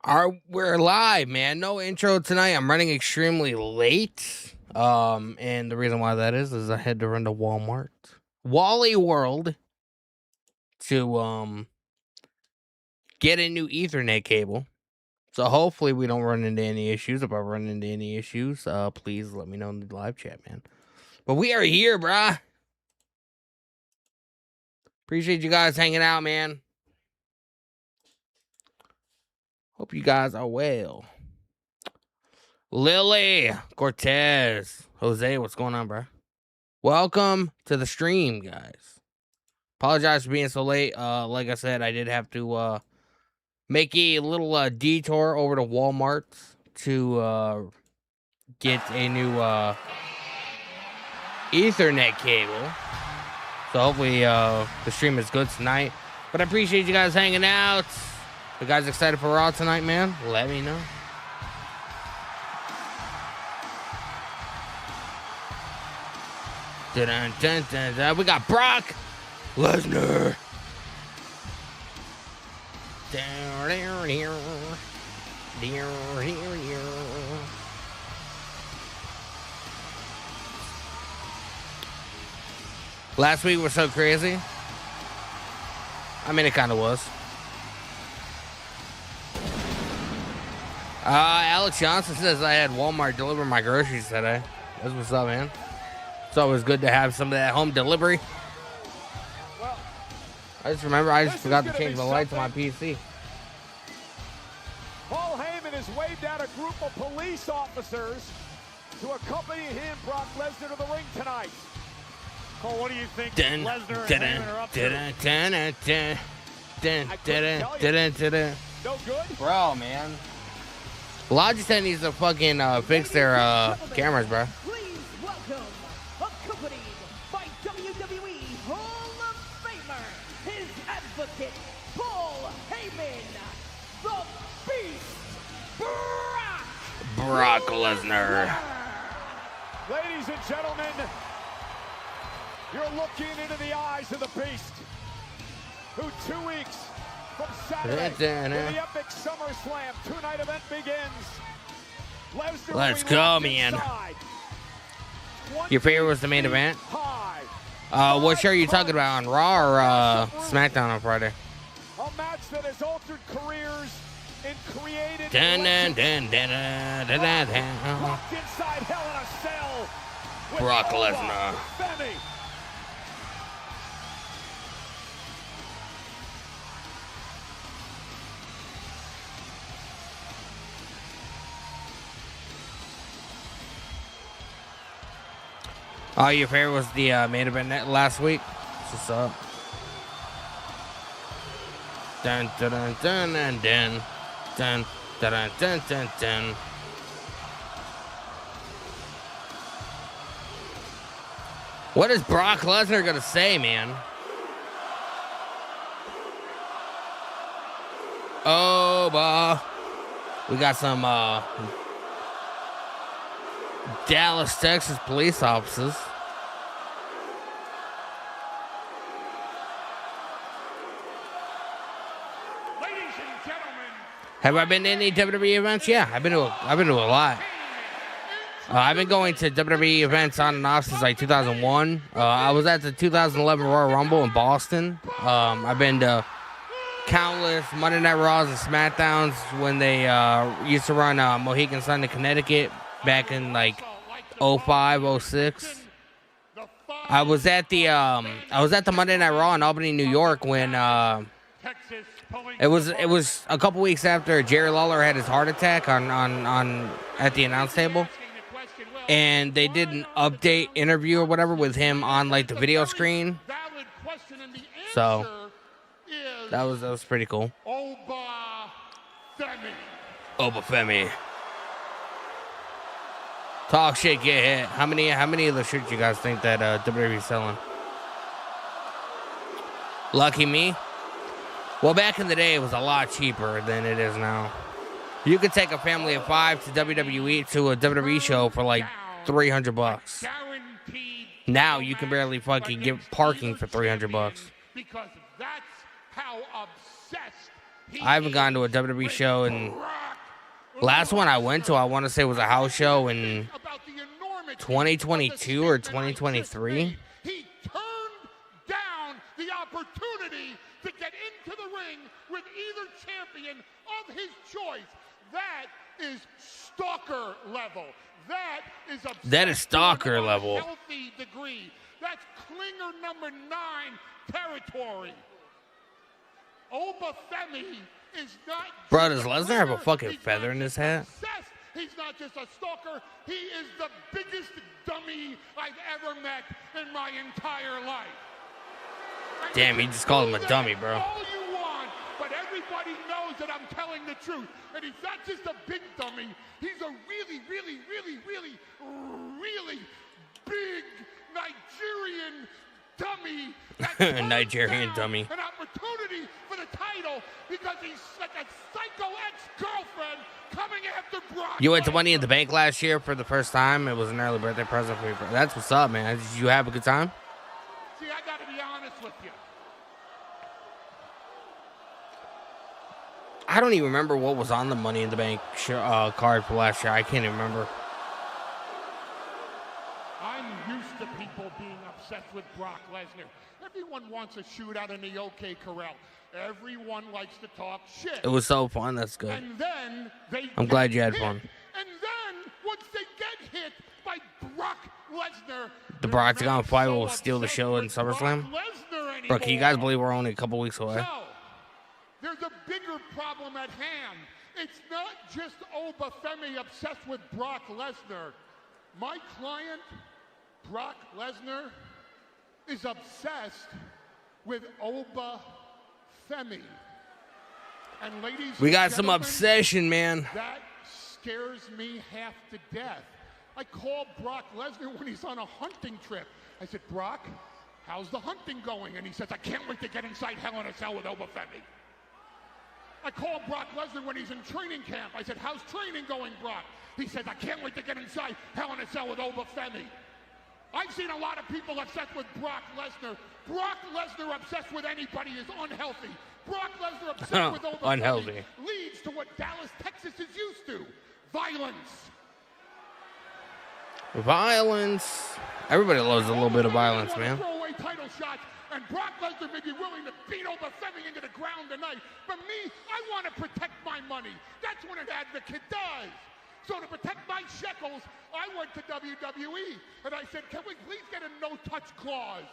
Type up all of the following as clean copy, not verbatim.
We're live, man. No intro tonight. I'm running extremely late. And the reason why that is I had to run to Walmart, Wally World, to get a new Ethernet cable. So hopefully we don't run into any issues. If I run into any issues, please let me know in the live chat, man. But we are here, brah. Appreciate you guys hanging out, man. Hope you guys are well. Lily, Cortez, Jose, what's going on, bro? Welcome to the stream, guys. Apologize for being so late. Like I said, I did have to make a little detour over to Walmart to get a new Ethernet cable. So hopefully the stream is good tonight. But I appreciate you guys hanging out. You guys excited for Raw tonight, man? Let me know. Dun, dun, dun, dun. We got Brock Lesnar. Last week was so crazy. I mean, it kind of was. Alex Johnson says I had Walmart deliver my groceries today. That's what's up, man. It's always good to have some of that home delivery. Well, I just forgot to change the lights on my PC. Paul Heyman has waved out a group of police officers to accompany him, Brock Lesnar, to the ring tonight. Cole, what do you think Lesnar and Heyman are up to? No good? Bro, man. Logitech needs to fucking fix their cameras, bro. Please welcome, accompanied by WWE Hall of Famer, his advocate, Paul Heyman, the Beast, Brock Lesnar. Ladies and gentlemen, you're looking into the eyes of the Beast, who 2 weeks from Saturday, when the epic SummerSlam two-night event begins. Lesnar Let's go, man. Your favorite was the main event? What show are you talking about, on Raw or SmackDown on Friday? A match that has altered careers and created locked inside Hell in a Cell with Brock Lesnar. Femi. Oh, your favorite was the main event last week? What's up? Dun dun dun dun dun dun dun dun dun dun. What is Brock Lesnar gonna say, man? Oh, we got some Dallas, Texas police officers. Ladies and gentlemen, Have I been to any WWE events? Yeah, I've been to a lot. I've been going to WWE events on and off since like 2001. I was at the 2011 Royal Rumble in Boston. I've been to countless Monday Night Raws and SmackDowns when they used to run Mohegan Sun in Connecticut back in like 05, 06. I was at the Monday Night Raw in Albany, New York when it was a couple weeks after Jerry Lawler had his heart attack on at the announce table. And they did an update interview or whatever with him on like the video screen. So that was pretty cool. Obafemi. Talk shit, get hit. How many of the shirts you guys think that WWE is selling? Lucky me. Well, back in the day, it was a lot cheaper than it is now. You could take a family of 5 to a WWE show for like $300. Now you can barely fucking get parking for $300. because that's how obsessed I haven't gone to a WWE show, and last one I went to, I want to say, was a house show in 2022 or 2023. He turned down the opportunity to get into the ring with either champion of his choice. That is stalker level. That is stalker level. Healthy degree. That's clinger number 9 territory. Obafemi is not. Bro, does Lesnar have a fucking feather in his hat? He's not just a stalker. He is the biggest dummy I've ever met in my entire life. Damn, he just called him a dummy, bro. All you want, but everybody knows that I'm telling the truth. And he's not just a big dummy. He's a really, really, really, really, really big Nigerian dummy. Nigerian dummy. An opportunity for the title because he's like a psycho ex-girlfriend coming after Brock. You went to Money in the Bank last year for the first time. It was an early birthday present for you. That's what's up, man. Did you have a good time? See, I got to be honest with you. I don't even remember what was on the Money in the Bank card for last year. I can't even remember. I'm used to people being obsessed with Brock Lesnar. Everyone wants a shootout in the OK Corral. Everyone likes to talk shit. It was so fun. That's good. And then I'm glad you had fun. And then once they get hit by Brock Lesnar, The Octagon fight will steal the show in SummerSlam. Bro, can you guys believe we're only a couple weeks away? So, there's a bigger problem at hand. It's not just Obafemi obsessed with Brock Lesnar. My client, Brock Lesnar, is obsessed with Obafemi. And ladies, we got some obsession, man. That scares me half to death. I called Brock Lesnar when he's on a hunting trip. I said, Brock, how's the hunting going? And he says, I can't wait to get inside Hell in a Cell with Obafemi. I called Brock Lesnar when he's in training camp. I said, how's training going, Brock? He says, I can't wait to get inside Hell in a Cell with Obafemi. I've seen a lot of people obsessed with Brock Lesnar. Brock Lesnar obsessed with anybody is unhealthy. Brock Lesnar obsessed with Obafemi unhealthy leads to what Dallas, Texas is used to. Violence. Violence. Everybody loves a little bit of violence, man. Throw away title shots, and Brock Lesnar may be willing to beat Obafemi into the ground tonight. But me, I want to protect my money. That's what an advocate does. So to protect my shekels, I went to WWE, and I said, can we please get a no-touch clause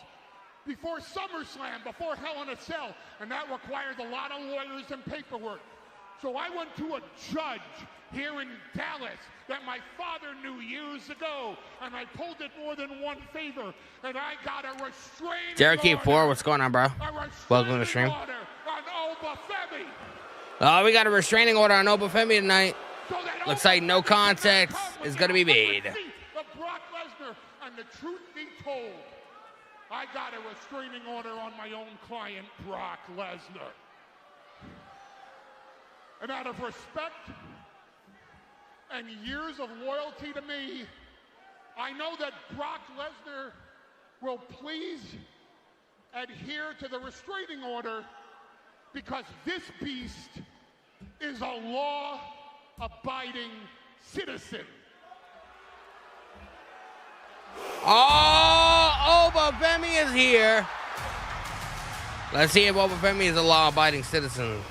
before SummerSlam, before Hell in a Cell? And that requires a lot of lawyers and paperwork. So I went to a judge here in Dallas that my father knew years ago, and I pulled it more than one favor, and I got a restraining Derek order. E4, what's going on, bro? Welcome to the stream. On Obafemi. Oh, we got a restraining order on Obafemi tonight. Looks like no contact is going to be made. Brock Lesnar, and the truth be told, I got a restraining order on my own client, Brock Lesnar. And out of respect and years of loyalty to me, I know that Brock Lesnar will please adhere to the restraining order because this beast is a law-abiding citizen. Oh, Obafemi is here. Let's see if Obafemi is a law-abiding citizen.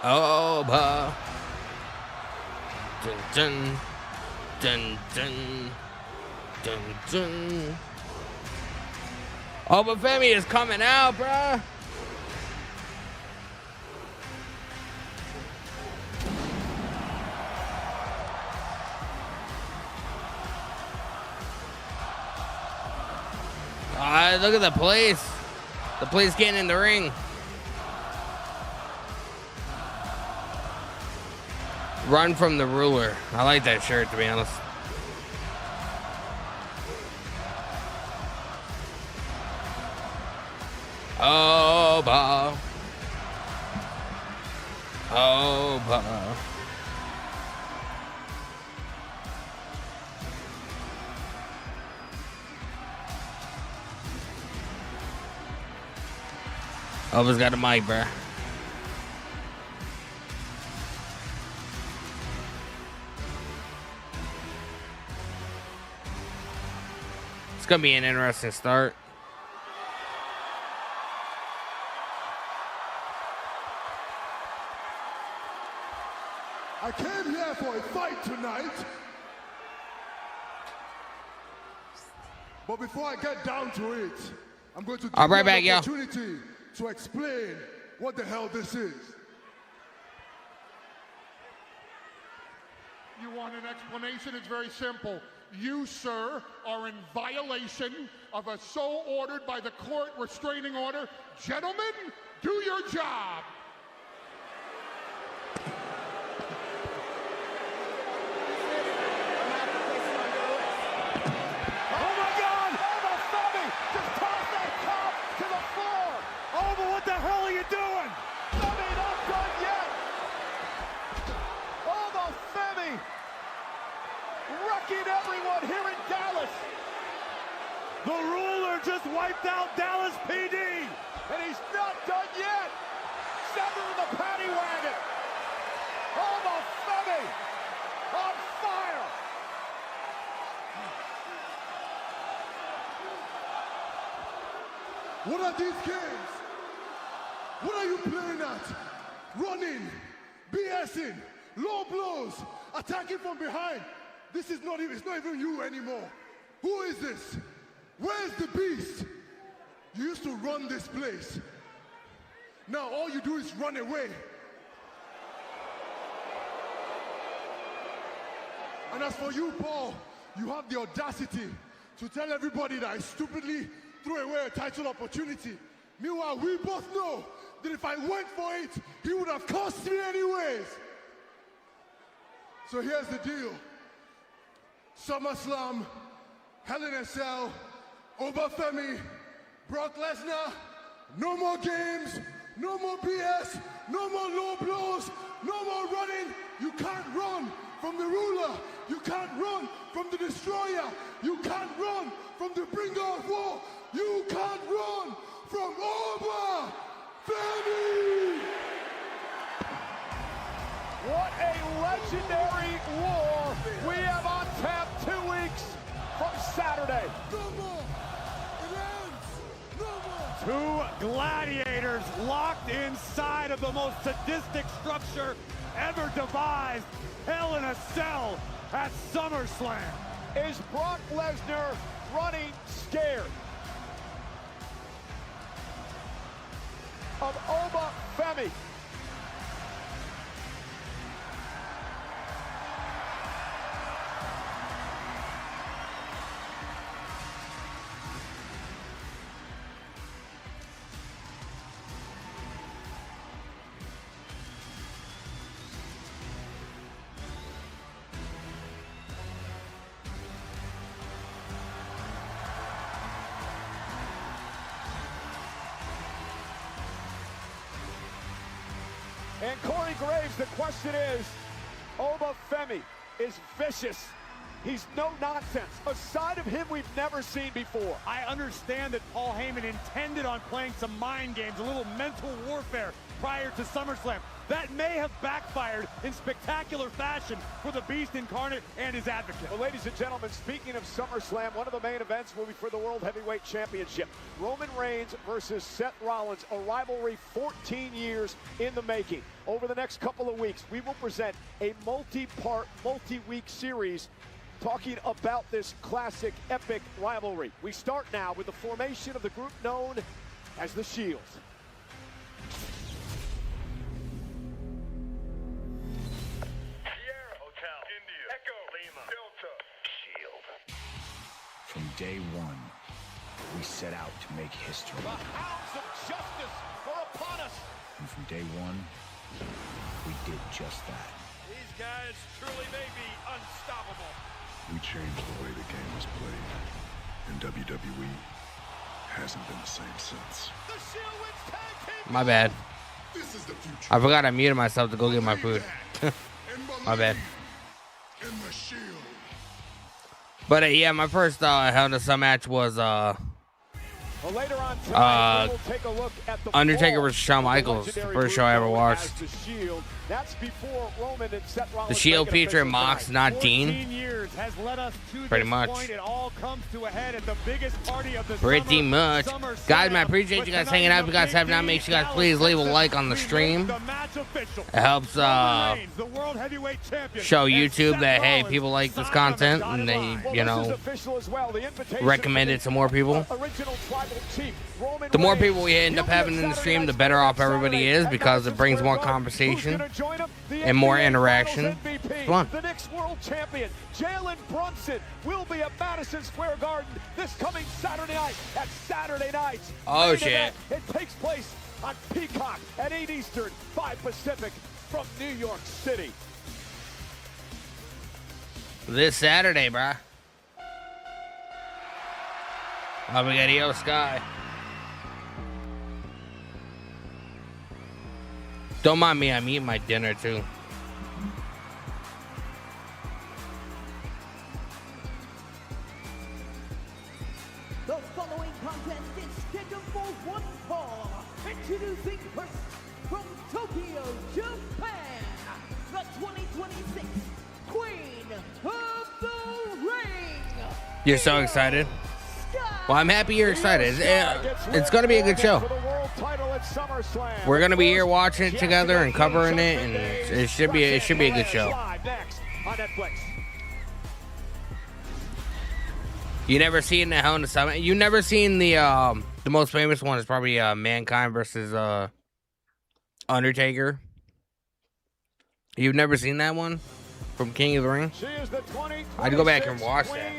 Oba. Dun dun dun dun dun dun. Obafemi is coming out, bruh. Look at the police. The police getting in the ring. Run from the ruler. I like that shirt, to be honest. Oh, Bob. Oh, Oba's got a mic, bruh. It's gonna be an interesting start. I came here for a fight tonight. But before I get down to it, I'm going to give you an opportunity to explain what the hell this is. You want an explanation? It's very simple. You, sir, are in violation of a so ordered by the court restraining order. Gentlemen, do your job. What the hell are you doing? Femi not done yet. Almost Femi wrecking everyone here in Dallas. The ruler just wiped out Dallas PD. And he's not done yet. Severing the paddy wagon. Almost Femi on fire. What are these games? What are you playing at? Running, BSing, low blows, attacking from behind. This is not even, it's not even you anymore. Who is this? Where's the beast? You used to run this place. Now all you do is run away. And as for you, Paul, you have the audacity to tell everybody that I stupidly threw away a title opportunity. Meanwhile, we both know that if I went for it, he would have cost me anyways. So here's the deal. SummerSlam, Hell in a Cell, Obafemi, Brock Lesnar, no more games, no more BS, no more low blows, no more running. You can't run from the ruler. You can't run from the destroyer. You can't run from the bringer of war. You can't run from Obafemi. What a legendary war we have on tap 2 weeks from Saturday. No more. It ends. No more. Two gladiators locked inside of the most sadistic structure ever devised. Hell in a Cell at SummerSlam. Is Brock Lesnar running scared of Obafemi? And Corey Graves, the question is, Obafemi is vicious. He's no nonsense. A side of him we've never seen before. I understand that Paul Heyman intended on playing some mind games, a little mental warfare prior to SummerSlam. That may have backfired in spectacular fashion for the Beast Incarnate and his advocate. Well, ladies and gentlemen, speaking of SummerSlam, one of the main events will be for the World Heavyweight Championship. Roman Reigns versus Seth Rollins, a rivalry 14 years in the making. Over the next couple of weeks, we will present a multi-part, multi-week series talking about this classic, epic rivalry. We start now with the formation of the group known as the Shield. From day one, we set out to make history. The hounds of justice are upon us. And from day one, we did just that. These guys truly may be unstoppable. We changed the way the game was played. And WWE hasn't been the same since. The Shield wins tag team. My bad. This is the future. I forgot I muted myself to go get my food. My bad. In the Shield. But yeah, my first Hell in a Cell match was Well, later on tonight, we'll take a look at the Undertaker vs. Shawn Michaels, the first show I ever watched. The Shield. That's before Roman and Seth Rollins. The Shield featuring Mox, not Dean. Years has led us to Pretty this much. Point. It all comes to a head at the biggest party of the Pretty much. Guys, man, I appreciate you guys hanging out. If you guys have not, make sure you guys please leave a like on the stream. It helps show YouTube that, hey, people like this content and they, you know, recommend it to more people. The more people we end up having in the stream, the better off everybody is because it brings more conversation and more interaction. It's fun. The next world champion, Jalen Brunson, will be at Madison Square Garden this coming Saturday night at Saturday Nights. Oh, shit. It takes place on Peacock at 8 Eastern, 5 Pacific from New York City. This Saturday, bruh. Oh, we got EO Sky. Don't mind me, I'm eating my dinner too. The following contest is scheduled for one fall. Introducing first from Tokyo, Japan, the 2026 Queen of the Ring. You're so excited? Well, I'm happy you're excited. It's going to be a good show. We're going to be here watching it together and covering it, and it should be a good show. You never seen the Hell in a Cell? You never seen the most famous one is probably Mankind versus Undertaker. You've never seen that one from King of the Ring? I'd go back and watch that.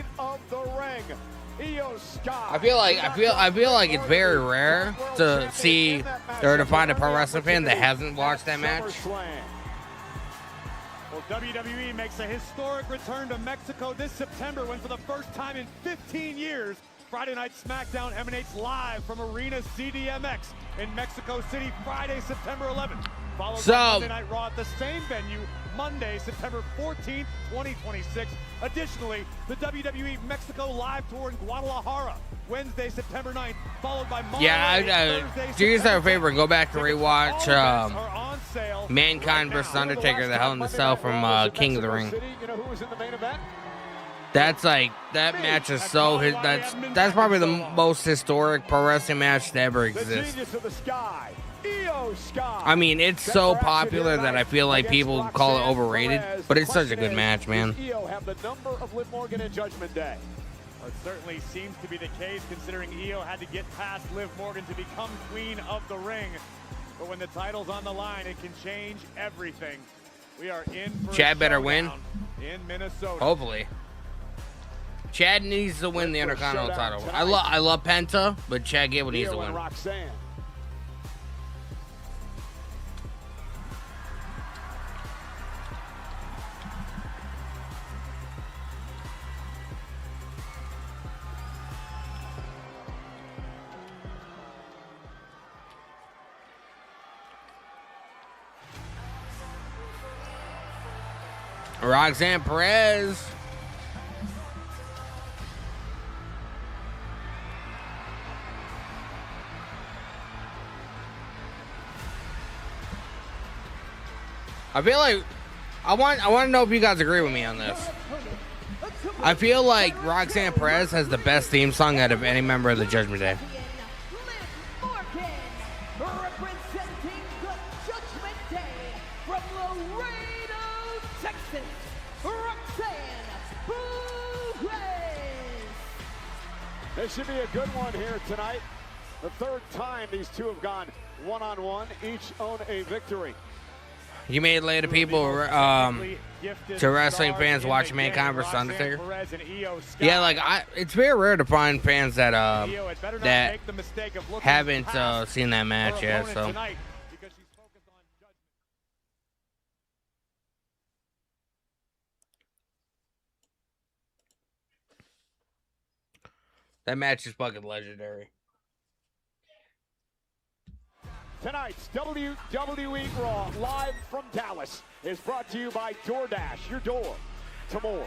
I feel like it's very rare to see or to find a pro wrestling fan that hasn't watched that match. Well, WWE makes a historic return to Mexico this September when for the first time in 15 years, Friday Night SmackDown emanates live from Arena CDMX in Mexico City Friday, September 11th. Followed by Monday Night Raw at the same venue Monday, September 14th, 2026. Additionally, the WWE Mexico Live Tour in Guadalajara, Wednesday, September 9th, followed by Monday, do yourself a favor and go back to rewatch Mankind versus Undertaker, the Hell in a Cell from King of the Ring. That's like, that match is so, that's probably the most historic pro wrestling match to ever exist. I mean, it's so popular that I feel like people call it overrated, but it's such a good match, man. Have the number of Liv Morgan and Judgment Day. Well, it certainly seems to be the case, considering EO had to get past Liv Morgan to become Queen of the Ring. But when the title's on the line, it can change everything. We are in for Chad better win. In Minnesota. Hopefully. Chad needs to win the Intercontinental title. I love Penta, but Chad Gable needs to win. Roxanne Perez. I feel like I want to know if you guys agree with me on this. I feel like Roxanne Perez has the best theme song out of any member of the Judgment Day. This should be a good one here tonight. The third time these two have gone one-on-one, each own a victory. You made later people to wrestling fans watching Mankind vs. Undertaker. Yeah, like it's very rare to find fans that haven't seen that match yet. So. That match is fucking legendary. Tonight's WWE Raw, live from Dallas, is brought to you by DoorDash, your door to more.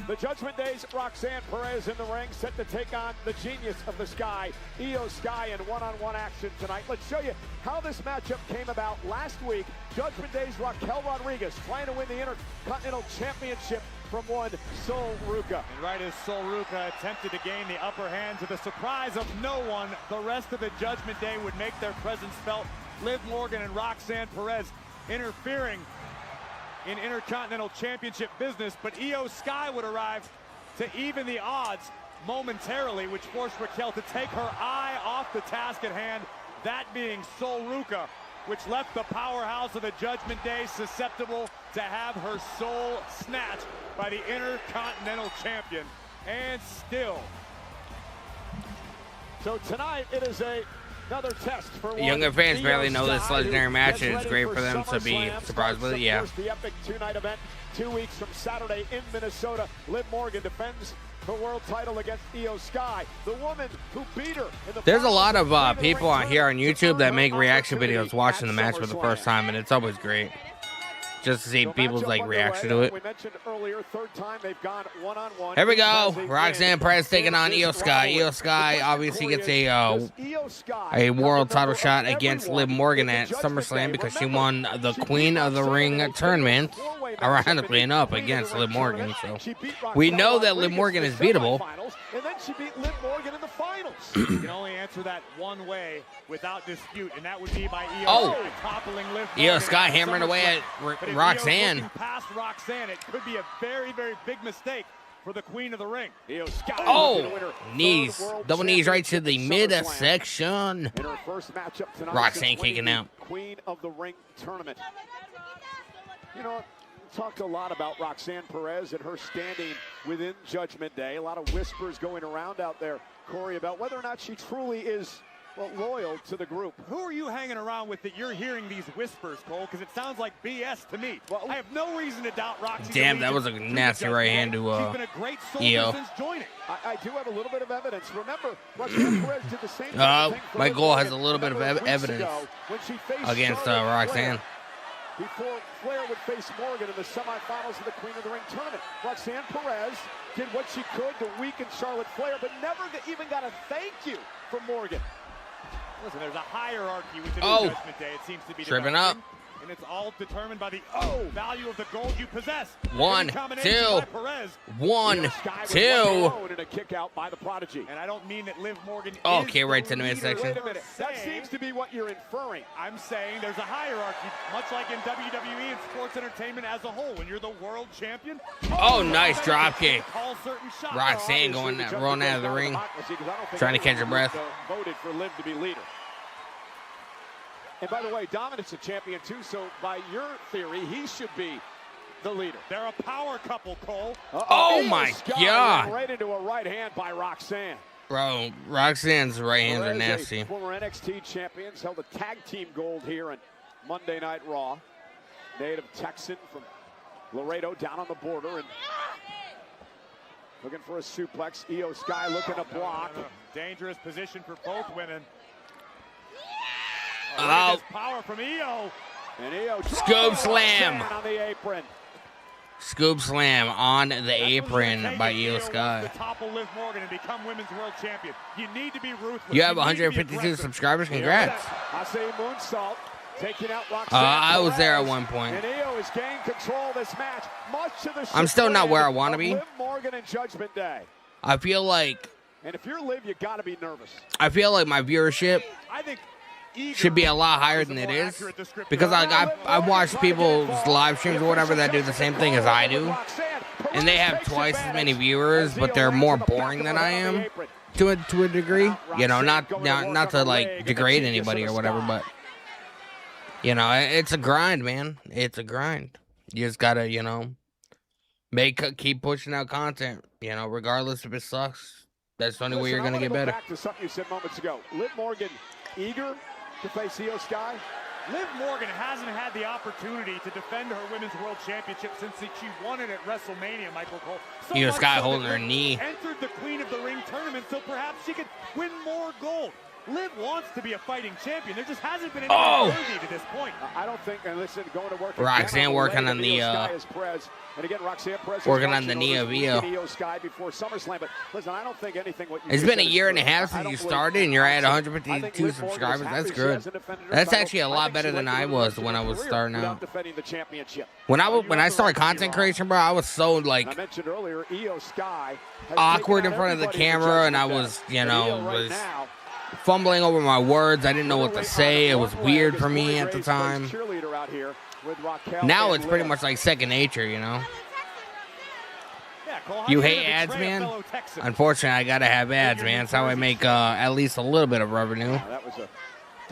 The Judgment Day's Roxanne Perez in the ring, set to take on the genius of the Sky, Io Sky, in one-on-one action tonight. Let's show you how this matchup came about last week. Judgment Day's Raquel Rodriguez trying to win the Intercontinental Championship from one Sol Ruca. And right as Sol Ruca attempted to gain the upper hand, to the surprise of no one, the rest of the Judgment Day would make their presence felt. Liv Morgan and Roxanne Perez interfering in Intercontinental Championship business, but Io Sky would arrive to even the odds momentarily, which forced Raquel to take her eye off the task at hand, that being Sol Ruca, which left the powerhouse of the Judgment Day susceptible to have her soul snatched by the Intercontinental Champion. And still. So tonight it is another test for younger fans barely know this legendary match, and it's great for them to be surprised with it. Yeah. The epic two-night event 2 weeks from Saturday in Minnesota. Liv Morgan defends her world title against Io Sky, the woman who beat her in the There's a lot of people on here on YouTube that make reaction videos watching the match for the first time, and it's always great just to see people's reaction to it. We mentioned earlier, third time they've gone one-on-one. Here we go. Roxanne Perez taking on Io Sky. Io Sky obviously gets a world title shot against Liv Morgan at SummerSlam because she won the Queen of the Ring tournament, ironically enough, against Liv Morgan. So we know that Liv Morgan is beatable. And then she beat Liv Morgan in the finals. You can only answer that one way without dispute, and that would be by Io Sky toppling Liv Morgan. Io Sky hammering away at Roxanne. Past Roxanne, it could be a very, very big mistake for the Queen of the Ring. Io Sky, knees. Double knees right to the midsection. In her first matchup tonight, Roxanne kicking out. Queen of the Ring tournament. You know, talked a lot about Roxanne Perez and her standing within Judgment Day. A lot of whispers going around out there, Corey, about whether or not she truly is loyal to the group. Who are you hanging around with that you're hearing these whispers, Cole? Because it sounds like BS to me. Well, I have no reason to doubt Roxy. Damn, that was a nasty right hand to She's been a great soldier since joining. I do have a little bit of evidence. Remember, Roxanne Perez did the same thing. Michael has a little bit of evidence against Roxanne. Before Flair would face Morgan in the semifinals of the Queen of the Ring tournament. Roxanne Perez did what she could to weaken Charlotte Flair, but never even got a thank you from Morgan. Listen, there's a hierarchy within the Judgment Day. It seems to be tripping up. And it's all determined by the value of the gold you possess. 1, 2, 1, 2. And a kick out by the Prodigy. And I don't mean that Liv Morgan okay, right to the midsection. Wait a minute. That seems to be what you're inferring. I'm saying there's a hierarchy, much like in WWE and sports entertainment as a whole. When you're the world champion. Oh, nice drop kick. Call certain shots. Roxanne rolling out of the ring, trying to catch her breath. Voted for Liv to be leader. And by the way, Dominic's a champion too, so by your theory, he should be the leader. They're a power couple, Cole. Oh my God. Right into a right hand by Roxanne. Bro, Roxanne's right hands are nasty. Former NXT champions held a tag team gold here on Monday Night Raw. Native Texan from Laredo down on the border and looking for a suplex. Io Sky looking to block. Dangerous position for both women. Power from Io. And Io scoop slam on the apron. Scoop slam on the apron by Io Sky. Topple Liv Morgan and become women's world champion. You need to be ruthless. You have 152 subscribers. Congrats. I say moonsault. Taking out Roxanne. I was there at one point. And Io is gaining control of this match. Much to the I'm still not where I want to be. Liv Morgan and Judgment Day. I feel like. And if you're Liv, you got to be nervous. I feel like my viewership should be a lot higher than it is, because I watch people's live streams or whatever that do the same thing as I do, and they have twice as many viewers, but they're more boring than I am to a degree. You know, not to like degrade anybody or whatever, but you know, it's a grind, man. It's a grind. You just gotta, you know, keep pushing out content. You know, regardless if it sucks. That's the only way you're gonna get better. Back to something you said moments ago. Liv Morgan eager to face Io Sky. Liv Morgan hasn't had the opportunity to defend her women's world championship since she won it at WrestleMania, Michael Cole. Io Sky holding her knee. Entered the Queen of the Ring tournament, so perhaps she could win more gold. Liv wants to be a fighting champion. There just hasn't been anything worthy to this point. I don't think, and listen, going to work. Roxanne working on the and again, Roxanne Perez working on the knee of Io. Sky before SummerSlam, but listen, I don't think anything. What you it's been a year and a half I since you don't started, and you're at I 152 subscribers. That's good. That's actually a lot better than I was when I was starting out. When I started content creation, bro, I was so like I mentioned earlier, Io Sky awkward in front of the camera, and I was, was fumbling over my words. I didn't know what to say. It was weird for me at the time. Now it's pretty much like second nature, you know. You hate ads, man? Unfortunately, I gotta have ads, man. That's how I make at least a little bit of revenue.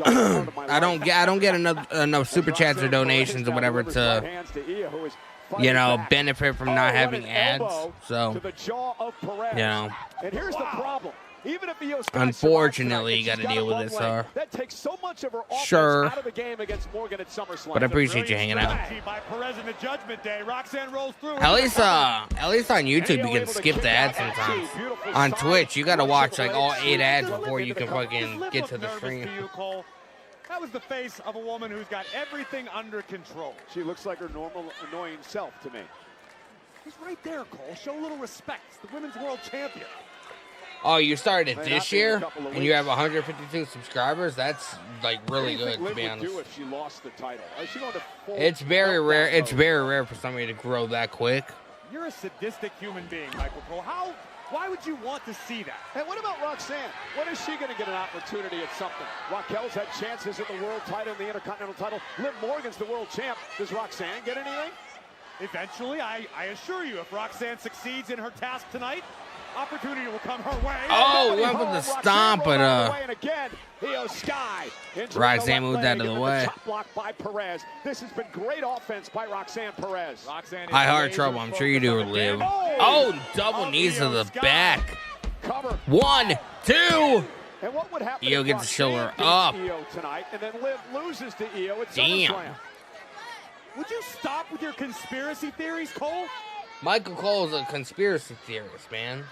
I don't get enough super chats or donations or whatever to, benefit from not having ads. So, And here's the problem. Even if Io Sky unfortunately, you got to deal with this. That takes so much of her sure, out of the game against Morgan at SummerSlam. But I appreciate you hanging out. By Perez in the Judgment Day. Roxanne rolls through. At least on YouTube, you can skip the ads sometimes. On Twitch, you got to watch like all 8 ads before you can fucking get to the stream. That was the face of a woman who's got everything under control. She looks like her normal, annoying self to me. He's right there, Cole. Show a little respect. It's the women's world champion. Oh, you started this year, and you have 152 subscribers? That's, like, really good, to be honest. If she lost the title? It's very rare. It's very rare for somebody to grow that quick. You're a sadistic human being, Michael Cole. Why would you want to see that? And what about Roxanne? When is she going to get an opportunity at something? Raquel's had chances at the world title and the Intercontinental title. Liv Morgan's the world champ. Does Roxanne get anything? Eventually, I assure you, if Roxanne succeeds in her task tonight, opportunity will come her way. Oh, went for the stomp, but Io Sky Roxanne moved out of the way. Top block by Perez. This has been great offense by Roxanne Perez. I heard trouble. I'm sure you do, Liv. Oh, double knees to the back. 1, 2. And what would happen Io gets the shoulder up. Io tonight, and then Liv loses to Io at Damn. SummerSlam. Would you stop with your conspiracy theories, Cole? Michael Cole's a conspiracy theorist, man.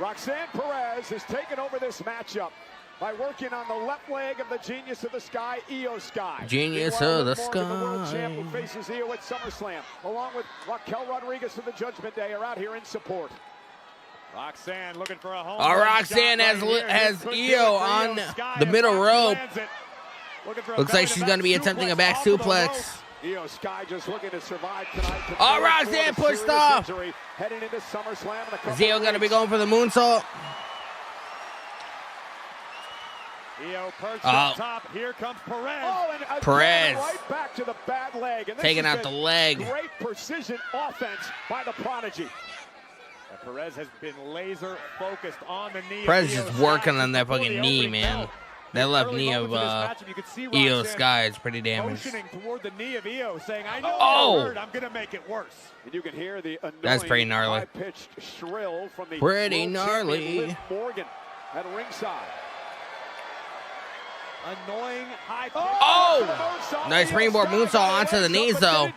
Roxanne Perez has taken over this matchup by working on the left leg of the Genius of the Sky, Io Sky. Genius of the Morgan, the world Sky. champ who faces Io at SummerSlam, along with Raquel Rodriguez of the Judgment Day, are out here in support. Roxanne looking for a home. Roxanne has Io on the middle rope. Looks like she's going to be attempting a back suplex. Io Sky just looking to survive tonight. Roxanne pushed off. Heading into SummerSlam. Is Io going to be going for the moonsault? Io perched on top. Here comes Perez. Perez. Right back to the bad leg. And taking out the leg. Great precision offense by the Prodigy. Perez has been laser focused on the knee. Perez is just working on that fucking knee, man. That left knee of Io Sky is pretty damaged. Toward the knee of Io, saying, I know you're hurt, I'm going to make it worse. And you can hear the that's pretty gnarly. high-pitched shrill from the pretty gnarly. Liv Morgan at ringside. Annoying high. Nice springboard moonsault onto the knees, though.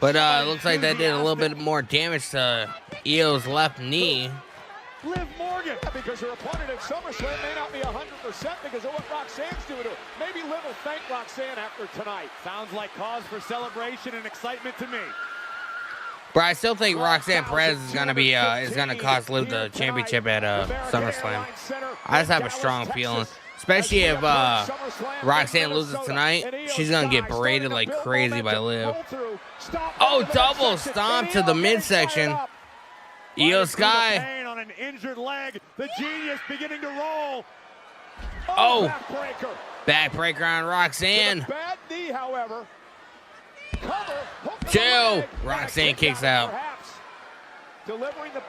But it looks like that did a little bit more damage to Io's left knee. Liv Morgan. Because her opponent at SummerSlam may not be 100% because of what Roxanne's doing to her. Maybe Liv will thank Roxanne after tonight. Sounds like cause for celebration and excitement to me. But I still think Roxanne Perez is gonna cost Liv the championship at SummerSlam. I just have a strong feeling. Especially if Roxanne loses tonight, she's going to get berated like crazy by Liv. Oh, double stomp to the midsection. Io Sky. On an injured leg, the Genius beginning to roll. Oh, backbreaker on Roxanne. Bad knee, however. 2. Roxanne kicks out.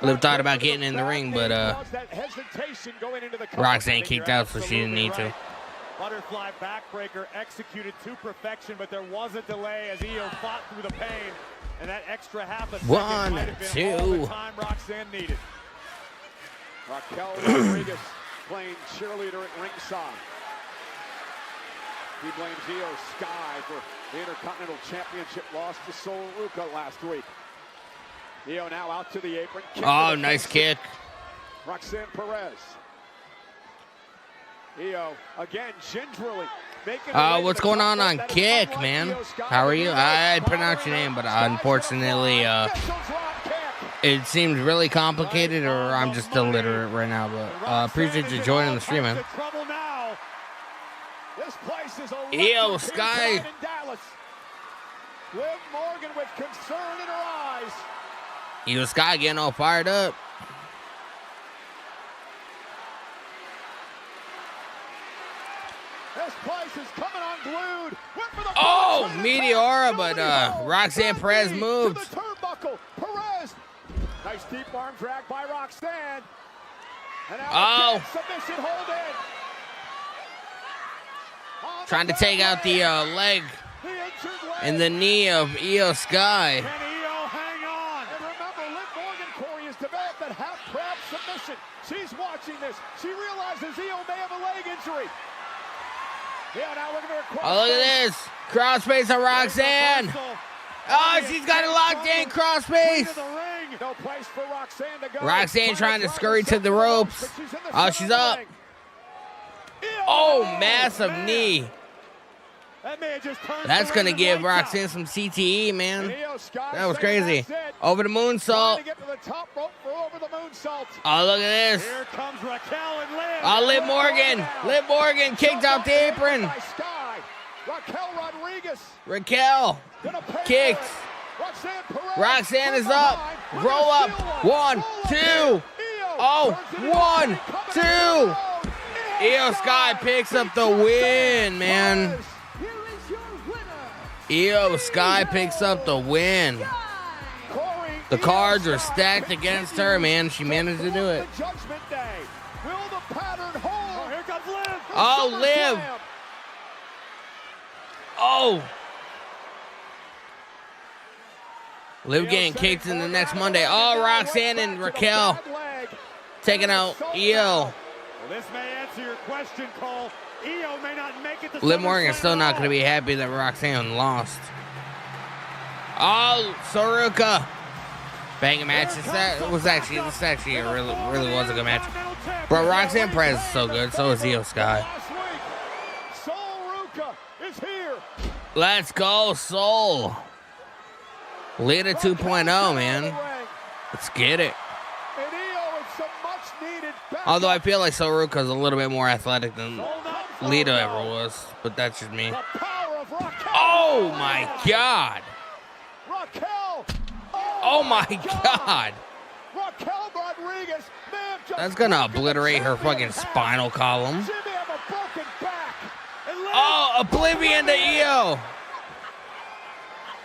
Liv thought about getting in the ring, but Roxanne kicked out, so she didn't need to. Butterfly backbreaker executed to perfection, but there was a delay as Io fought through the pain, and that extra half a second 1, might have been 2. all the time Roxanne needed. Raquel Rodriguez playing cheerleader at ringside. He blames Io Sky for the Intercontinental Championship loss to Sol Ruca last week. Io now out to the apron. Oh, nice kick. Roxanne Perez. Io again gingerly making what's going on Kick, man? How are you? I pronounced your name, but unfortunately, it seems really complicated, or I'm just illiterate right now. But appreciate you joining the stream, man. Io Sky. Liv Morgan with concern in her eyes. Io Sky getting all fired up. This place is coming unglued. Oh, Meteora, but Roxanne Perez moved. To the turnbuckle. Perez. Nice deep arm drag by Roxanne. And now submission hold in. Trying to take out the leg and the knee of Io Sky. Can Io hang on? And remember, Liv Morgan, Corey, has developed that half crab submission. She's watching this. She realizes Io may have a leg injury. Yeah, now looking at her crossface. Oh, look at this. Crossface on Roxanne. Oh, she's got it locked in. Crossface. No place for Roxanne to go. Roxanne trying to scurry to the ropes. Oh, she's up. Oh, massive knee. That's going to give Roxanne some CTE, man. That was crazy. Over the moonsault. Oh, look at this. Here comes Raquel and Liv. Oh, Liv Morgan. Liv Morgan kicked out the apron. Raquel kicked. Roxanne is up. Roll up. 1, 2. Oh, 1, 2. Io Sky picks up the win, man. Io Sky picks up the win. The cards are stacked against her, man. She managed to do it. Oh, Liv. Oh. Liv getting kicked in the next Monday. Oh, Roxanne and Raquel taking out Io. Well, this may answer your question, Cole. Io may not make it to Liv Morgan's still not going to be happy that Roxanne lost. Oh, Soruka. Banging match. This actually really was a good match. Bro, Roxanne Perez is so good. So is Io Sky. Let's go, Soul. Lita 2.0, man. Let's get it. Although I feel like Soruka's a little bit more athletic than Lita ever was, but that's just me. Oh my God! Oh my God! That's gonna obliterate her fucking spinal column. Oh, oblivion to Io!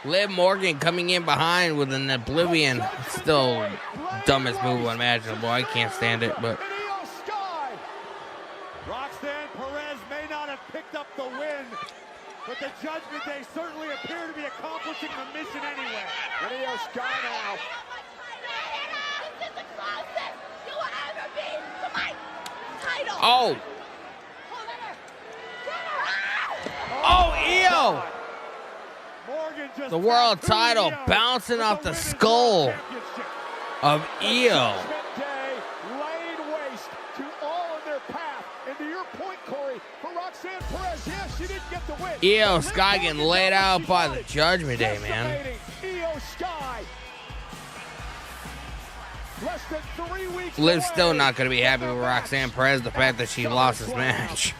Liv Morgan coming in behind with an oblivion. Still dumbest move unimaginable. I can't stand it, but. Roxanne Perez may not have picked up the win, but the Judgment Day certainly appear to be accomplishing the mission anyway. And Io Sky now. This is the closest you will ever be to my title. Oh. Oh, Io. The world title bouncing off the skull of Io. Io Sky getting laid out by the Judgment Day, man. Liv's still not going to be happy with Roxanne Perez, the fact that she lost this match.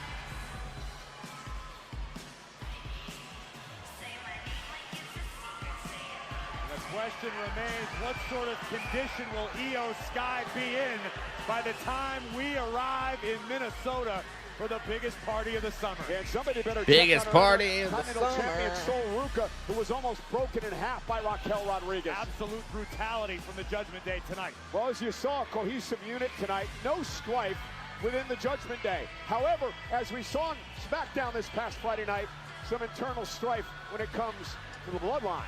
Remains, what sort of condition will Io Sky be in by the time we arrive in Minnesota for the biggest party of the summer? And somebody better biggest party of the summer. Champion Sol Ruca, who was almost broken in half by Raquel Rodriguez. Absolute brutality from the Judgment Day tonight. Well, as you saw, a cohesive unit tonight, no strife within the Judgment Day. However, as we saw on SmackDown this past Friday night, some internal strife when it comes to the Bloodline.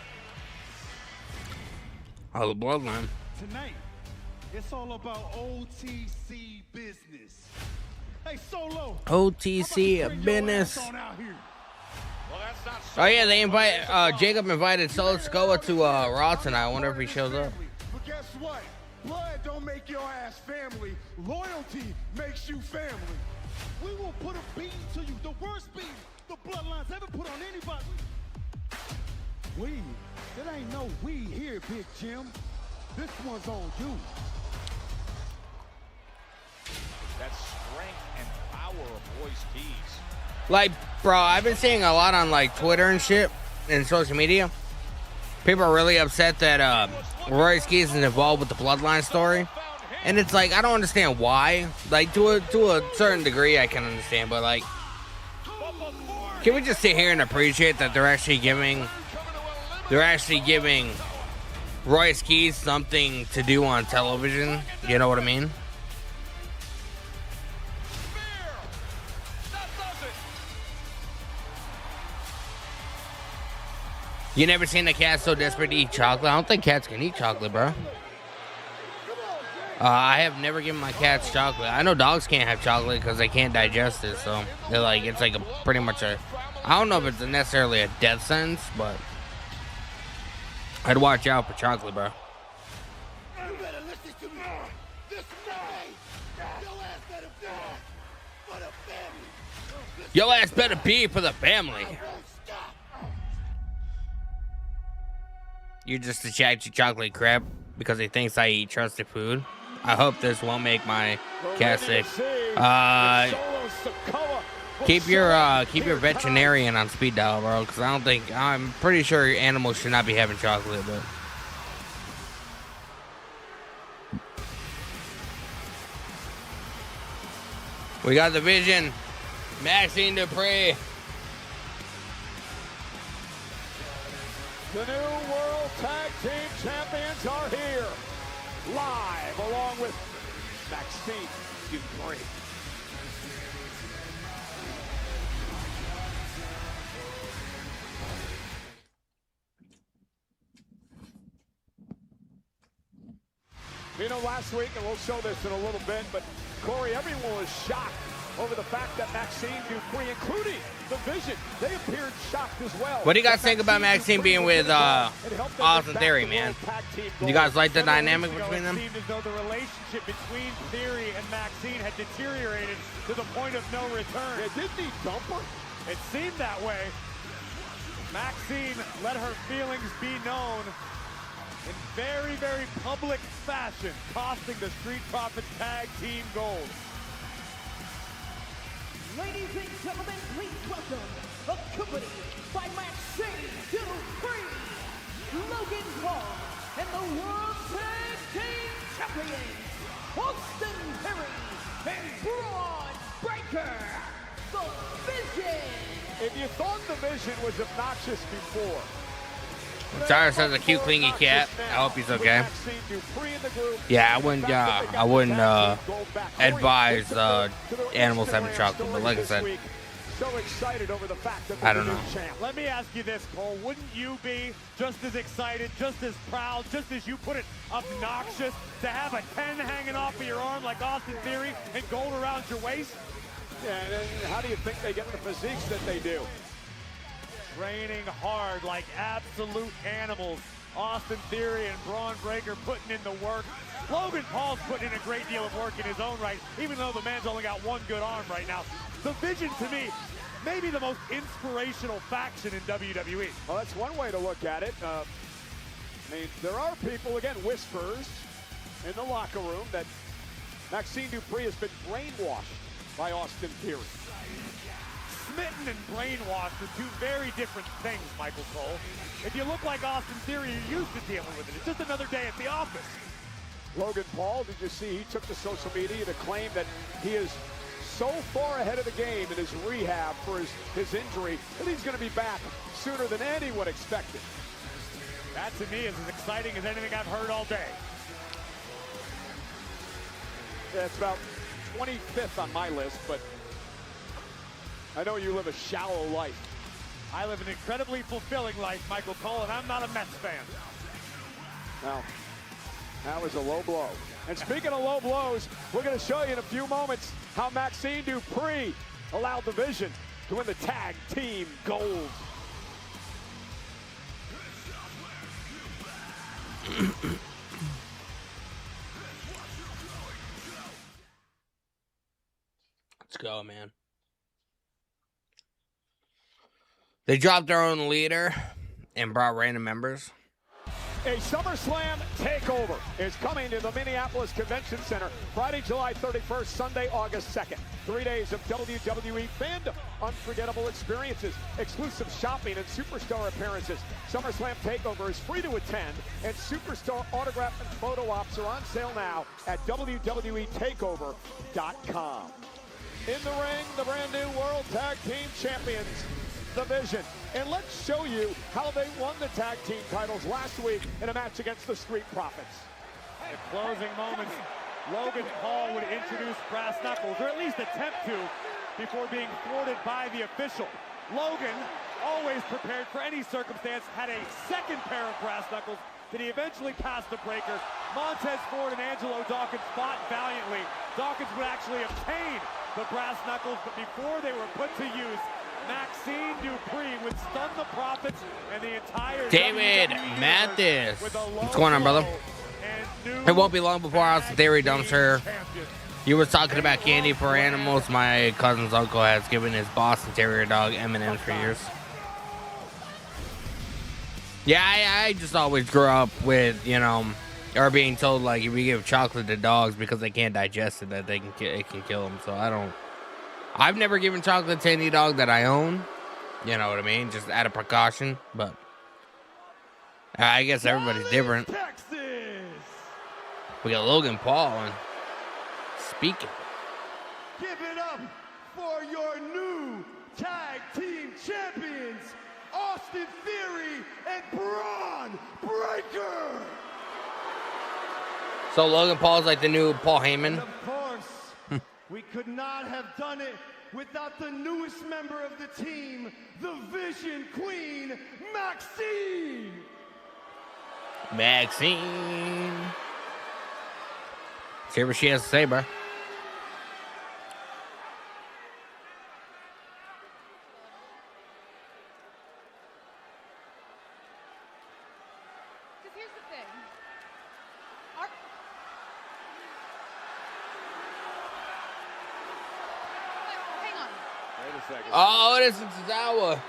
Oh, the Bloodline. Tonight, it's all about OTC business. Hey, Solo. OTC business. Oh yeah, they invite Jacob invited Solo Sikoa to Raw tonight. I wonder if he shows up. But guess what? Blood don't make your ass family. Loyalty makes you family. We will put a beating to you, the worst beating the Bloodlines ever put on anybody. We? There ain't no we here, Big Jim. This one's on you. That strength and power of Royce Keys. Like, bro, I've been seeing a lot on like Twitter and shit and social media. People are really upset that Royce Keys is involved with the Bloodline story. And it's like, I don't understand why. Like, to a certain degree, I can understand. But, like, can we just sit here and appreciate that they're actually giving Royce Keys something to do on television? You know what I mean? You never seen a cat so desperate to eat chocolate? I don't think cats can eat chocolate, bro. I have never given my cats chocolate. I know dogs can't have chocolate because they can't digest it. So they're like, it's like pretty much a, I don't know if it's necessarily a death sentence, but I'd watch out for chocolate, bro. You better listen to me. This night, your ass better be for the family. Your ass better be for the family. You're just attracted to chocolate crap because he thinks I eat trusted food. I hope this won't make my cat sick. Keep your veterinarian on speed dial, bro, because I'm pretty sure animals should not be having chocolate, but. We got the Vision, Maxine Dupree. The new World Tag Team Champions are here, live along with Maxine Dupree. You know, last week, and we'll show this in a little bit, but Corey, everyone was shocked over the fact that Maxine Dupree, including the Vision, they appeared shocked as well. What do you guys think about Maxine being with Austin Theory, man? You guys like the dynamic between them? It seemed as though the relationship between Theory and Maxine had deteriorated to the point of no return. Yeah, didn't he dump her? It seemed that way. Maxine let her feelings be known in very, very public fashion, costing the Street Profits Tag Team gold. Ladies and gentlemen, please welcome, accompanied by Maxine Dupree, Logan Paul, and the World Tag Team Champions, Austin Theory and Braun Breaker, the Vision. If you thought the Vision was obnoxious before, Tyler says a cute, clingy cat. I hope he's okay. Yeah, I wouldn't advise animals having chocolate, but like I said, I don't know. Let me ask you this, Cole. Wouldn't you be just as excited, just as proud, just as you put it, obnoxious to have a 10 hanging off of your arm like Austin Theory and gold around your waist? Yeah, and how do you think they get the physiques that they do? Training hard like absolute animals. Austin Theory and Braun Breaker putting in the work. Logan Paul's putting in a great deal of work in his own right, even though the man's only got one good arm right now. The Vision, to me, maybe the most inspirational faction in WWE. Well, that's one way to look at it. I mean, there are people, again, whispers in the locker room that Maxine Dupree has been brainwashed by Austin Theory. Smitten and brainwashed are two very different things, Michael Cole. If you look like Austin Theory, you're used to dealing with it. It's just another day at the office. Logan Paul, did you see he took to social media to claim that he is so far ahead of the game in his rehab for his injury that he's going to be back sooner than anyone expected. That, to me, is as exciting as anything I've heard all day. Yeah, it's about 25th on my list, but I know you live a shallow life. I live an incredibly fulfilling life, Michael Cole, and I'm not a Mets fan. Now, that was a low blow. And speaking of low blows, we're going to show you in a few moments how Maxine Dupree allowed the Vision to win the tag team gold. Let's go, man. They dropped their own leader and brought random members. A SummerSlam takeover is coming to the Minneapolis Convention Center Friday, July 31st, Sunday, August 2nd. 3 days of WWE fandom, unforgettable experiences, exclusive shopping, and superstar appearances. SummerSlam takeover is free to attend, and superstar autograph and photo ops are on sale now at WWETakeover.com. In the ring, the brand new World Tag Team Champions division. And let's show you how they won the tag team titles last week in a match against the Street Profits. In the closing moments, Logan Paul would introduce Brass Knuckles, or at least attempt to, before being thwarted by the official. Logan, always prepared for any circumstance, had a second pair of Brass Knuckles that he eventually passed the breaker. Montez Ford and Angelo Dawkins fought valiantly. Dawkins would actually obtain the Brass Knuckles, but before they were put to use, Maxine Dupree would stun the Profits and the entire David WWE Mathis. with a low What's going on, brother? blow and new It won't be long before Austin Theory dumpster. champion. You were talking about candy for animals. My cousin's uncle has given his Boston Terrier dog M&M's for years. Yeah, I just always grew up with, you know, or being told, like, if you give chocolate to dogs because they can't digest it, that it can kill them. So I've never given chocolate to any dog that I own. You know what I mean? Just out of precaution. But I guess everybody's different. Texas. We got Logan Paul and speaking. Give it up for your new tag team champions, Austin Theory and Braun Breaker. So Logan Paul's like the new Paul Heyman. Of course, we could not have done it without the newest member of the team, the Vision Queen, Maxine. Maxine. Let's hear what she has to say, bro. Because here's the thing. Hang on. Wait a second. Oh, this is Tozawa.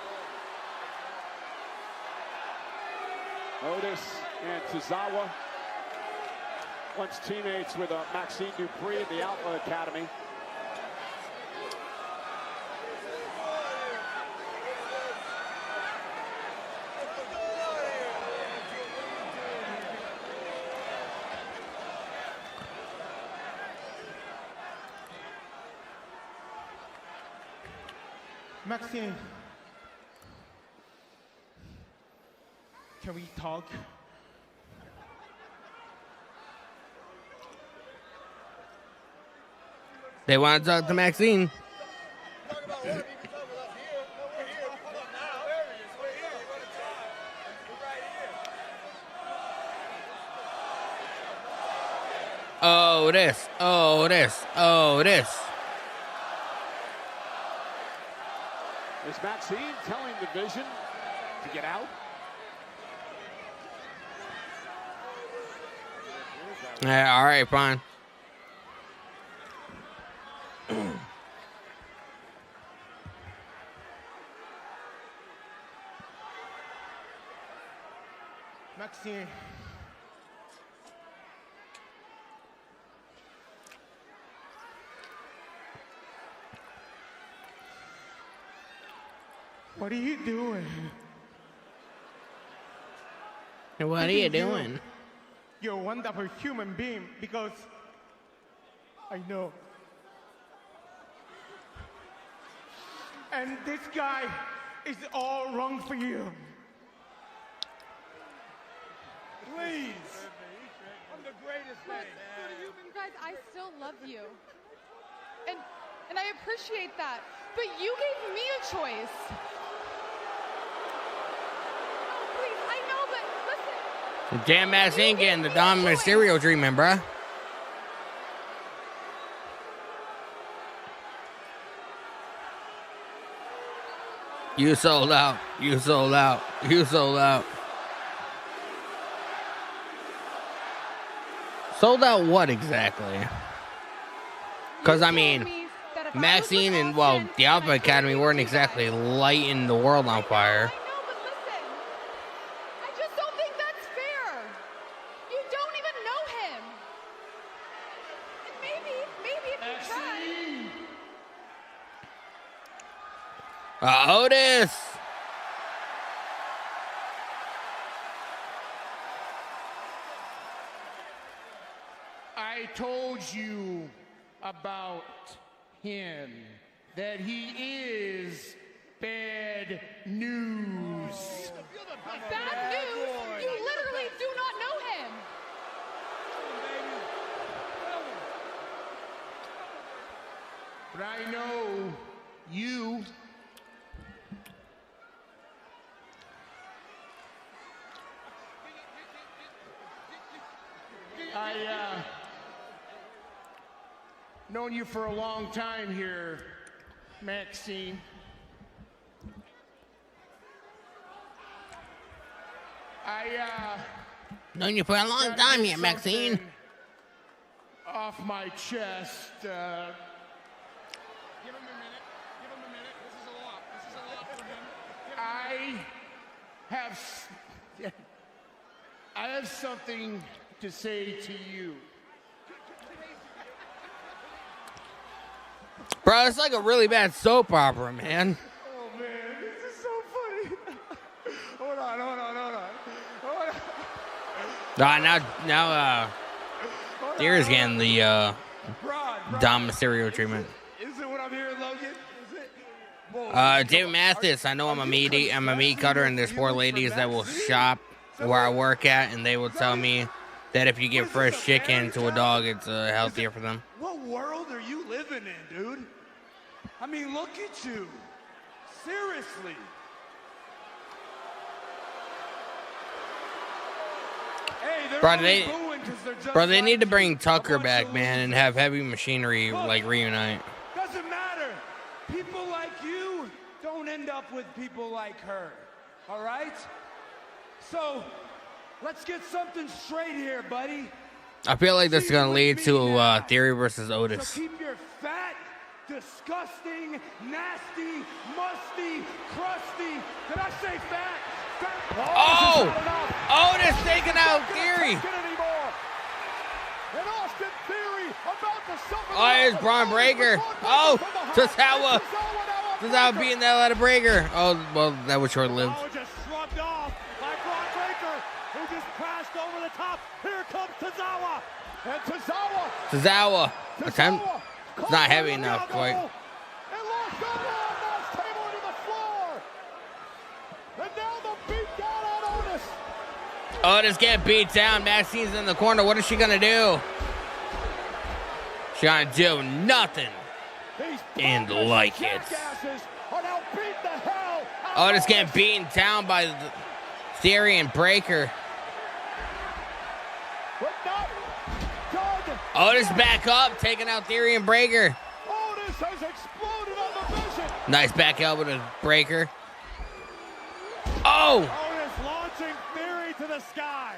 Otis and Tozawa, once teammates with Maxine Dupree at the Alpha Academy. Maxine, can we talk? They want to talk to Maxine. Oh, this. Oh, this. Oh, this. Is Maxine telling the Vision to get out? Yeah, all right, fine. Maxine, what are you doing? What are you doing? You're a wonderful human being because I know. And this guy is all wrong for you. Please. I'm the greatest man. You guys, I still love you. And I appreciate that. But you gave me a choice. Please, I know, but listen. Damn Maxine getting the Dom Mysterio treatment, bruh. You sold out. You sold out. You sold out. Sold out what exactly? Because, I mean, Maxine and, well, the Alpha Academy weren't exactly lighting the world on fire. I know, but listen. I just don't think that's fair. You don't even know him. And maybe if you tried. Otis! I told you about him, that he is bad news. Bad news? You literally do not know him. But I know you. Known you for a long time here, Maxine. Known you for a long time here, Maxine. Off my chest. Give him a minute. Give him a minute. This is a lot. This is a lot for him. I have something to say to you. Bro, it's like a really bad soap opera, man. Oh man, this is so funny. Hold on. Now, Deer's getting the Dom Mysterio treatment. Is it what I'm hearing, Logan? Is it? David Mathis, I know I'm a meat cutter, and there's 4 ladies that will shop where I work at, and they will tell me that if you give fresh chicken to a dog, it's healthier for them. What world are you living in, dude? I mean, look at you. Seriously. Hey, they need to bring Tucker back, man, and have Heavy Machinery like reunite. Doesn't matter. People like you don't end up with people like her. All right? So, let's get something straight here, buddy. I feel like this is gonna lead to Theory versus Otis. So keep your fat, disgusting, nasty, musty, crusty. Did I say fat? Oh! Otis taking out Theory. Oh, here's Braun Breaker. Oh, Tozawa. Tozawa beating the hell out of Breaker. Oh, well, that was short-lived. Just shrugged off by Braun Breaker, who just crashed over the top. Here comes Tozawa. And Tozawa. Tozawa. It's not heavy enough, quite. And lost over on this table into the floor. And now the beat down on Otis. Otis getting beat down. Maxine's in the corner. What is she gonna do? She's gonna do nothing. And like it. Otis getting beaten down by Theory and Breaker. Otis back up, taking out Theory and Breaker. Otis has exploded on the vision. Nice back elbow to Breaker. Oh! Otis launching Theory to the sky.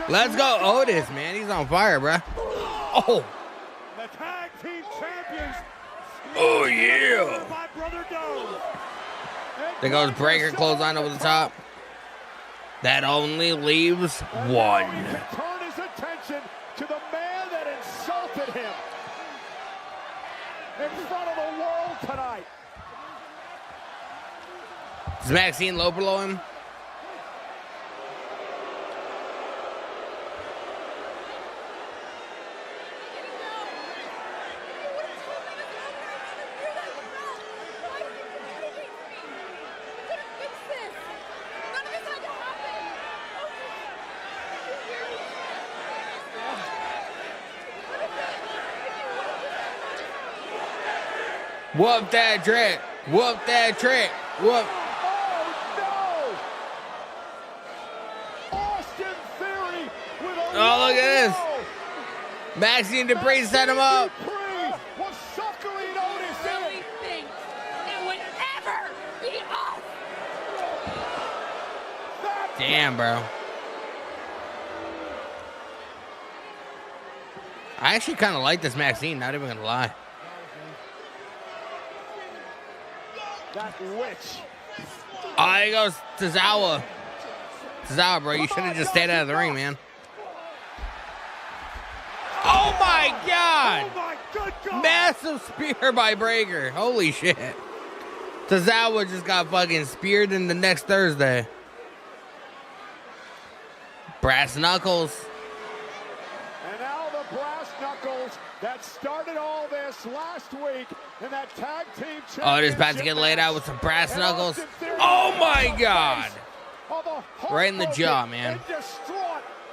Let's go Otis, man. He's on fire, bruh. Oh! The tag team champions. Oh, yeah. By Brother Doe. There goes Breaker, clothesline over the top. That only leaves one. Turn his attention to the man that insulted him in front of the world tonight. Is Maxine low below him? Whoop that trick. Whoop that trick. Whoop. Oh, no. Austin Theory with a Oh, look at this. Maxine Dupree set him up. Dupree was suckering Otis in. Think it would ever be us. Damn, bro. I actually kind of like this Maxine, not even gonna lie. That witch. Oh, there goes Tozawa. Tozawa, bro, you should have just stayed out of the ring, man. Oh my God! Oh my good God! Massive spear by Breaker. Holy shit. Tozawa just got fucking speared in the next Thursday. Brass knuckles. And now the brass knuckles that started all this last week in that tag team championship. Oh, it's about to get laid out with some brass knuckles. Oh my God. Right in the jaw, man.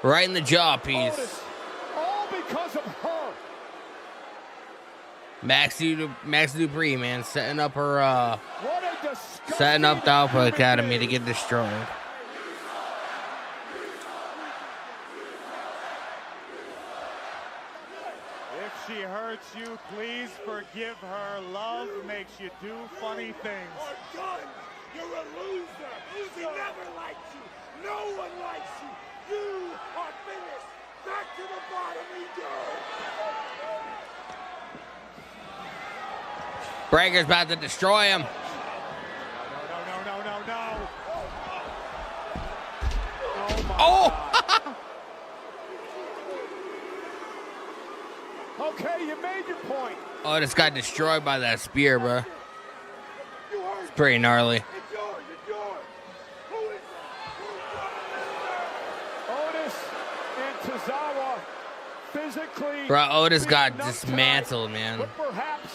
Right in the jaw piece. All because of her. Max Dupree, man, setting up her, setting up the Alpha Academy to get destroyed. If she hurts you, please forgive her. Love makes you do funny things. You're done. You're a loser. She never liked you. No one likes you. You are finished. Back to the bottom you go. Breaker's about to destroy him. No. Oh! Okay, you made your point. Oh, this got destroyed by that spear, bro. It's pretty gnarly. It's yours. Who is Otis and Tozawa physically. Bro, Otis got dismantled, man. But perhaps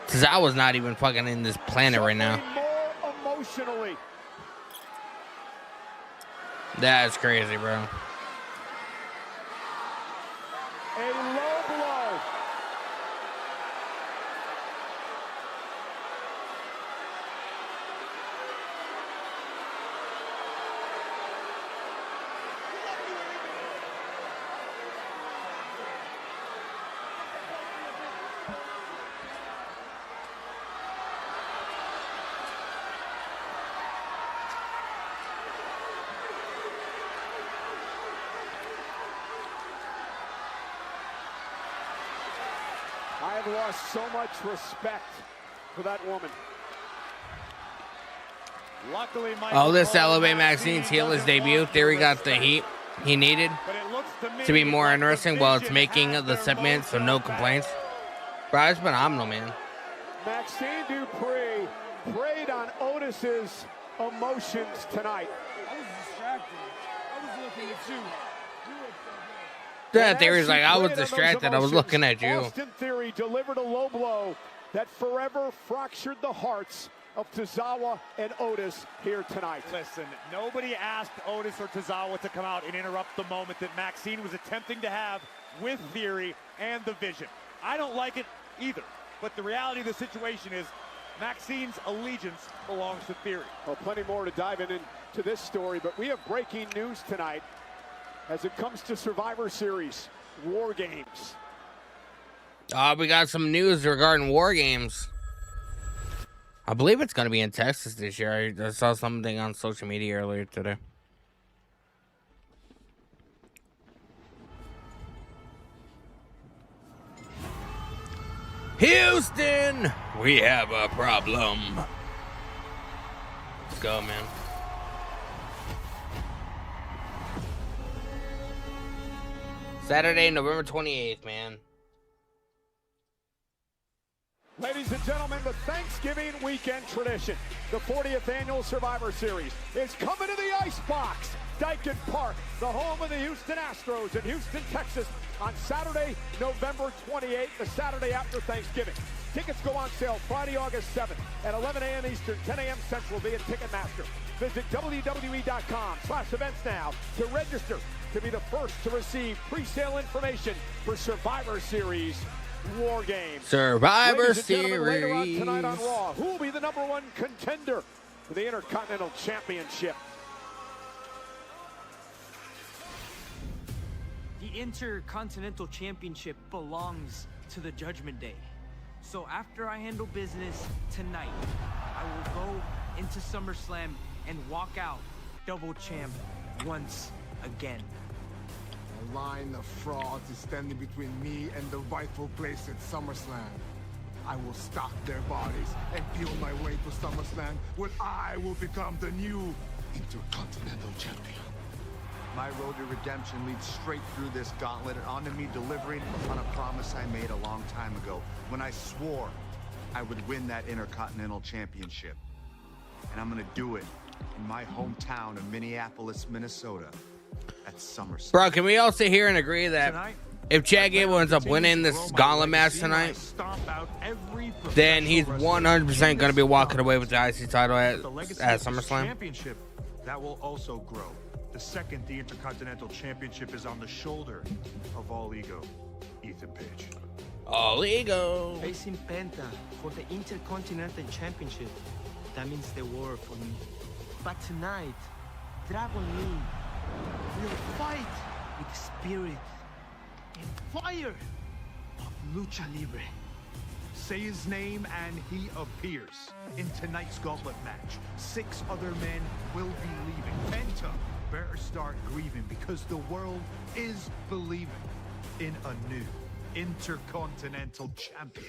Tozawa's not even fucking in this planet right now. more emotionally. That's crazy, bro. A low blow. I have lost so much respect for that woman. Luckily, Oh, this Elevate Maxine's heelless debut. Theory got the heat he needed to be more interesting while it's making the segment, so no complaints. Bro, it's phenomenal, man. Maxine Dupree preyed on Otis's emotions tonight. I was distracted. I was looking at you. Yeah, Theory's like, I was distracted. I was looking at you. Austin Theory delivered a low blow that forever fractured the hearts of Tozawa and Otis here tonight. Listen, nobody asked Otis or Tozawa to come out and interrupt the moment that Maxine was attempting to have with Theory and the Vision. I don't like it either, but the reality of the situation is Maxine's allegiance belongs to Theory. Well, plenty more to dive into this story, but we have breaking news tonight as it comes to Survivor Series War Games. We got some news regarding War Games. I believe it's going to be in Texas this year. I saw something on social media earlier today. Houston, we have a problem. Let's go, man. Saturday, November 28th, man. Ladies and gentlemen, the Thanksgiving weekend tradition, the 40th annual Survivor Series, is coming to the Icebox, Dyken Park, the home of the Houston Astros in Houston, Texas, on Saturday, November 28th, the Saturday after Thanksgiving. Tickets go on sale Friday, August 7th at 11 a.m. Eastern, 10 a.m. Central via Ticketmaster. Visit WWE.com/events now to register to be the first to receive pre-sale information for Survivor Series War Games. Survivor Series. Later on tonight on Raw, who will be the #1 contender for the Intercontinental Championship? The Intercontinental Championship belongs to the Judgment Day. So after I handle business tonight, I will go into SummerSlam and walk out double champ once again. A line of frauds is standing between me and the rightful place at SummerSlam. I will stalk their bodies and feel my way to SummerSlam when I will become the new Intercontinental Champion. My road to redemption leads straight through this gauntlet and onto me delivering on a promise I made a long time ago when I swore I would win that Intercontinental Championship. And I'm gonna do it in my hometown of Minneapolis, Minnesota at SummerSlam. Bro, can we all sit here and agree that if Chad Gable ends up winning this gauntlet match tonight, then he's 100% going to be walking away with the IC title at SummerSlam? Championship, that will also grow. The second the Intercontinental Championship is on the shoulder of All Ego, Ethan Page. All Ego. Facing Penta for the Intercontinental Championship, that means the world for me. But tonight, Dragon Lee will fight with spirit and fire of Lucha Libre. Say his name and he appears. In tonight's gauntlet match, 6 other men will be leaving. Penta better start grieving because the world is believing in a new Intercontinental Champion.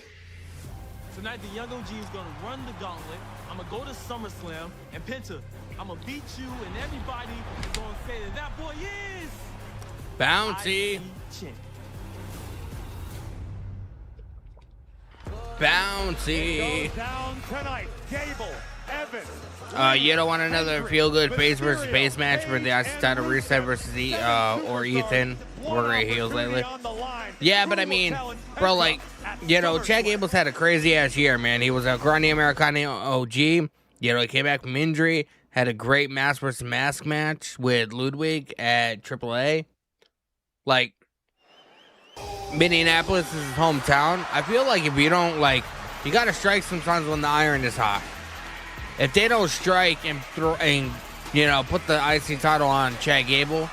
Tonight, the Young OG is gonna run the gauntlet. I'm gonna go to SummerSlam, and Penta, I'm gonna beat you, and everybody is gonna say that that boy is Bouncy. Bouncy. Goes down tonight. Gable, Evans. You don't want another feel-good face versus face match for the IC title reset versus or Ethan. We're great heels lately. Yeah, but I mean, bro, like, you know, Chad Gable's had a crazy-ass year, man. He was a Grande Americana OG. You know, he came back from injury, had a great mask versus mask match with Ludwig at AAA. Like, Minneapolis is his hometown. I feel like if you don't, like, you got to strike sometimes when the iron is hot. If they don't strike and throw and, you know, put the IC title on Chad Gable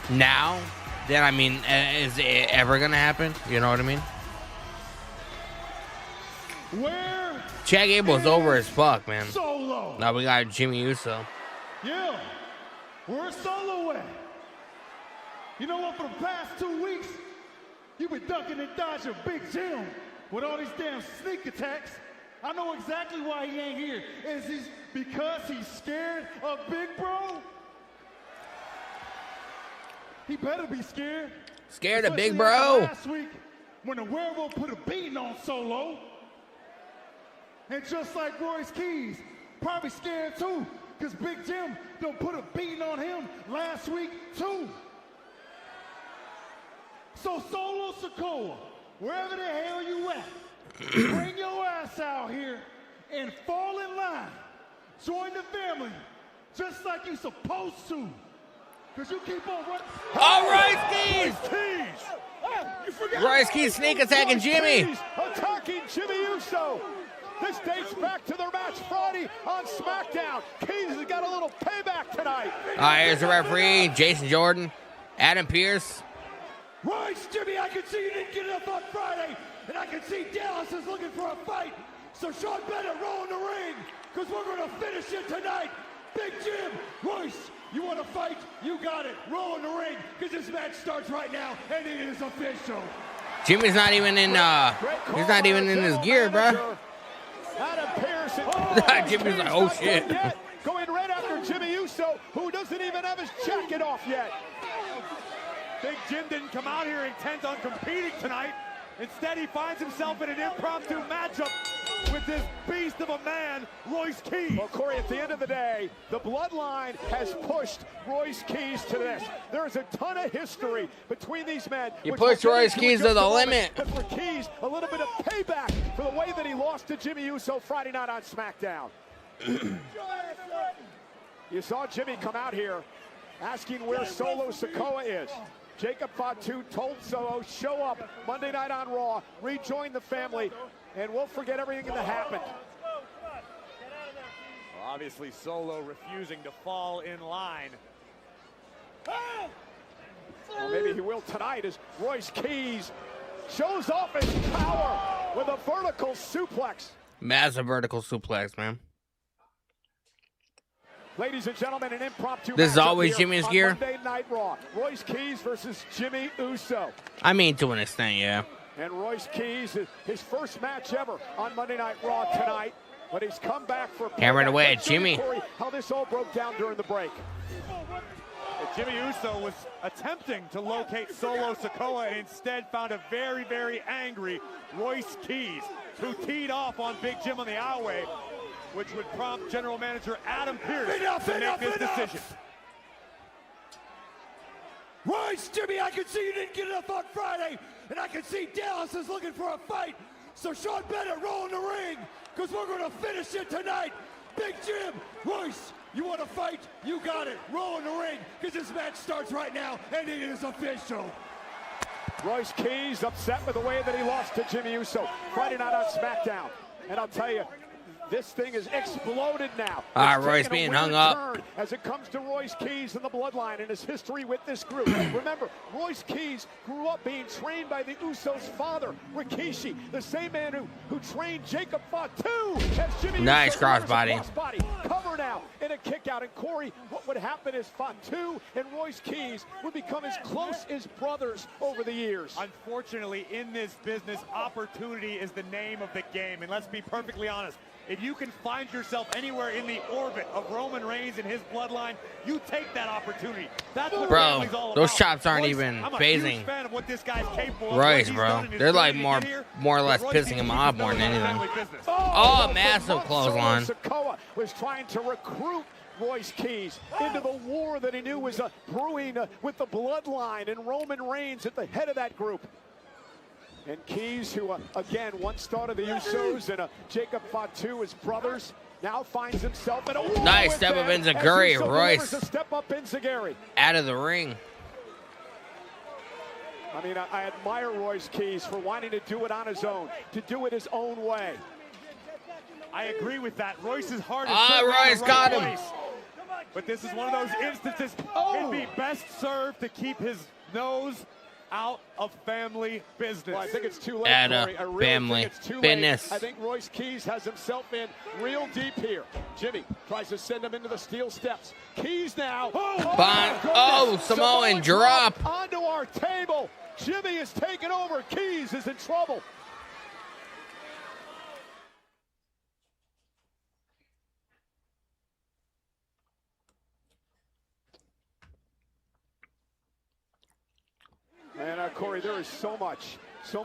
now, then, I mean, is it ever going to happen? You know what I mean? Where? Chad Gable's over as fuck, man. Solo. Now we got Jimmy Uso. Yeah. Where's Solo at? You know what? For the past 2 weeks, you've been ducking and dodging Big Jim with all these damn sneak attacks. I know exactly why he ain't here. Is he because he's scared of Big Bro? He better be scared. Scared of Big Especially Bro? after last week, when the werewolf put a beating on Solo. And just like Royce Keys, probably scared too, because Big Jim done put a beating on him last week too. So Solo Sikoa, wherever the hell you at, bring your ass out here and fall in line. Join the family, just like you supposed to. Because you keep on running. Oh, Royce Keys! You forgot. Royce Keys sneak attacking Jimmy. Keys attacking Jimmy Uso. This dates back to their match Friday on SmackDown. Keys has got a little payback tonight. Here's the referee, Jason Jordan, Adam Pearce. Royce, Jimmy, I can see you didn't get enough on Friday, and I can see Dallas is looking for a fight. So Sean Bennett, roll in the ring, because we're going to finish it tonight. Big Jim, Royce, you want to fight? You got it. Roll in the ring, because this match starts right now, and it is official. Jimmy's not even in, he's not even in his gear, bro. Adam Pearce. Jimmy's like, oh shit. Going right after Jimmy Uso, who doesn't even have his jacket off yet. Big Jim didn't come out here intent on competing tonight. Instead, he finds himself in an impromptu matchup with this beast of a man, Royce Keys. Well, Corey, at the end of the day, the bloodline has pushed Royce Keys to this. There is a ton of history between these men. You push Royce Keys to the limit. But for Keys, a little bit of payback for the way that he lost to Jimmy Uso Friday night on SmackDown. You saw Jimmy come out here asking where Solo Sikoa is. Jacob Fatu told Solo, show up Monday night on Raw, rejoin the family, and we'll forget everything that happened. Well, obviously, Solo refusing to fall in line. Well, maybe he will tonight as Royce Keys shows off his power with a vertical suplex. Massive vertical suplex, man. Ladies and gentlemen, an impromptu This is matchup always here Jimmy's on gear? Monday Night Raw. Royce Keys versus Jimmy Uso. I mean, to an extent, yeah. And Royce Keys, his first match ever on Monday Night Raw tonight. But he's come back for hammering away at Let's show you, Jimmy. Corey, how this all broke down during the break. Jimmy Uso was attempting to locate Solo Sikoa and instead found a very, very angry Royce Keys, who teed off on Big Jim on the aisleway, which would prompt General Manager Adam Pearce to make this decision. Royce, Jimmy, I can see you didn't get enough on Friday, and I can see Dallas is looking for a fight. So Sean Bennett, roll in the ring, because we're going to finish it tonight. Big Jim, Royce, you want to fight? You got it. Roll in the ring, because this match starts right now, and it is official. Royce Keys upset with the way that he lost to Jimmy Uso Friday night on SmackDown. And I'll tell you, this thing is exploded now. Royce being hung up. As it comes to Royce Keys and the bloodline and his history with this group. Remember, Royce Keys grew up being trained by the Usos' father, Rikishi, the same man who trained Jacob Fatu as Jimmy nice Uso. crossbody. Cover now in a kick out. And Corey, what would happen is Fatu and Royce Keys would become as close as brothers over the years. Unfortunately, in this business, opportunity is the name of the game. And let's be perfectly honest. If you can find yourself anywhere in the orbit of Roman Reigns and his bloodline, you take that opportunity. That's what family's all those about. chops aren't Royce, even I'm a phasing huge fan of what this guy's capable of. Royce, bro. They're like more or less pissing him off more than anything. Oh, massive clothesline. Sikoa was trying to recruit Royce Keys into the war that he knew was brewing with the bloodline and Roman Reigns at the head of that group. And Keys, who again once thought of the Usos and Jacob Fatu as brothers, now finds himself in a war. Nice step up Enziguri, Royce. A step up Enziguri. Out of the ring. I mean, I admire Royce Keys for wanting to do it on his own, to do it his own way. I agree with that. Royce is hard to Royce got him. Place. But this is one of those instances. It'd be best served to keep his nose out of family business. Well, I think it's too late, Out Corey. of I really family think it's too business. late. I think Royce Keys has himself in real deep here. Jimmy tries to send him into the steel steps. Keys now. Samoan drop. Onto our table. Jimmy is taking over. Keys is in trouble. And Corey, there is so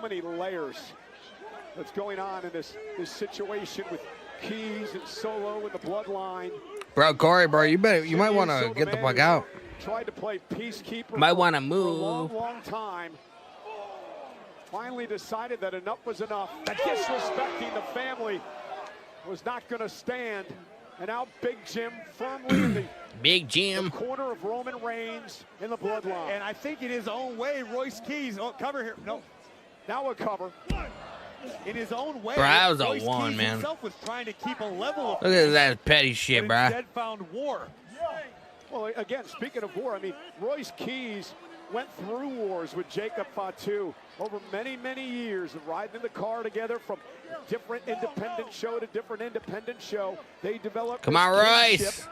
many layers that's going on in this situation with Keys and Solo and the bloodline. Bro, Corey, bro, you might want to get the fuck out. Tried to play peacekeeper. Might want to for move. a long time. Finally decided that enough was enough. That disrespecting the family was not going to stand. And now Big Jim firmly in the Big Jim. corner of Roman Reigns in the bloodline. And I think in his own way, Royce Keys, cover here. No. Now a cover. In his own way, Bro, that was a Royce one, Keys man. himself was trying to keep a level of Look at that petty shit, but bro. instead found war. Well, again, speaking of war, I mean, Royce Keys went through wars with Jacob Fatu over many, many years of riding in the car together from different independent show to different independent show. They developed. Come on, Royce.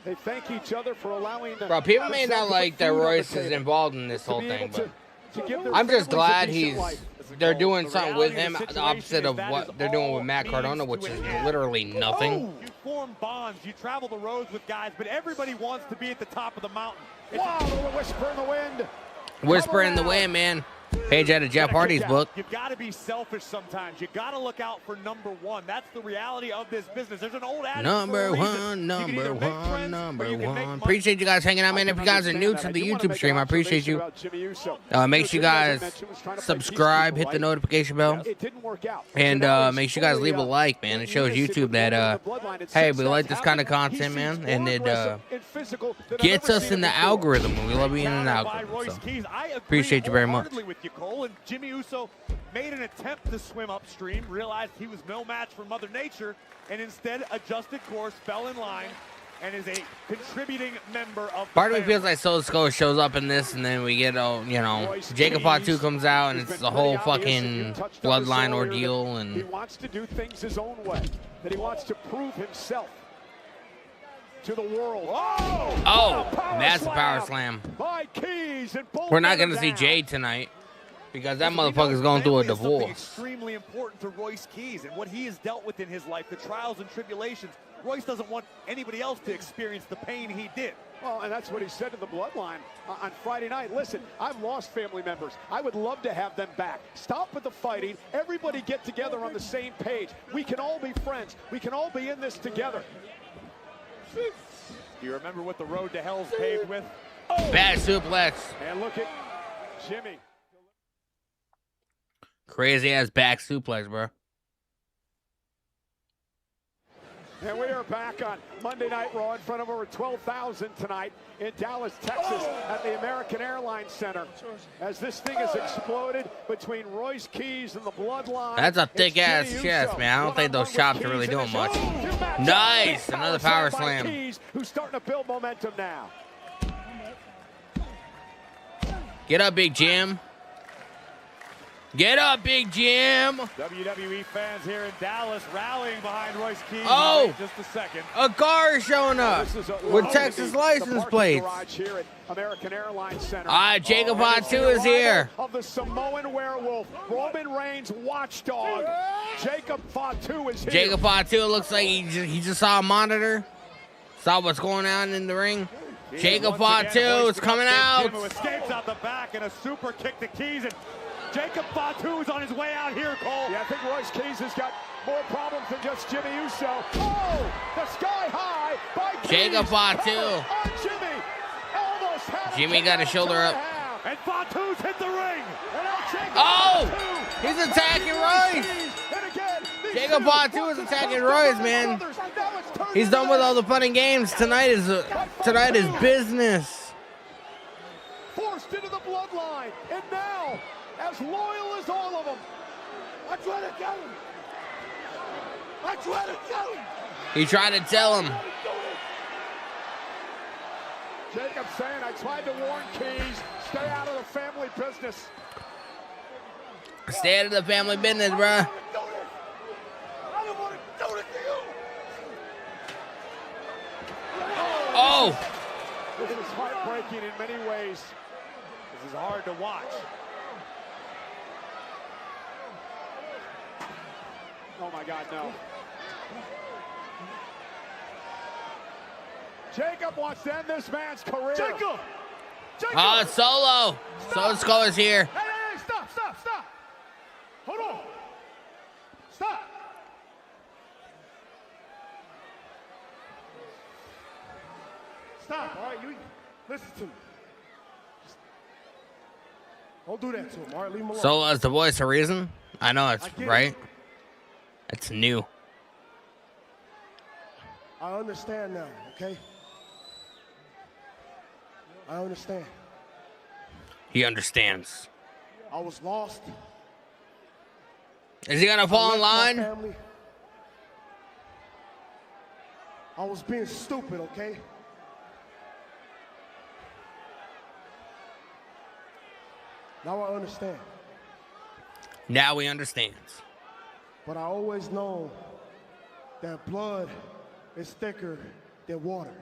They thank each other for allowing them. Bro, people may not like that Royce is involved in this whole thing, but I'm just glad they're doing something with him, the opposite of what they're doing with Matt Cardona, which is literally nothing. You form bonds, you travel the roads with guys, but everybody wants to be at the top of the mountain. Wow, a little whisper in the wind. Whisper in the wind, man. Page out of Jeff Hardy's book. You've got to be selfish sometimes. You got to look out for number one. That's the reality of this business. There's an old adage. Number one. Appreciate you guys hanging out, man. If you guys are new to the YouTube stream, I appreciate you. Make sure you guys subscribe, hit the notification bell, and make sure you guys leave a like, man. It shows YouTube that, hey, we like this kind of content, man, and it gets us in the algorithm. We love being in the algorithm. So, appreciate you very much. With you, Cole, and Jimmy Uso made an attempt to swim upstream, realized he was no match for Mother Nature, and instead adjusted course, fell in line, and is a contributing member of the Part of me family. feels like Soul Skull shows up in this, and then we get, Jacob Fatu comes out, and it's the whole fucking bloodline ordeal. And he wants to do things his own way, that he wants to prove himself. to the world. Oh, massive power slam. By Keys, and both We're not men going are to see down. Jade tonight because that motherfucker's going through a Family is something divorce. extremely important to Royce Keys and what he has dealt with in his life, the trials and tribulations. Royce doesn't want anybody else to experience the pain he did. Well, and that's what he said to the Bloodline on Friday night. Listen, I've lost family members. I would love to have them back. Stop with the fighting. Everybody get together on the same page. We can all be friends. We can all be in this together. Do you remember what the road to hell's paved with? Bad suplex. And look at Jimmy. Crazy ass back suplex, bro. And we are back on Monday Night Raw in front of over 12,000 tonight in Dallas, Texas at the American Airlines Center as this thing has exploded between Royce Keys and the Bloodline. That's a thick It's ass Jimmy chest, Uso. man. I don't think those chops are really doing much. Nice, another power by slam. Keys, who's starting to build momentum now. Get up, Big Jim. Get up, Big Jim. WWE fans here in Dallas rallying behind Royce Keys. Oh, Just a second. a car is showing up with Texas license plates. Here at American Airlines Center. Jacob Fatu is here. Of the Samoan werewolf, Roman Reigns' watchdog. Jacob Fatu is here. Jacob Fatu looks like he just saw a monitor, saw what's going on in the ring. Jacob Fatu is coming out. Who escapes out the back and a super kick to Keys. And Jacob Fatu is on his way out here, Cole. Yeah, I think Royce Keys has got more problems than just Jimmy Uso. Oh, the sky high by Keys. Jacob Fatu. On Jimmy. Almost had Jimmy got his shoulder up. And Fatu's hit the ring. Oh, he's attacking Royce. Jacob Fatu is attacking Royce, man. He's done with all the fun and games. Tonight is business. Forced into the bloodline, and now as loyal as all of them. I try to kill him. I try to kill him. He tried to tell him. Jacob saying, I tried to warn Keys, stay out of the family business. Stay out of the family business, bruh. I don't want to do it to you. Oh. This is heartbreaking in many ways. This is hard to watch. Oh my God, no. Jacob wants to end this man's career. Jacob! Solo. Solo Skull's here. Hey, stop. Hold on. Stop. Stop, all right? You listen to me. Don't do that to him, all right? Leave him alone. Solo is the voice of reason. I know it's right. It's new. I understand now, okay? I understand. He understands. I was lost. Is he gonna fall in line? Family. I was being stupid, okay? Now I understand. Now he understands. But I always know that blood is thicker than water.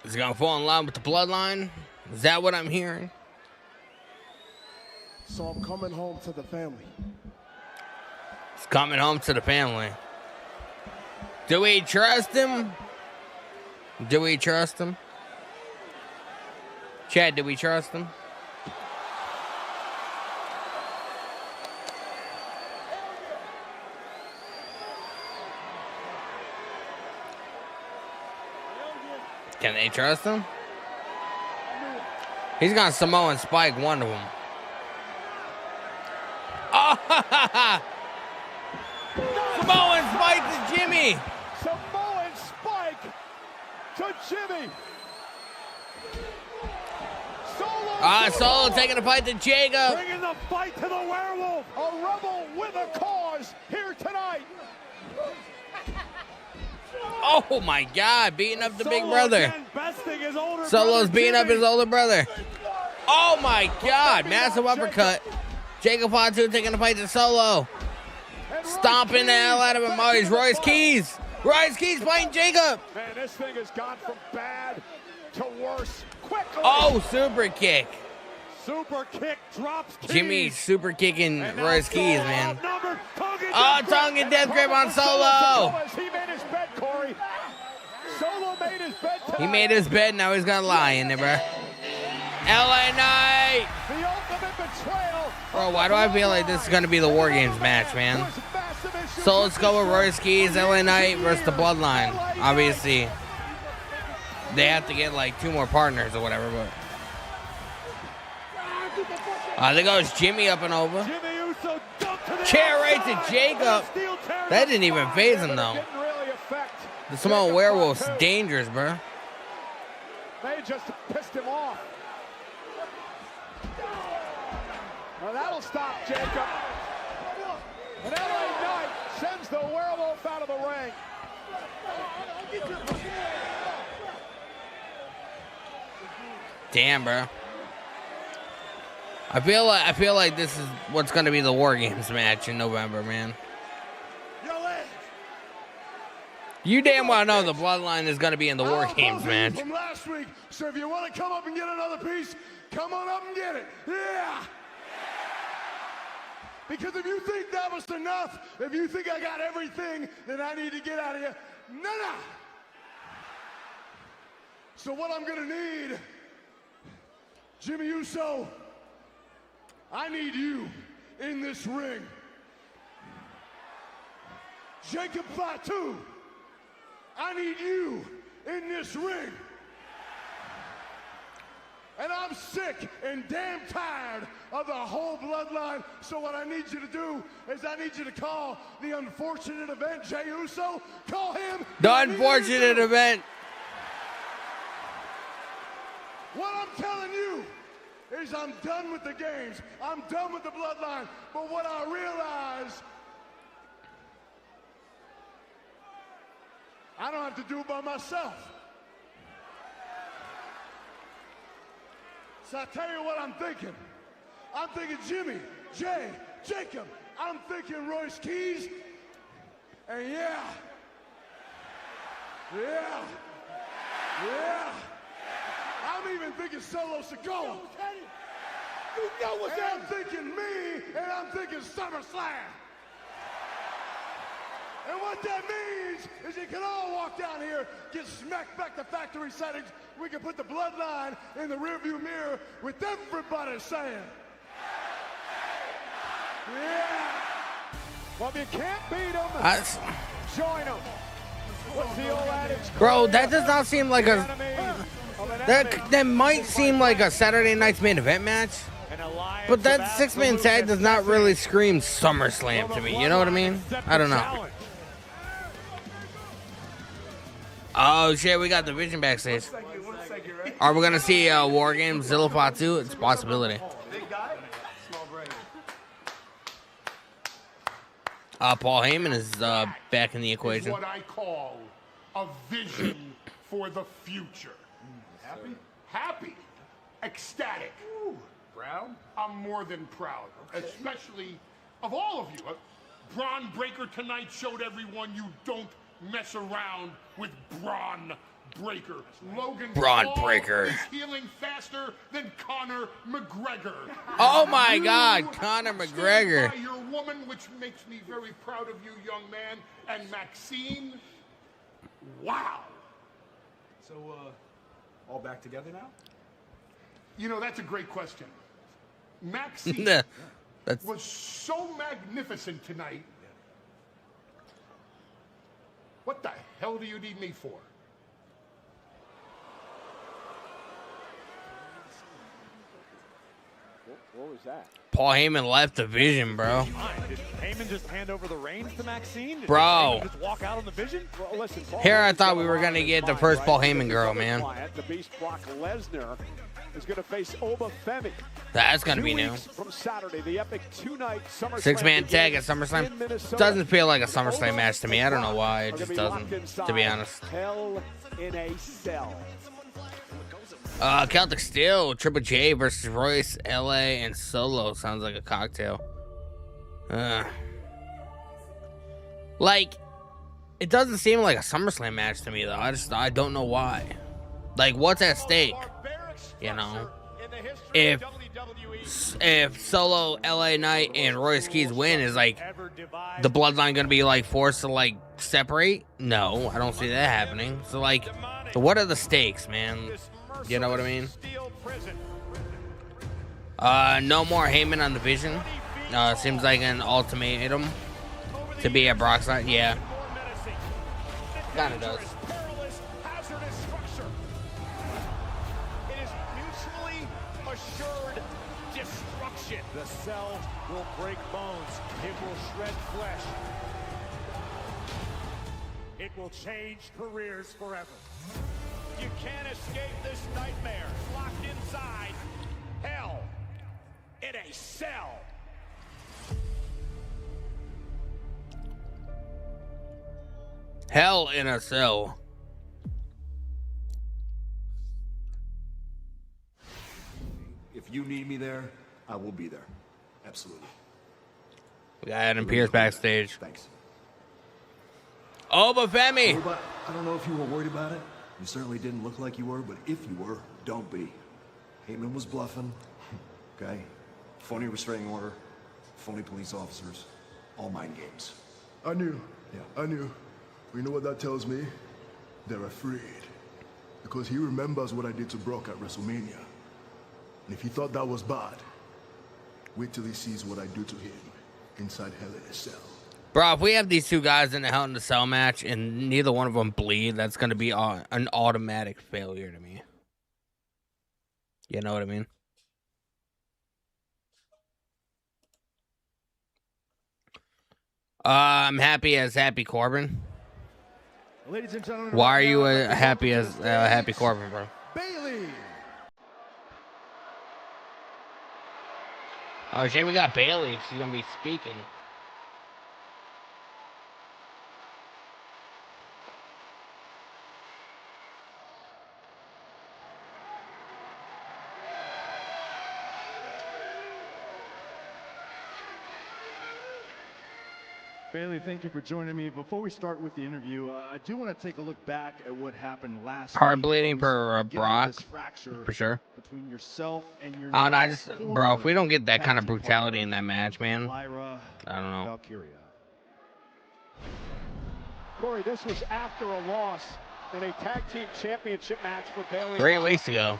Is he gonna fall in line with the bloodline? Is that what I'm hearing? So I'm coming home to the family. He's coming home to the family. Do we trust him? Do we trust him? Chad, do we trust him? Can they trust him? He's gonna Samoan Spike one of them. Oh, Samoan Spike to Jimmy. Samoan Spike to Jimmy. Solo taking a fight to Jacob. Bringing the fight to the werewolf. A rebel with a cause here tonight. Oh my God, beating up the big brother. Solo's Solo's beating up his older brother. Oh my God, massive uppercut. Jacob Fatu taking a fight to Solo. Stomping the hell out of him. Oh, he's Royce Keys. Royce Keys playing Jacob. Man, this thing has gone from bad to worse quickly. Oh, super kick. Super kick drops Keys. Jimmy super kicking Royce Keys, man. Oh, tongue and death grip on Solo. He made his bed, Corey. Solo made his bed tonight. He made his bed, now he's gonna lie in there, bro. LA Knight. The ultimate betrayal. Bro, why do I feel like this is gonna be the War Games match, man? So let's go with Royce Keys, LA Knight versus the Bloodline. Obviously, they have to get like 2 more partners or whatever, but. There goes Jimmy up and over. Chair right to Jacob. That didn't even phase him, though. The Samoan Werewolf's dangerous, bro. They just pissed him off. Well, that'll stop Jacob. And LA Knight sends the Werewolf out of the ring. Damn, bro. I feel like this is what's gonna be the War Games match in November, man. You damn well know the Bloodline is gonna be in the War Games match. From last week, so if you want to come up and get another piece, come on up and get it. Yeah. Because if you think that was enough, if you think I got everything that I need to get out of here, no. So what I'm gonna need, Jimmy Uso, I need you in this ring. Jacob Fatu, I need you in this ring. And I'm sick and damn tired of the whole Bloodline. So what I need you to do is I need you to call the unfortunate event, Jey Uso. Call him. The unfortunate event. What I'm telling you is I'm done with the games. I'm done with the Bloodline. But what I realize, I don't have to do it by myself. So I tell you what I'm thinking. I'm thinking Jimmy, Jay, Jacob. I'm thinking Royce Keys. And yeah. I'm even thinking Solo Sikoa. You know what's and I'm thinking me, and I'm thinking SummerSlam. And what that means is you can all walk down here, get smacked back to factory settings. We can put the Bloodline in the rearview mirror with everybody saying, yeah. Well, if you can't beat them, join them. What's the old adage? Bro, that does not seem like a... That might seem like a Saturday night's main event match. But that 6-man tag does not really scream SummerSlam to me. You know what I mean? I don't know. Oh, shit, we got the Vision backstage. Are we going to see War Games Zilla Fatu? It's a possibility. Paul Heyman is back in the equation. What I call a vision for the future. Happy? Happy. Ecstatic. Ooh, proud? I'm more than proud, especially of all of you. Braun Breaker tonight showed everyone you don't mess around with Braun Breaker. Logan Braun Paul Breaker is healing faster than Conor McGregor. Oh my God, Conor McGregor. By your woman, which makes me very proud of you, young man. And Maxine, wow. So, all back together now? You know, that's a great question. Maxine was so magnificent tonight. What the hell do you need me for? What was that? Paul Heyman left the Vision, bro. Did Heyman just hand over the reins to Maxine? Did Bro. Heyman just walk out on the Vision? Well, listen, Here I thought we were going to get the first Paul Heyman girl, man. The Beast Brock Lesnar is going to face Oba Femi. That's going to be new. From Saturday, the epic 2-night SummerSlam 6-man tag at SummerSlam. Doesn't feel like a SummerSlam match to me. I don't know why. It just doesn't, to be honest. Hell in a Cell. Celtic Steel, Triple J versus Royce, LA, and Solo. Sounds like a cocktail. Like, It doesn't seem like a SummerSlam match to me, though. I don't know why. Like, what's at stake? You know, if Solo, LA Knight, and Royce Keys win, is like the Bloodline gonna be like forced to like separate? No, I don't see that happening. So like, what are the stakes, man? You know what I mean? No more Heyman on the Vision. Seems like an ultimatum to be at Brock's side. Yeah, kind of does. The cell will break bones. It will shred flesh. It will change careers forever. You can't escape this nightmare. Locked inside hell in a cell. Hell in a cell. If you need me there, I will be there. Absolutely. We got Adam Pearce backstage. Thanks. Oh, but Femi. I don't know if you were worried about it. You certainly didn't look like you were, but if you were, don't be. Heyman was bluffing. Okay? Phony restraining order, phony police officers, all mind games. I knew. Yeah. I knew. You know what that tells me? They're afraid. Because he remembers what I did to Brock at WrestleMania. And if he thought that was bad, wait till he sees what I do to him inside Hell in a Cell. Bro, if we have these two guys in the Hell in a Cell match and neither one of them bleed, that's going to be an automatic failure to me. You know what I mean? I'm happy as Happy Corbin. Ladies and gentlemen, why are you happy as Happy Corbin, bro? Bailey. Oh, shit, we got Bailey. She's going to be speaking. Bailey, thank you for joining me. Before we start with the interview, I do want to take a look back at what happened last week. Heart bleeding for Brock, for sure. Between yourself and your bro, if we don't get that kind of brutality in that match, man, Lyra, I don't know. Valkyria. Corey, this was after a loss in a tag team championship match for Bailey. 3 weeks ago.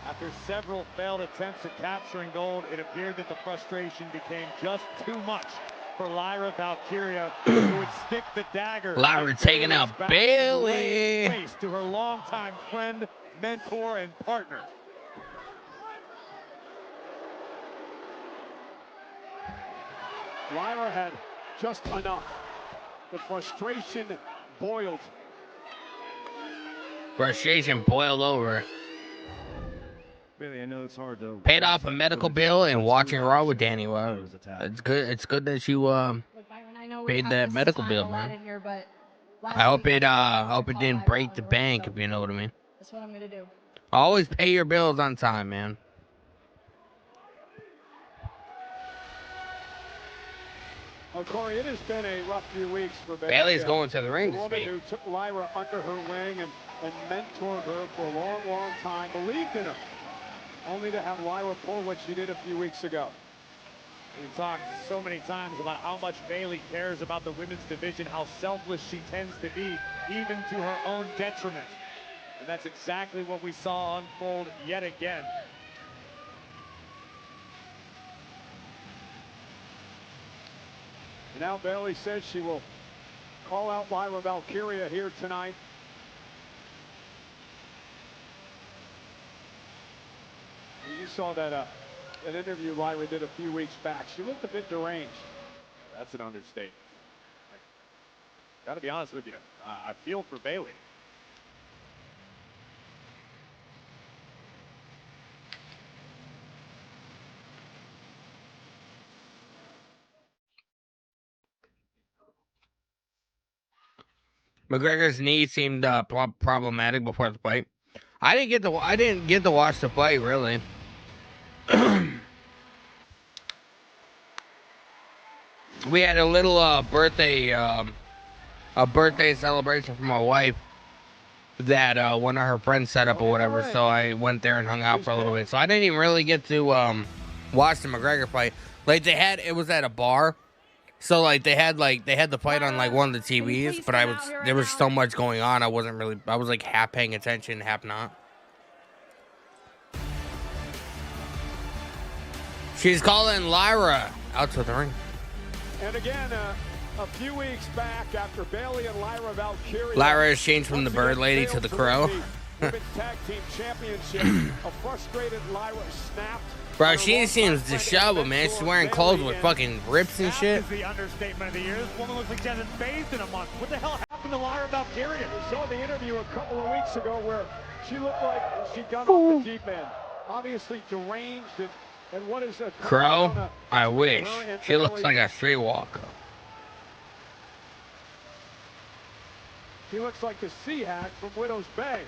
After several failed attempts at capturing gold, it appeared that the frustration became just too much for Lyra Valkyria, who would stick the dagger. Lyra taking out Bailey. To her longtime friend, mentor, and partner. Lyra had just enough. The frustration boiled. Frustration boiled over. Bailey, I know it's hard to paid off a medical bill and watching Raw with Danny. Wow, it's good. It's good that you paid that medical bill, man. I hope it didn't break the bank, if you know what I mean. That's what I'm gonna do. Always pay your bills on time, man. Well, Corey, it has been a rough few weeks for Bailey. Bailey's going to the ring The this woman week. who took Lyra under her wing and mentored her for a long, long time, believed in her, only to have Lyra pull what she did a few weeks ago. We've talked so many times about how much Bailey cares about the women's division, how selfless she tends to be, even to her own detriment. And that's exactly what we saw unfold yet again. And now Bailey says she will call out Lyra Valkyria here tonight. You saw that an interview Lyra did a few weeks back. She looked a bit deranged. That's an understatement. Gotta be honest with you, I feel for Bailey. McGregor's knee seemed problematic before the fight. I didn't get to watch the fight really. We had a little birthday a birthday celebration for my wife that one of her friends set up or whatever. So I went there and hung out for a little bit. So I didn't even really get to watch the McGregor fight. Like it was at a bar. So like they had the fight on like one of the TVs, but there was so much going on. I was like half paying attention, half not. She's calling Lyra out to the ring. And again, a few weeks back, after Bayley and Lyra Valkyria, Lyra has changed from the bird lady to the crow. Women's Tag Team Championship. A frustrated Lyra snapped. Bro, she seems disheveled, man. She's wearing clothes with fucking rips and shit. Is the understatement of the year. This woman looks like she hasn't bathed in a month. What the hell happened to Lyra Valkyria? We saw the interview a couple of weeks ago where she looked like she'd gone off the deep end. Obviously deranged and what is a Crow? I wish. She looks like a streetwalker. She looks like the Sea Hack from Widow's Bay.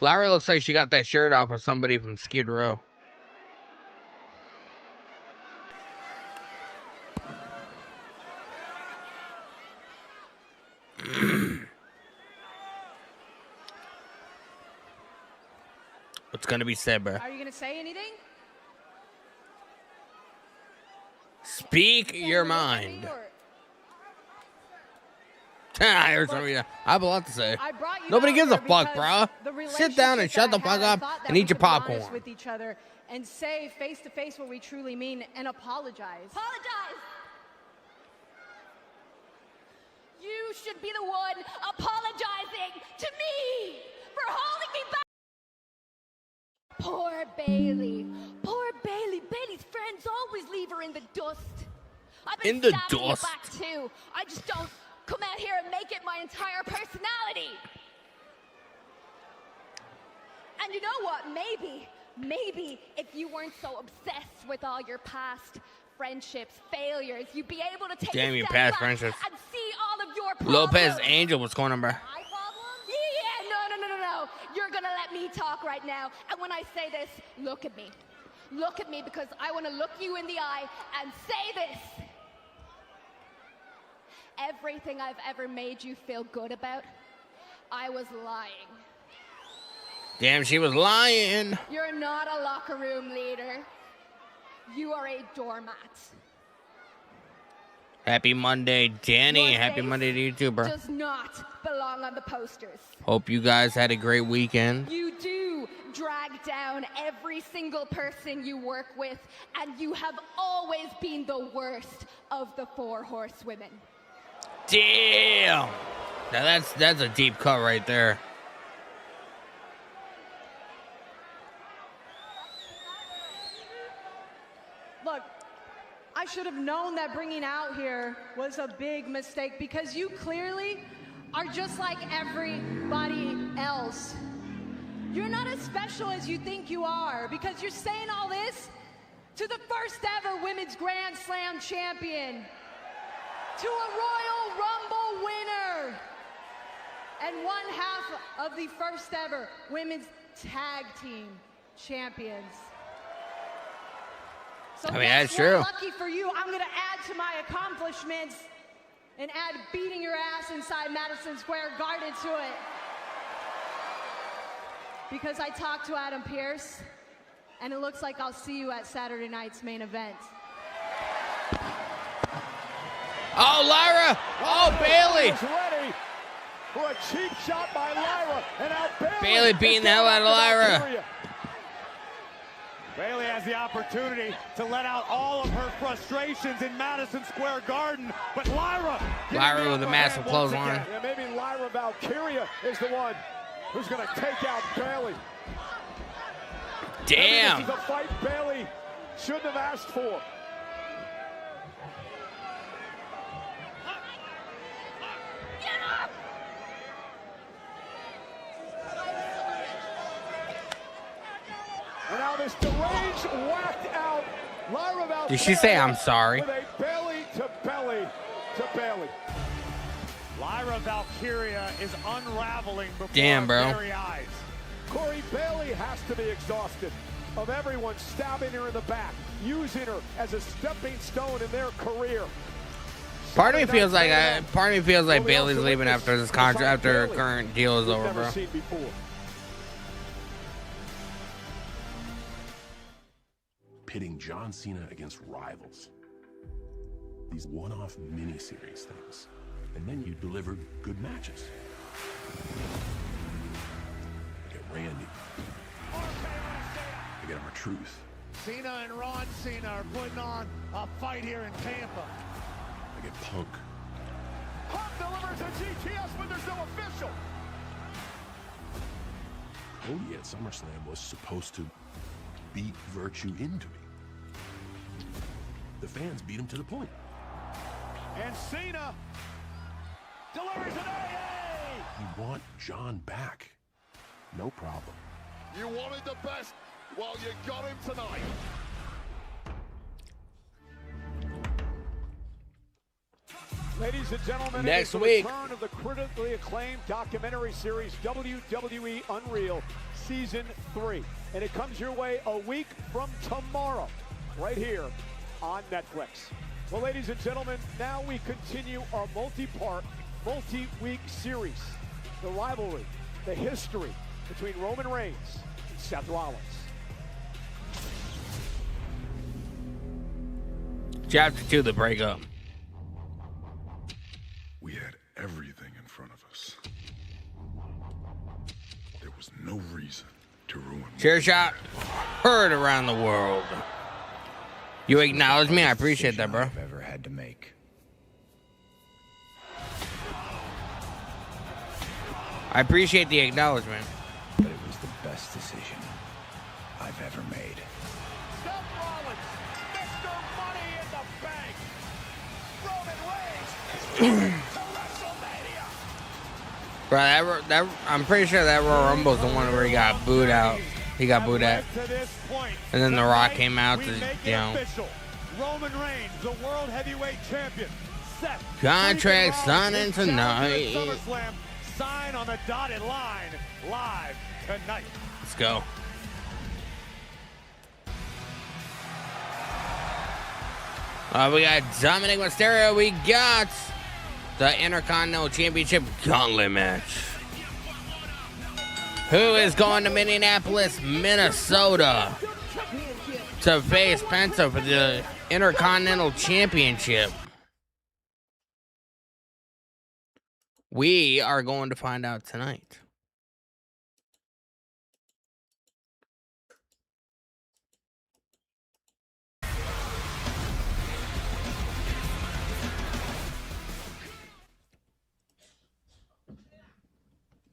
Lyra looks like she got that shirt off of somebody from Skid Row. What's gonna be said, bro? Are you gonna say anything? Speak your mind. I heard somebody. I have a lot to say. Nobody gives a fuck, bro. Sit down and shut the fuck up and eat your popcorn. With each other and say face to face what we truly mean and apologize. Apologize. You should be the one apologizing to me for holding me back. Poor Bayley. Poor Bayley. Bayley's friends always leave her in the dust. I've been in the stabbing dust. You back too. I just don't come out here and make it my entire personality. And you know what? Maybe if you weren't so obsessed with all your past friendships, failures, you'd be able to take Damn, a your step past back friendships. and see all of your problems. Lopez Angel, what's going on, bro? Yeah, no. You're gonna let me talk right now. And when I say this, look at me. Look at me, because I want to look you in the eye and say this. Everything I've ever made you feel good about, I was lying. Damn, she was lying. You're not a locker room leader. You are a doormat. Happy Monday, Danny. Your Happy face Monday to you too, bro. Does not belong on the posters. Hope you guys had a great weekend. You do drag down every single person you work with, and you have always been the worst of the 4 horsewomen. Damn. Now that's a deep cut right there. Look, I should have known that bringing out here was a big mistake because you clearly are just like everybody else. You're not as special as you think you are because you're saying all this to the first ever Women's Grand Slam champion, to a Royal Rumble winner, and one half of the first ever Women's Tag Team champions. So I mean, that's true. Lucky for you, I'm going to add to my accomplishments and add beating your ass inside Madison Square Garden to it. Because I talked to Adam Pearce, and it looks like I'll see you at Saturday night's main event. Oh, Lyra! Oh, Bayley! Ready for a cheap shot by Lyra, and now Bayley beating the hell out of Lyra. Bayley has the opportunity to let out all of her frustrations in Madison Square Garden, but Lyra with a massive clothesline. Yeah, maybe Lyra Valkyria is the one who's going to take out Bayley. Damn. Maybe this is a fight Bayley shouldn't have asked for. And now this deranged, whacked out Lyra Valkyria. Did she say I'm sorry? With a belly to belly to Bayley. Lyra Valkyria Valkyria is unraveling before Damn, bro. our very eyes. Corey Bailey has to be exhausted of everyone stabbing her in the back, using her as a stepping stone in their career. Part of me feels like Bailey's leaving after this contract, after her current deal is over, bro. Pitting John Cena against rivals. These one-off mini-series things. And then you deliver good matches. I get Randy. I get R-Truth. Cena and Ron Cena are putting on a fight here in Tampa. I get Punk. Punk delivers a GTS, but there's no official. Cody at SummerSlam was supposed to beat Virtue into me. The fans beat him to the point. And Cena delivers an AA. You want John back? No problem. You wanted the best, well, you got him tonight. Ladies and gentlemen, next it is week, the return of the critically acclaimed documentary series WWE Unreal Season 3. And it comes your way a week from tomorrow, right here on Netflix. Well, ladies and gentlemen, now we continue our multi-part, multi-week series. The rivalry, the history between Roman Reigns and Seth Rollins. Chapter 2, the breakup. We had everything in front of us. There was no reason to ruin. Chair shot heard around the world. You acknowledge me? I appreciate that, bro. I've ever had to make. I appreciate the acknowledgement. But it was the best decision I've ever made. Seth Rollins, Mr. Money in the Bank. Roman Reigns is to WrestleMania. Bro, I'm pretty sure that Royal Rumble is the one where he got booed out. He got booed at. And then The Rock came out to, you know. Roman Reigns, the World Heavyweight Champion. Seth, contract signing tonight. SummerSlam, sign on the dotted line live tonight. Let's go. We got Dominic Mysterio. We got the Intercontinental Championship Gauntlet match. Who is going to Minneapolis, Minnesota to face Penta for the Intercontinental Championship? We are going to find out tonight.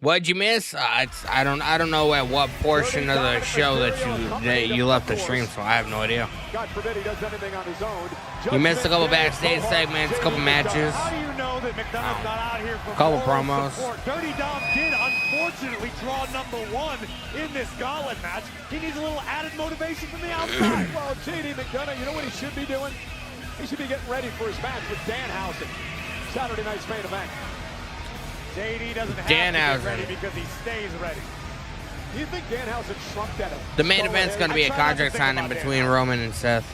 What'd you miss? I don't know at what portion of the show that you left the stream, so I have no idea. God forbid he does anything on his own. You missed a couple backstage segments, a couple matches, How do you know that McDonough's not out here for couple moral promos. support? Dirty Dom did unfortunately draw number one in this gauntlet match. He needs a little added motivation from the outside. Well, JD McDonough, you know what he should be doing? He should be getting ready for his match with Danhausen. Saturday night's main event. JD doesn't have Danhausen. to get ready because he stays ready. Do you think Danhausen slumped at him? The main event's going to be a contract signing between Roman and Seth.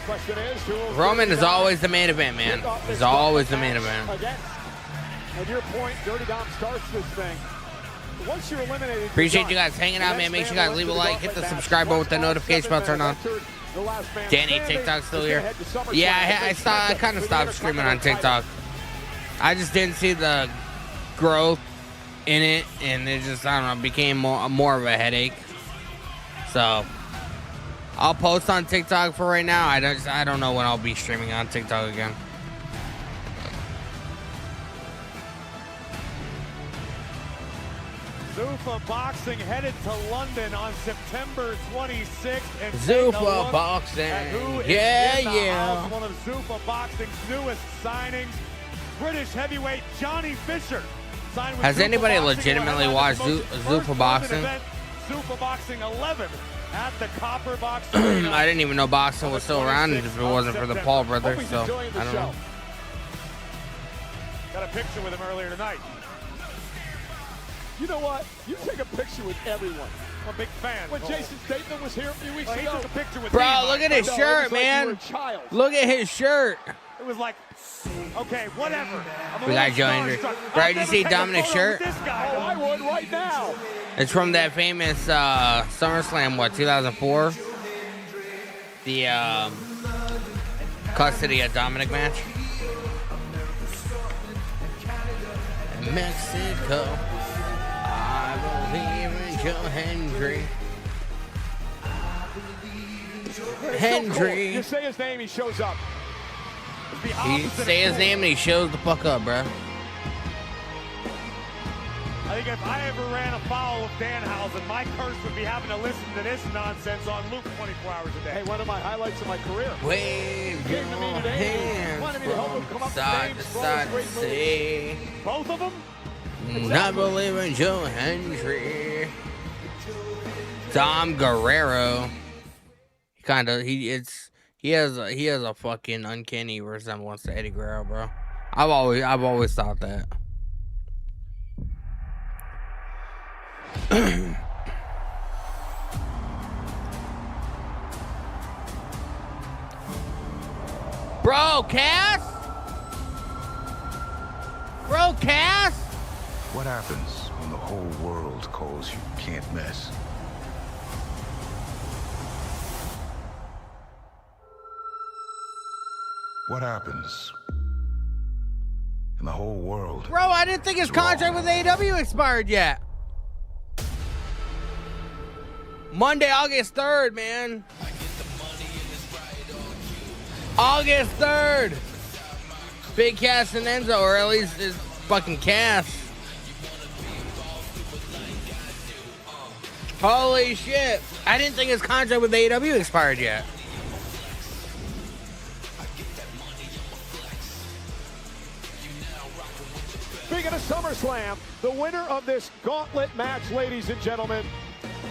Question is, who will Roman is always the main event, man. He's always the main event. Again. And your point, Dirty Dom starts this thing. Once you're eliminated, Appreciate you guys hanging out, man. Make sure you guys leave a like, hit the subscribe button with the notification bell turned on. Danny, TikTok's still here. Yeah, I kind of stopped streaming on TikTok. I just didn't see the growth in it, and it just, I don't know, became more of a headache. So I'll post on TikTok for right now. I don't know when I'll be streaming on TikTok again. Zuffa Boxing headed to London on September 26th. And Zuffa Boxing. Yeah. One of Zuffa Boxing's newest signings, British heavyweight Johnny Fisher. Signed with Has Zuffa anybody Boxing, legitimately watched Zuffa Boxing? Zuffa Boxing 11 at the Copper Box. I didn't even know boxing was still around if it wasn't for the Paul brothers, so I don't know. Got a picture with him earlier tonight. You know what? You take a picture with everyone. I'm a big fan. When Jason Statham was here a few weeks ago, he took a picture with bro, me. look at his shirt, man. Look at his shirt. It was like, okay, whatever. We got Joe Hendry. Bro, did you see Dominic's shirt? Oh, I would right now. It's from that famous SummerSlam, what, 2004? The custody of Dominic match. Mexico. I believe in Joe Hendry. Hendry. You say his name, he shows up. You say his name and he shows the fuck up, bro. I think if I ever ran afoul of Danhausen, my curse would be having to listen to this nonsense on loop 24 hours a day. Hey, one of my highlights of my career. Wave your hands from side to side to say. Both of them? I believe in Joe Hendry. Dom Guerrero. He has a fucking uncanny resemblance to Eddie Guerrero, bro. I've always thought that. Bro, Cass? What happens when the whole world calls you can't mess? What happens when the whole world... Bro, I didn't think his contract with AEW expired yet. Monday, August 3rd, man. August 3rd. Big Cass and Enzo, or at least it's fucking Cass. Holy shit. I didn't think his contract with AEW expired yet. Speaking of SummerSlam, the winner of this gauntlet match, ladies and gentlemen,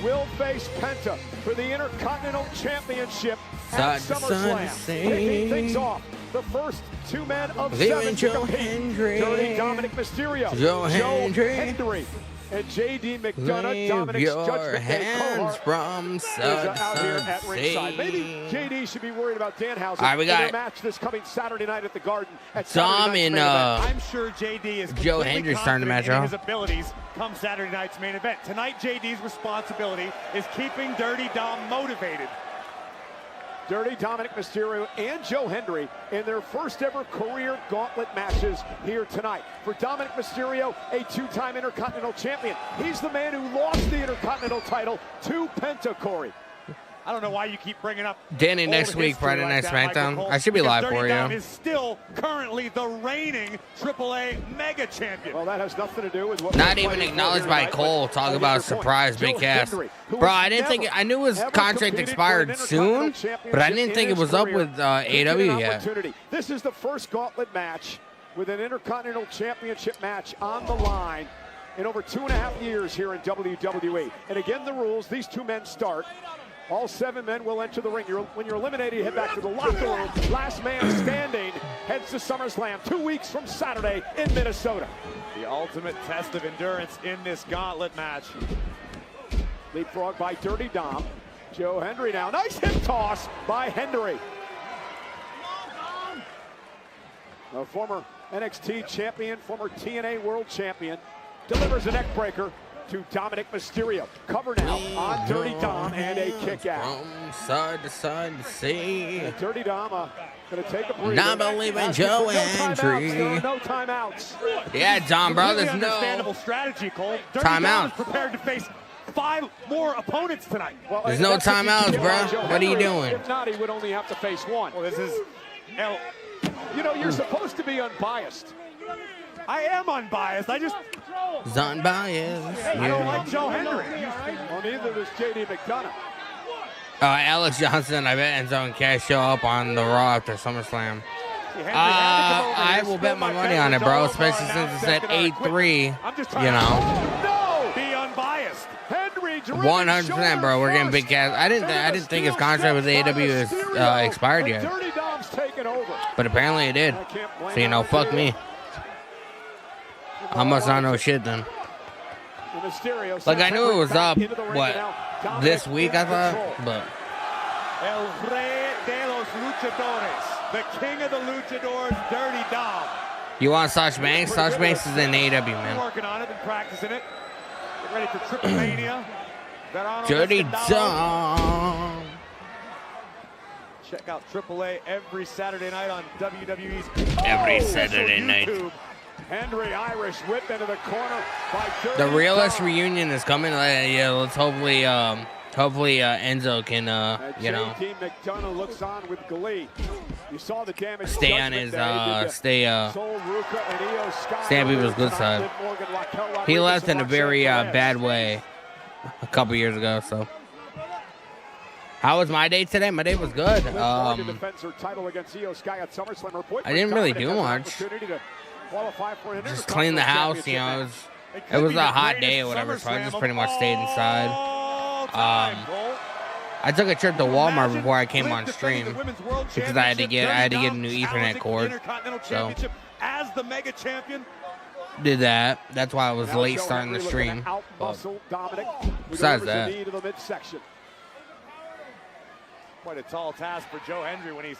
will face Penta for the Intercontinental Championship at SummerSlam. Kicking things off, the first two men of seven to compete. Dirty Dominic Mysterio, Joe Hendry. And JD McDonough, Dominic's Judgment Day cohort, from is out here at ringside. Maybe JD should be worried about Danhausen. All right, we got their match this coming Saturday night at the Garden. At Dom and I'm sure JD is Joe Hendry's starting the match in off. his abilities come Saturday night's main event. Tonight, JD's responsibility is keeping Dirty Dom motivated. Dirty Dominic Mysterio and Joe Hendry in their first ever career gauntlet matches here tonight. For Dominic Mysterio, a two-time Intercontinental Champion. He's the man who lost the Intercontinental title to Penta, Corey. I don't know why you keep bringing up Danny next week, Friday Night SmackDown. I should be live for you. Dirty Dom is still currently the reigning AAA Mega Champion. Well, that has nothing to do with what. Not even acknowledged by Cole. Talk about a surprise big Cass. Bro, I didn't think. I knew his contract expired soon, but I didn't think it was up with AEW yet. This is the first gauntlet match with an Intercontinental Championship match on the line in over 2.5 years here in WWE. And again, the rules: these two men start. All 7 men will enter the ring. When you're eliminated, you head back to the locker room. Last man standing heads to SummerSlam 2 weeks from Saturday in Minnesota. The ultimate test of endurance in this gauntlet match. Leapfrog by Dirty Dom. Joe Hendry now. Nice hip toss by Hendry. A former NXT champion, former TNA world champion, delivers a neck breaker to Dominic Mysterio. Cover now on Dirty Dom and a kick out. From side to side to see. Dirty Dom going to take a breather. Not believing Joe Hendry. There are no timeouts. Yeah, Dom, bro, there's no understandable strategy, Cole. Dirty Dom is prepared to face 5 more opponents tonight. Well, there's no timeouts, bro. What are you doing? If not, he would only have to face 1. Well, this is... You know, you're supposed to be unbiased. I am unbiased. I just... Unbiased. I don't like Joe Hendry. Well, neither does JD McDonough. Alex Johnson, I bet Enzo and Cass show up on the Raw after SummerSlam. I will bet my money on it, bro, especially since it's at 8-3, you know. No! Be unbiased. Hendry 100%, bro. We're getting big cash. I didn't think his contract with AEW was expired yet, but apparently it did. So you know, fuck me. I must not know shit then. Like I knew it was up. What, this week? I thought, but. El Rey de los Luchadores, the king of the Luchadors, Dirty Dom. You want Sasha Banks? Sasha Banks is in AEW, man. Working on it and practicing it. Get ready for Triple Mania. Dirty Dom. Check out AAA every Saturday night on WWE's every Saturday night. Henry Irish whip into the corner by Dirty The realist reunion is coming. Yeah, let's hopefully Enzo can you know, JD McDonough looks on with glee. You saw the damage stay on his stay on people's good side. He left in a very bad way a couple years ago. So how was my day today? My day was good. I didn't really do much. Just clean the house, you know. It was a hot day or whatever, so I just pretty much stayed inside. I took a trip to Walmart before I came on stream because I had to get a new Ethernet cord. So did that. That's why I was late starting the stream. But besides that, quite a tall task for Joe Hendry when he's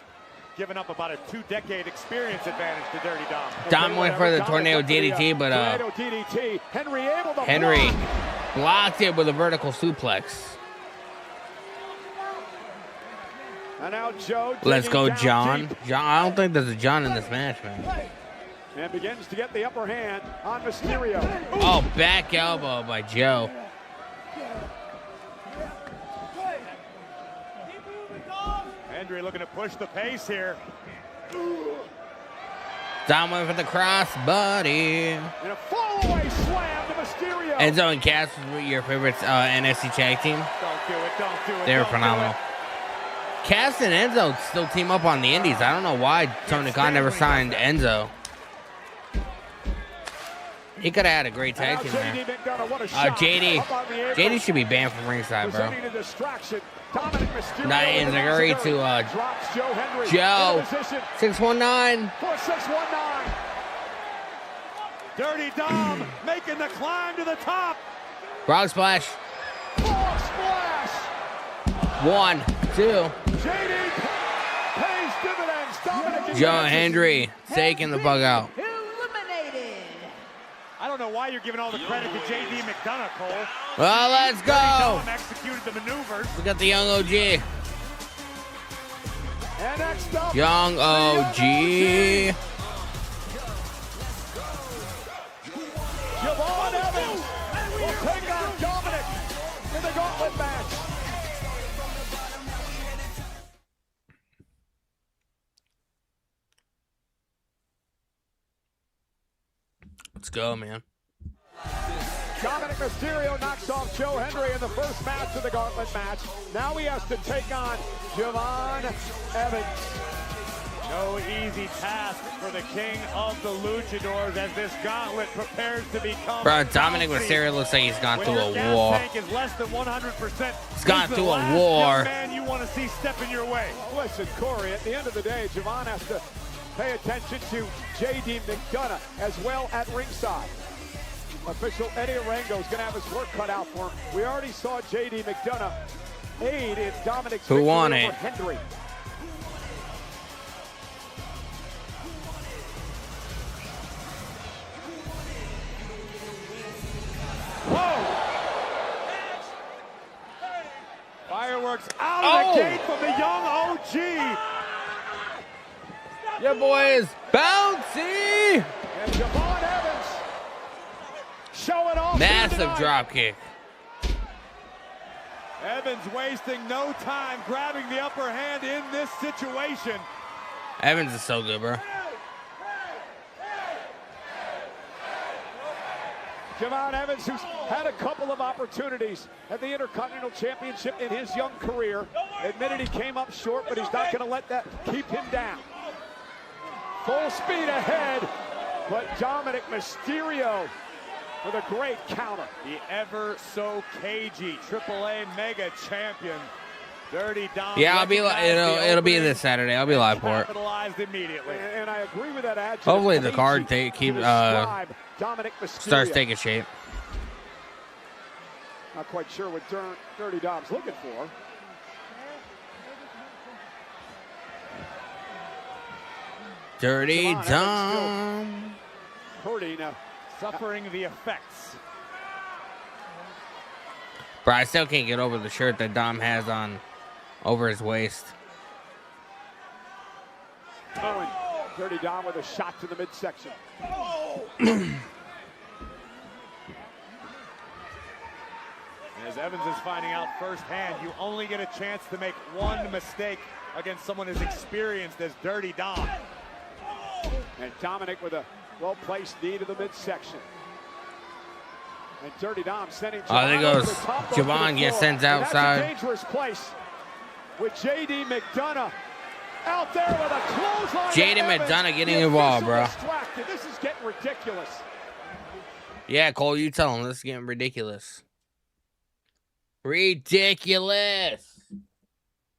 given up about a 2-decade experience advantage to Dirty Dom. Dom went for the tornado DDT, but Henry blocked it with a vertical suplex. And now Joe. Let's go, John. I don't think there's a John in this match, man. And begins to get the upper hand on Mysterio. Oh, back elbow by Joe. Hendry looking to push the pace here. Dom went for the cross body. And a fall-away slam to Mysterio. Enzo and Cass was your favorite NXT tag team. Don't do it, don't do it. They were phenomenal. Cass and Enzo still team up on the indies. I don't know why Tony Khan never signed Enzo. He could have had a great tag team there. JD should be banned from ringside, bro. Not Inzaguri to Joe. 619. Dirty Dom making the climb to the top. Frog splash. Frog splash. 1, 2. JD pays dividends. Joe Hendry taking the bug out. I don't know why you're giving all the credit to J.D. McDonough, Cole. Well, let's go. Executed the maneuvers. We got the young OG. And next up, young OG. Javon Evans will take on Dominic in the gauntlet match. Let's go, man. Dominic Mysterio knocks off Joe Hendry in the first match of the gauntlet match. Now he has to take on Javon Evans. No easy task for the king of the Luchadors as this gauntlet prepares to become. Bro, Dominic Mysterio looks like he's gone through a war. Is less than 100%. He's gone through a war. Man, you want to see stepping your way. Listen, Corey, at the end of the day, Javon has to pay attention to J.D. McDonough as well at ringside. Official Eddie Arango is going to have his work cut out for him. We already saw J.D. McDonough aid in Dominic's victory over Hendry. Whoa! Fireworks out of the gate from the young OG. Your boy is bouncy. And Javon Evans showing off. Massive drop kick. Evans wasting no time grabbing the upper hand in this situation. Evans is so good, bro. Javon Evans, who's had a couple of opportunities at the Intercontinental Championship in his young career, admitted he came up short, but he's not going to let that keep him down. Full speed ahead, but Dominic Mysterio with a great counter. The ever so cagey AAA Mega Champion, Dirty Dom. Yeah, it'll be this Saturday. I'll be live for it. Capitalized immediately. And I agree with that adjective. Hopefully the card starts taking shape. Not quite sure what Dirty Dom's looking for. Dirty Dom. Hurting, suffering the effects. Bro, I still can't get over the shirt that Dom has on over his waist. Owen, Dirty Dom with a shot to the midsection. As Evans is finding out firsthand, you only get a chance to make one mistake against someone as experienced as Dirty Dom. And Dominic with a well-placed knee to the midsection. And Dirty Dom sending there goes Javon gets sent outside. That's a dangerous place with J.D. McDonough out there with a clothesline. J.D. McDonough getting involved, bro. This is getting ridiculous. Yeah, Cole, you tell him this is getting ridiculous. Ridiculous.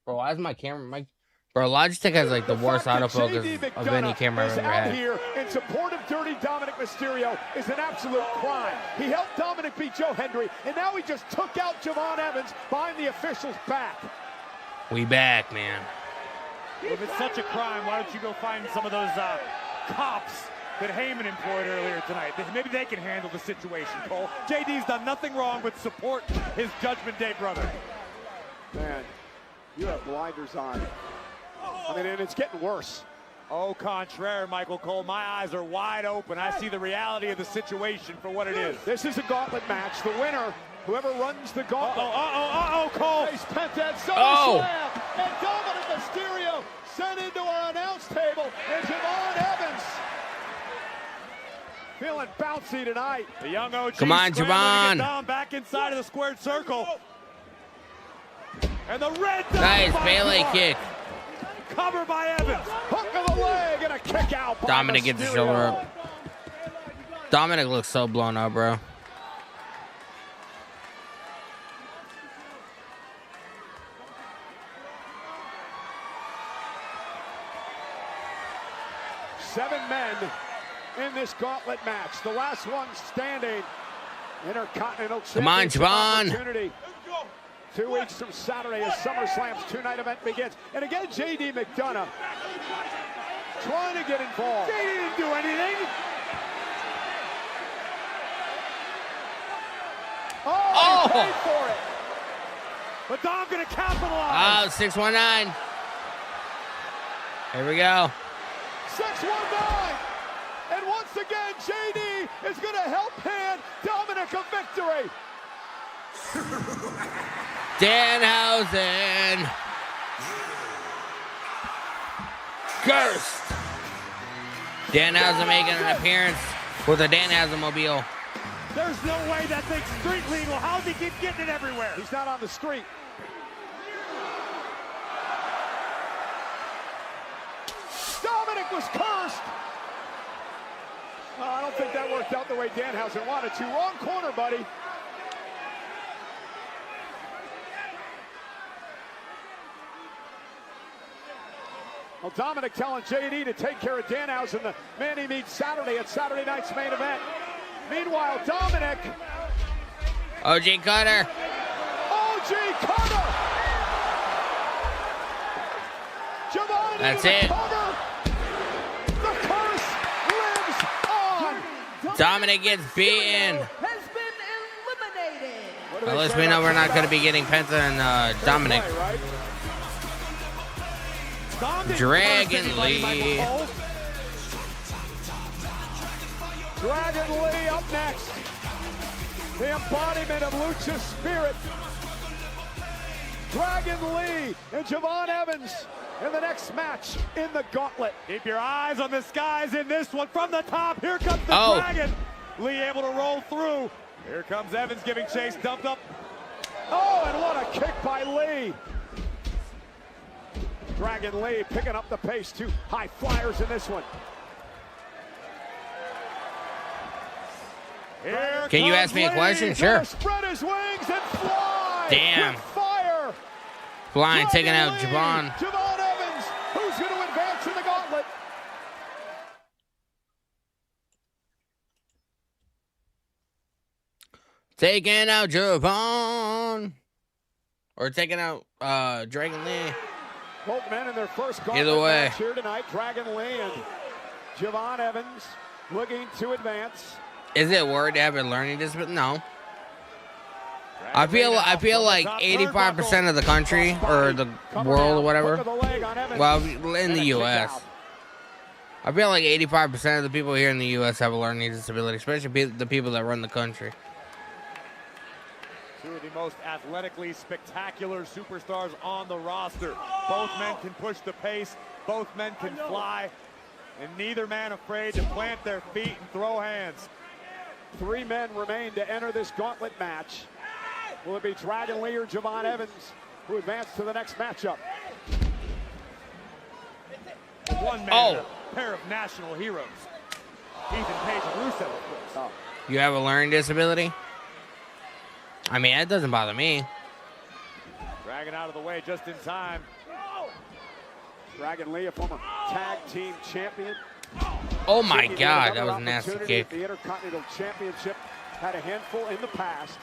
Bro, why is my camera... Bro, Logitech has like the worst autofocus of any camera I've ever had. Here in support of Dirty Dominic Mysterio is an absolute crime. He helped Dominic beat Joe Hendry, and now he just took out Javon Evans behind the official's back. We back, man. If it's such a crime, why don't you go find some of those cops that Heyman employed earlier tonight? Maybe they can handle the situation, Cole. JD's done nothing wrong but support his Judgment Day brother. Man, you have blinders on. I mean, and it's getting worse. Au contraire, Michael Cole. My eyes are wide open. I see the reality of the situation for what it is. This is a gauntlet match. The winner, whoever runs the gauntlet. Cole. Face Penta at SummerSlam. And Dominic Mysterio sent into our announce table. And Javon Evans feeling bouncy tonight. The young OG. Come on, Javon. Dom back inside of the squared circle. And the red Dom. Nice Bailey kick. Cover by Evans. Hook of the leg and a kick out. Dominic gets the shoulder up. Dominic looks so blown up, bro. Seven men in this gauntlet match. The last one standing. Intercontinental Championship opportunity. 2 weeks from Saturday as SummerSlam's two-night event begins. And again, J.D. McDonough trying to get involved. J.D. didn't do anything. Oh, he paid for it. But Dom gonna capitalize. Oh, 619. Here we go. 619. And once again, J.D. is gonna help hand Dominic a victory. Danhausen. Cursed. Danhausen making an appearance with a Danhausen mobile. There's no way that thing's street legal. How's he keep getting it everywhere? He's not on the street. Dominic was cursed. Well, I don't think that worked out the way Danhausen wanted to. Wrong corner, buddy. Well, Dominic telling JD to take care of Danhausen, the man he meets Saturday at Saturday night's main event. Meanwhile, Dominic. OG Cutter. OG Cutter. Giovanni. That's it. Cover. The curse lives on. Dominic gets beaten. Has been eliminated. At least we know we're not going to be getting Penta and Dominic. Dragon Lee. Dragon Lee up next. The embodiment of Lucha Spirit. Dragon Lee and Javon Evans in the next match in the gauntlet. Keep your eyes on the skies in this one from the top. Here comes the Dragon. Lee able to roll through. Here comes Evans giving chase, dumped up. Oh, and what a kick by Lee. Dragon Lee picking up the pace. Two high flyers in this one. Can you ask me a question? Sure. Spread his wings and fly. Damn. With fire. Flying, taking out Javon. Javon Evans, who's going to advance in the gauntlet. Taking out Javon. Or taking out Dragon Lee. Both men in their first Either gauntlet way. match here tonight. Dragon Lee and Javon Evans looking to advance. Is it word to have a learning disability? No. I feel like 85% of the country or the world or whatever. Well, in the U.S. I feel like 85% of the people here in the U.S. have a learning disability, especially the people that run the country. Two of the most athletically spectacular superstars on the roster. Both men can push the pace. Both men can fly. And neither man afraid to plant their feet and throw hands. 3 men remain to enter this gauntlet match. Will it be Dragon Lee or Javon Evans who advance to the next matchup? One man, a pair of national heroes. Ethan Page and Rusev, of course. You have a learning disability? I mean, that doesn't bother me. Dragging out of the way just in time. Dragon Lee, a former tag team champion. Oh my God, that was a nasty kick. The Intercontinental Championship had a handful in the past.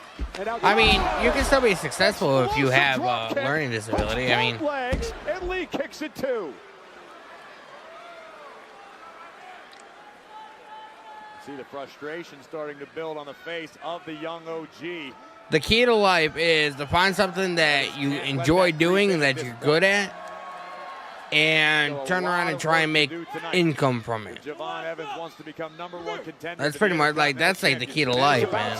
I mean, you can still be successful if you have a learning disability. I mean, legs, and Lee kicks it too. See the frustration starting to build on the face of the young OG. the key to life is to find something that you enjoy doing and that you're good at, and turn around and try and make income from it. Javon Evans wants to become #1 contender. That's pretty much like, that's like the key to life, man.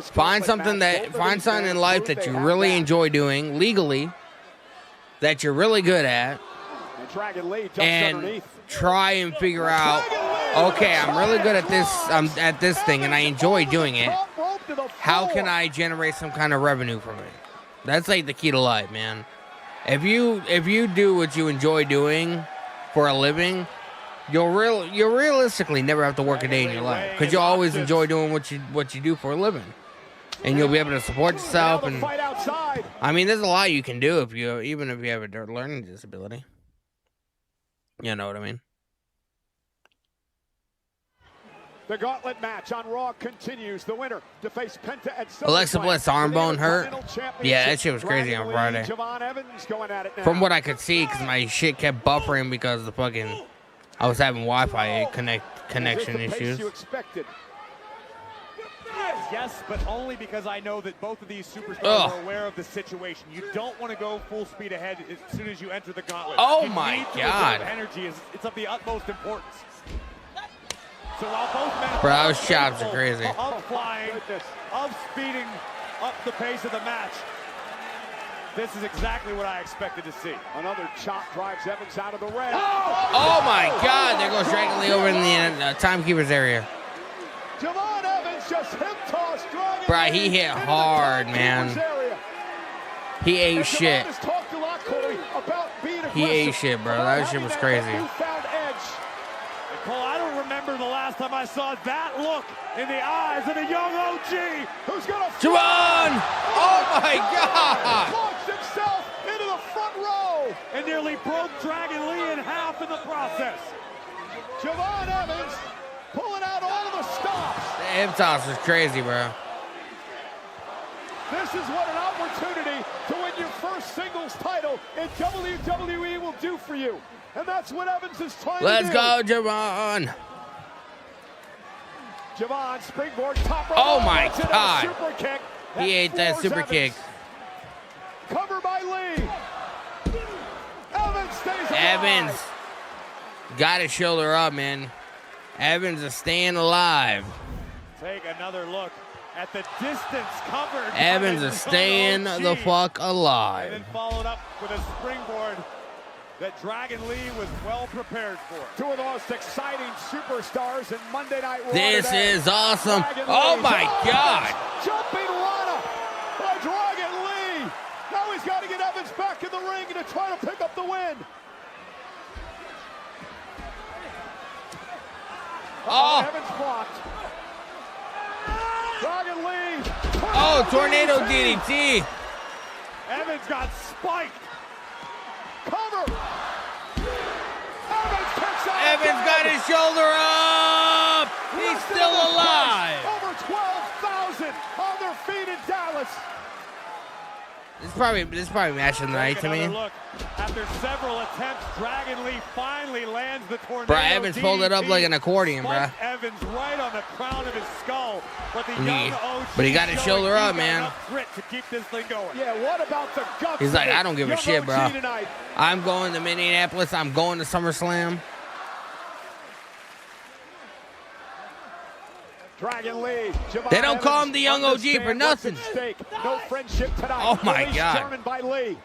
Find something in life that you really enjoy doing legally, that you're really good at, and try and figure out, okay, I'm really good at this thing and I enjoy doing it. How can I generate some kind of revenue from it? That's like the key to life, man. If you do what you enjoy doing for a living, you'll realistically never have to work a day in your life, because you'll always enjoy doing what you do for a living, and you'll be able to support yourself. And I mean, there's a lot you can do even if you have a learning disability. You know what I mean? The gauntlet match on Raw continues. The winner to face Penta at Alexa Bliss arm bone hurt. Yeah, that shit was crazy on Friday. From what I could see, because my shit kept buffering because I was having Wi-Fi connection issues. Yes, but only because I know that both of these superstars are aware of the situation. You don't want to go full speed ahead as soon as you enter the gauntlet. Oh my God! Energy it's of the utmost importance. So while both men bro, those chops are crazy. Of flying, of speeding up the pace of the match, this is exactly what I expected to see. Another chop drives Evans out of the ring. Oh my God! There goes Dragon Lee over in the timekeeper's area. Javon Evans just hip tossed Dragon Bro, he hit hard, man. He ate shit. He ate shit, bro. That shit was crazy. Cole, I don't remember the last time I saw that look in the eyes of a young OG. Who's gonna Javon! Oh my God! Launched himself into the front row and nearly broke Dragon Lee in half in the process. Javon Evans pulling out all of the stops. The hip toss was crazy, bro. This is what an opportunity to win your first singles title in WWE will do for you. And that's what Evans is trying to do. Let's go, Javon. Javon, springboard, top rope. Oh my God. Super kick. He ate that super kick. Cover by Lee. Evans stays alive. Evans got his shoulder up, man. Evans is staying alive. Take another look at the distance covered. Evans is staying the fuck alive. And then followed up with a springboard that Dragon Lee was well prepared for. Two of the most exciting superstars in Monday Night Raw. This is awesome. Oh my God. Jumping Rana by Dragon Lee. Now he's got to get Evans back in the ring to try to pick up the win. Oh. Evans blocked. Dragon Lee. Oh, tornado DDT. Evans got spiked. Cover. Evans got his shoulder up. He's still alive. Over 12,000 on their feet in Dallas. This is probably match of the night to me. Look. After several attempts, Dragon Lee finally lands the tornado. Bro, Evans pulled it up like an accordion, bro. Evans right on the crown of his skull, but But he got his shoulder up, man. Grit to keep this thing going. Yeah, what about the guts? He's like, I don't give a shit, bro. Tonight. I'm going to Minneapolis. I'm going to SummerSlam. Dragon Lee. They don't call him the young OG for nothing. No friendship tonight. Oh my God. German by Lee.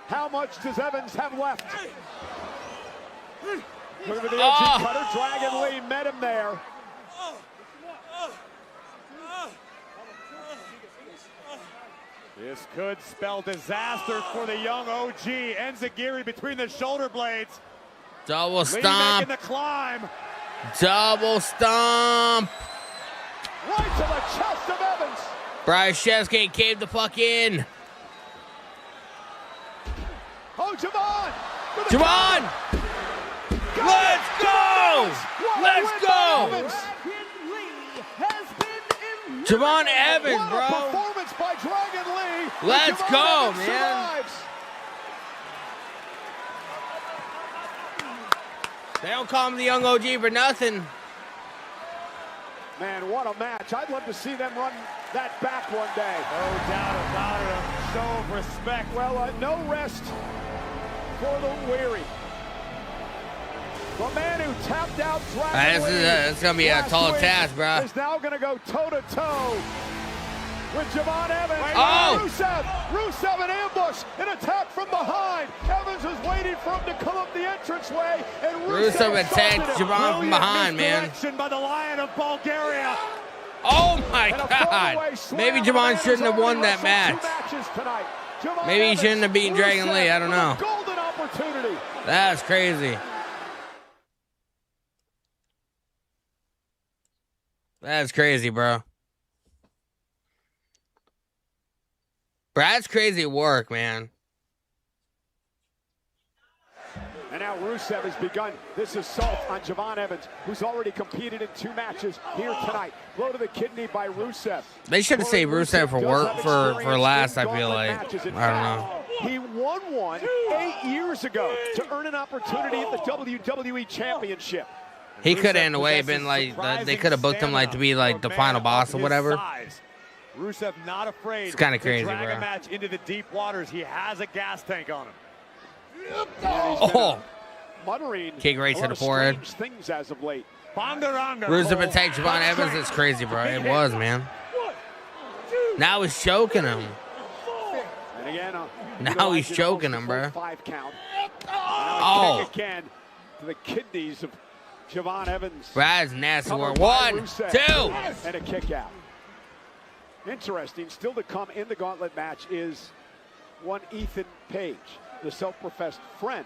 How much does Evans have left? Look at the OG cutter. Dragon Lee met him there. This could spell disaster for the young OG. Enziguri between the shoulder blades. Double Lee stomp. making the climb. Double stomp. Right to the chest of Evans. Bryce Chesky caved the fuck in. Oh, Javon. Javon. Let's go. Let's go. Javon Evans, bro. Performance by Dragon Lee. Let's go, Evans man. survives. They don't call him the young OG for nothing. Man, what a match. I'd love to see them run that back one day. No doubt about it. A show of respect. Well, no rest for the weary. The man who tapped out Dragon Lee. It's going to be a tall task, bro. Is now going to go toe-to-toe with Javon Evans. Oh! Rusev an ambush, an attack from behind. Evans was waiting for him to come up the entranceway, and Rusev attacked Javon from behind, man. By the Lion of Bulgaria. Oh my God! Maybe Javon shouldn't have won that match. Maybe he shouldn't have beaten Dragon Lee. I don't know. Golden opportunity. That's crazy. That's crazy, bro. That's crazy work, man. And now Rusev has begun this assault on Javon Evans, who's already competed in 2 matches here tonight. Blow to the kidney by Rusev. They should have saved Rusev for last, I feel like. I don't know. He won one 8 years ago to earn an opportunity at the WWE Championship. He could have, in a way, been like, they could have booked him like to be like the final boss or whatever. Rusev not afraid. It's kind of crazy, to drag bro. a match into the deep waters. He has a gas tank on him. Oh! Muttering Kick right to the forehead. Things as of late. Rusev attacked Javon Evans. It's crazy, bro. It was, man. Now he's choking him. And again, now he's choking him, bro. 5 count. Oh! Again to the kidneys of Javon Evans. That's nasty work. 1, 2. And a kick out. Interesting, still to come in the gauntlet match is one Ethan Page, the self-professed friend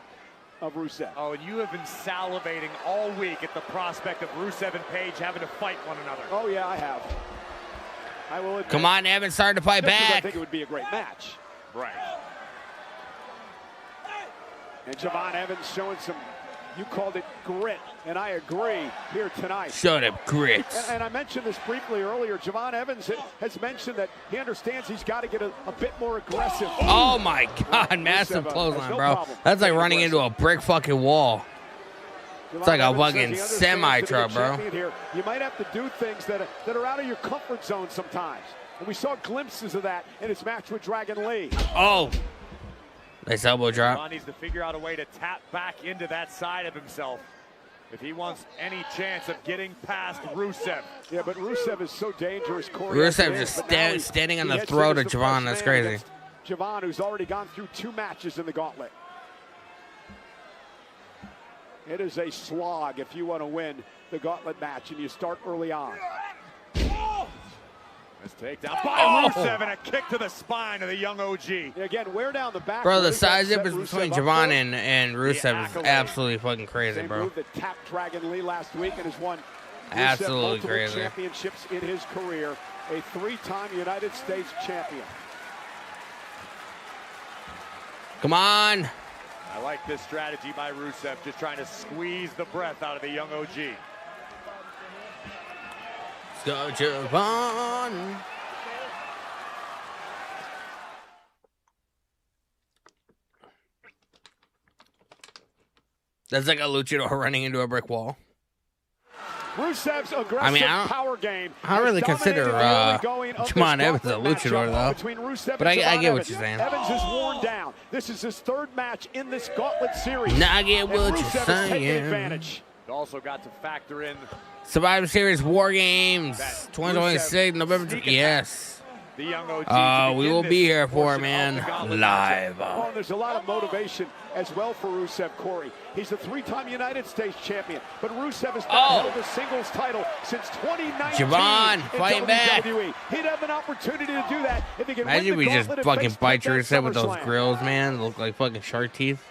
of Rusev. Oh, and you have been salivating all week at the prospect of Rusev and Page having to fight one another. Oh, yeah, I have. I will admit. Come on, Evans, starting to fight back. I think it would be a great match. Right. And Javon Evans showing some, you called it grit, and I agree here tonight. Showed him grit. And I mentioned this briefly earlier. Javon Evans has mentioned that he understands he's got to get a bit more aggressive. Oh my God, massive clothesline, bro. That's like running into a brick fucking wall. It's like a fucking semi-truck, bro. You might have to do things that are out of your comfort zone sometimes. And we saw glimpses of that in his match with Dragon Lee. Oh. Nice elbow drop. Javon needs to figure out a way to tap back into that side of himself if he wants any chance of getting past Rusev. Yeah, but Rusev is so dangerous. Rusev just standing on the throat of Javon. That's crazy. Javon, who's already gone through 2 matches in the gauntlet. It is a slog if you want to win the gauntlet match, and you start early on. This takedown by Rusev and a kick to the spine of the young OG. Again, wear down the back. Bro, the size difference between Javon and Rusev is absolutely fucking crazy, bro. Move that tapped Dragon Lee last week and has won Absolutely multiple crazy. championships in his career, a 3-time United States champion. Come on. I like this strategy by Rusev, just trying to squeeze the breath out of the young OG. Let's go, Javon. That's like a luchador running into a brick wall. Rusev's aggressive power game. I don't really consider Javon Evans a luchador, though. But I get what you're saying. Evans is worn down. This is his 3rd match in this gauntlet series. Nah, I get what you're saying. Advantage. Also got to factor in Survivor Series War Games 2026, November. Yes. The young OG we will be here for it, man. Live. Oh, there's a lot of motivation as well for Rusev, Corey. He's a 3-time United States champion, but Rusev has not held a singles title since 2019. Javon, fighting back. He'd have an opportunity to do that if he can Imagine win the we just gauntlet fucking and bite face Rusev with those SummerSlam. grills, man. They look like fucking shark teeth.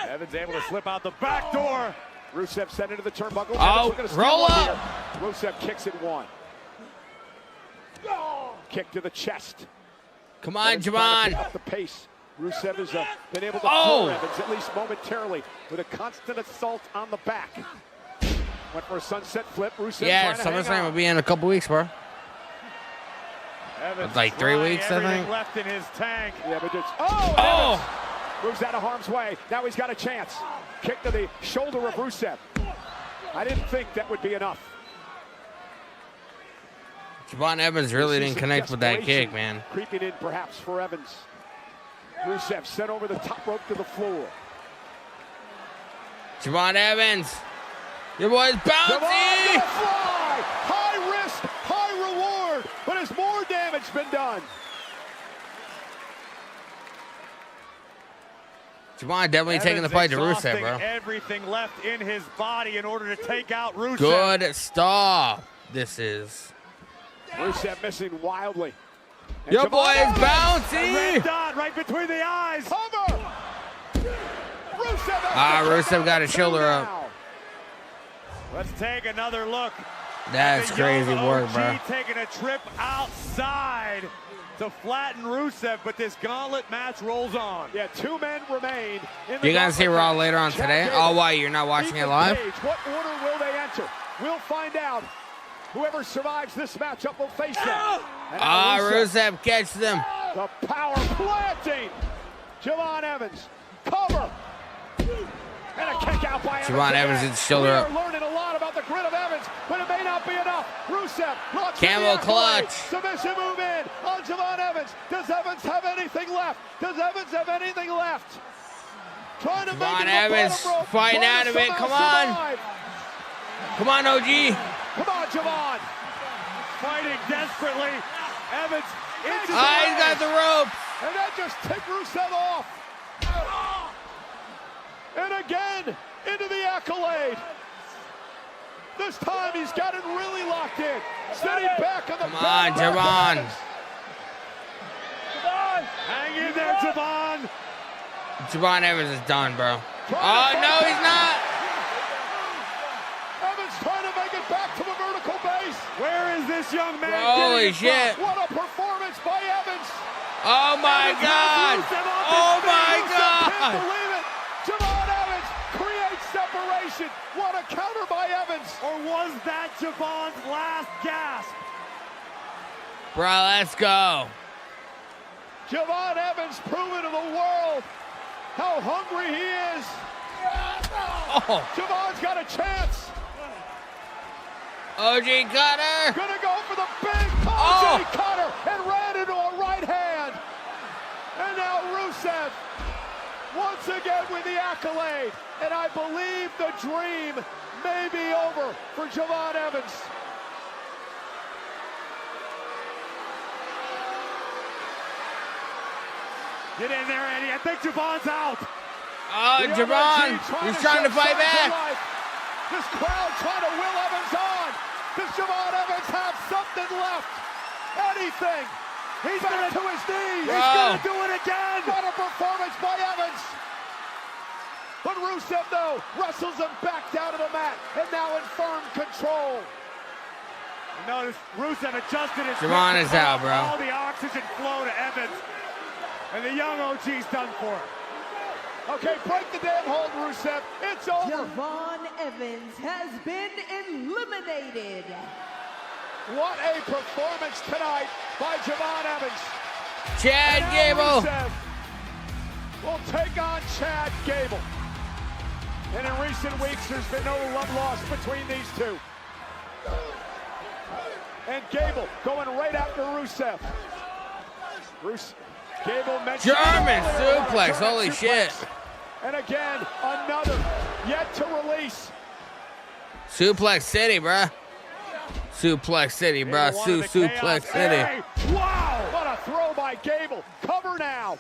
Evans able to slip out the back door. Rusev sent into the turnbuckle. Oh, roll up. Rusev kicks it 1. Kick to the chest. Come on, Evans trying to Javon. pick up the pace. Rusev has been able to floor Evans, at least momentarily, with a constant assault on the back. Went for a sunset flip. Rusev Yeah, trying to hang SummerSlam on. will be in a couple weeks, bro. Evans Like 3 weeks, I think. left in his tank. Yeah, but it's Evans moves out of harm's way. Now he's got a chance. Kick to the shoulder of Rusev. I didn't think that would be enough. Javon Evans really didn't connect with that kick, man. Creeping in perhaps for Evans. Rusev sent over the top rope to the floor. Javon Evans. Your boy's Javon bouncy. gonna fly. High risk, high reward. But has more damage been done? Javon definitely taking the fight to Rusev, bro. Everything left in his body in order to take out Rusev. Good stuff. This is. Rusev missing wildly. And Your Javon boy is Evans. bouncy. Red dot right between the eyes. Cover. Rusev got his shoulder up. Let's take another look. That's The crazy young work, OG bro. taking a trip outside to flatten Rusev, but this gauntlet match rolls on. Yeah, 2 men remain. In the You gonna see gauntlet Raw match. later on Chad today? Gable, Oh, why? You're not watching it Ethan live? Page. What order will they enter? We'll find out. Whoever survives this matchup will face them. And now Rusev catches them. The power planting. Javon Evans. Cover. And a kick out by Evans. Javon again. Evans gets his shoulder up. We are learning a lot about the grit of Evans, but it may not be enough. Rusev launches Camel the clutch. Submission move in on Javon Evans. Does Evans have anything left? Does Evans have anything left? Trying to make Javon it to the Evans bottom rope. fighting Trying out to of it. somehow Come on. survive. Come on, OG. Come on, Javon. Fighting desperately. Evans into the He's got the rope. And that just tipped Rusev off. And again, into the accolade. This time he's got it really locked in. Sitting back on the Come on, Javon. Hang in there, Javon. Javon Evans is done, bro. Oh, no, he's not. Evans trying to make it back to the vertical base. Where is this young man? Holy shit. What a performance by Evans. Oh, my God. Oh, my Can't God. believe it. Javon Evans creates separation. What a counter by Evans. Or was that Javon's last gasp? Bro, let's go. Javon Evans proving to the world how hungry he is. Oh. Javon's got a chance. OG Cutter. Gonna go for the big OG Cutter and ran into a right hand. And now Rusev once again with the accolade. And I believe the dream may be over for Javon Evans. Get in there, Eddie. I think Javon's out. Oh, Javon. He's trying to fight back. This crowd trying to will Evans on. Does Javon Evans have something left? Anything. He's back to his knees. He's going to do it again. What a performance by Evans. But But Rusev, though, wrestles him back down to the mat, and now in firm control. Notice Rusev adjusted his Javon is out, bro. All the oxygen flow to Evans. And the young OG's done for it. Okay, break the damn hold, Rusev. It's over. Javon Evans has been eliminated. What a performance tonight by Javon Evans. Chad Gable will take on Chad Gable. And in recent weeks, there's been no love lost between these two. And Gable going right after Rusev. Gable mentioned German suplex, holy shit. And again, another yet to release. Suplex City, bruh. Suplex City, bruh. Suplex City. Wow, what a throw by Gable. Cover now.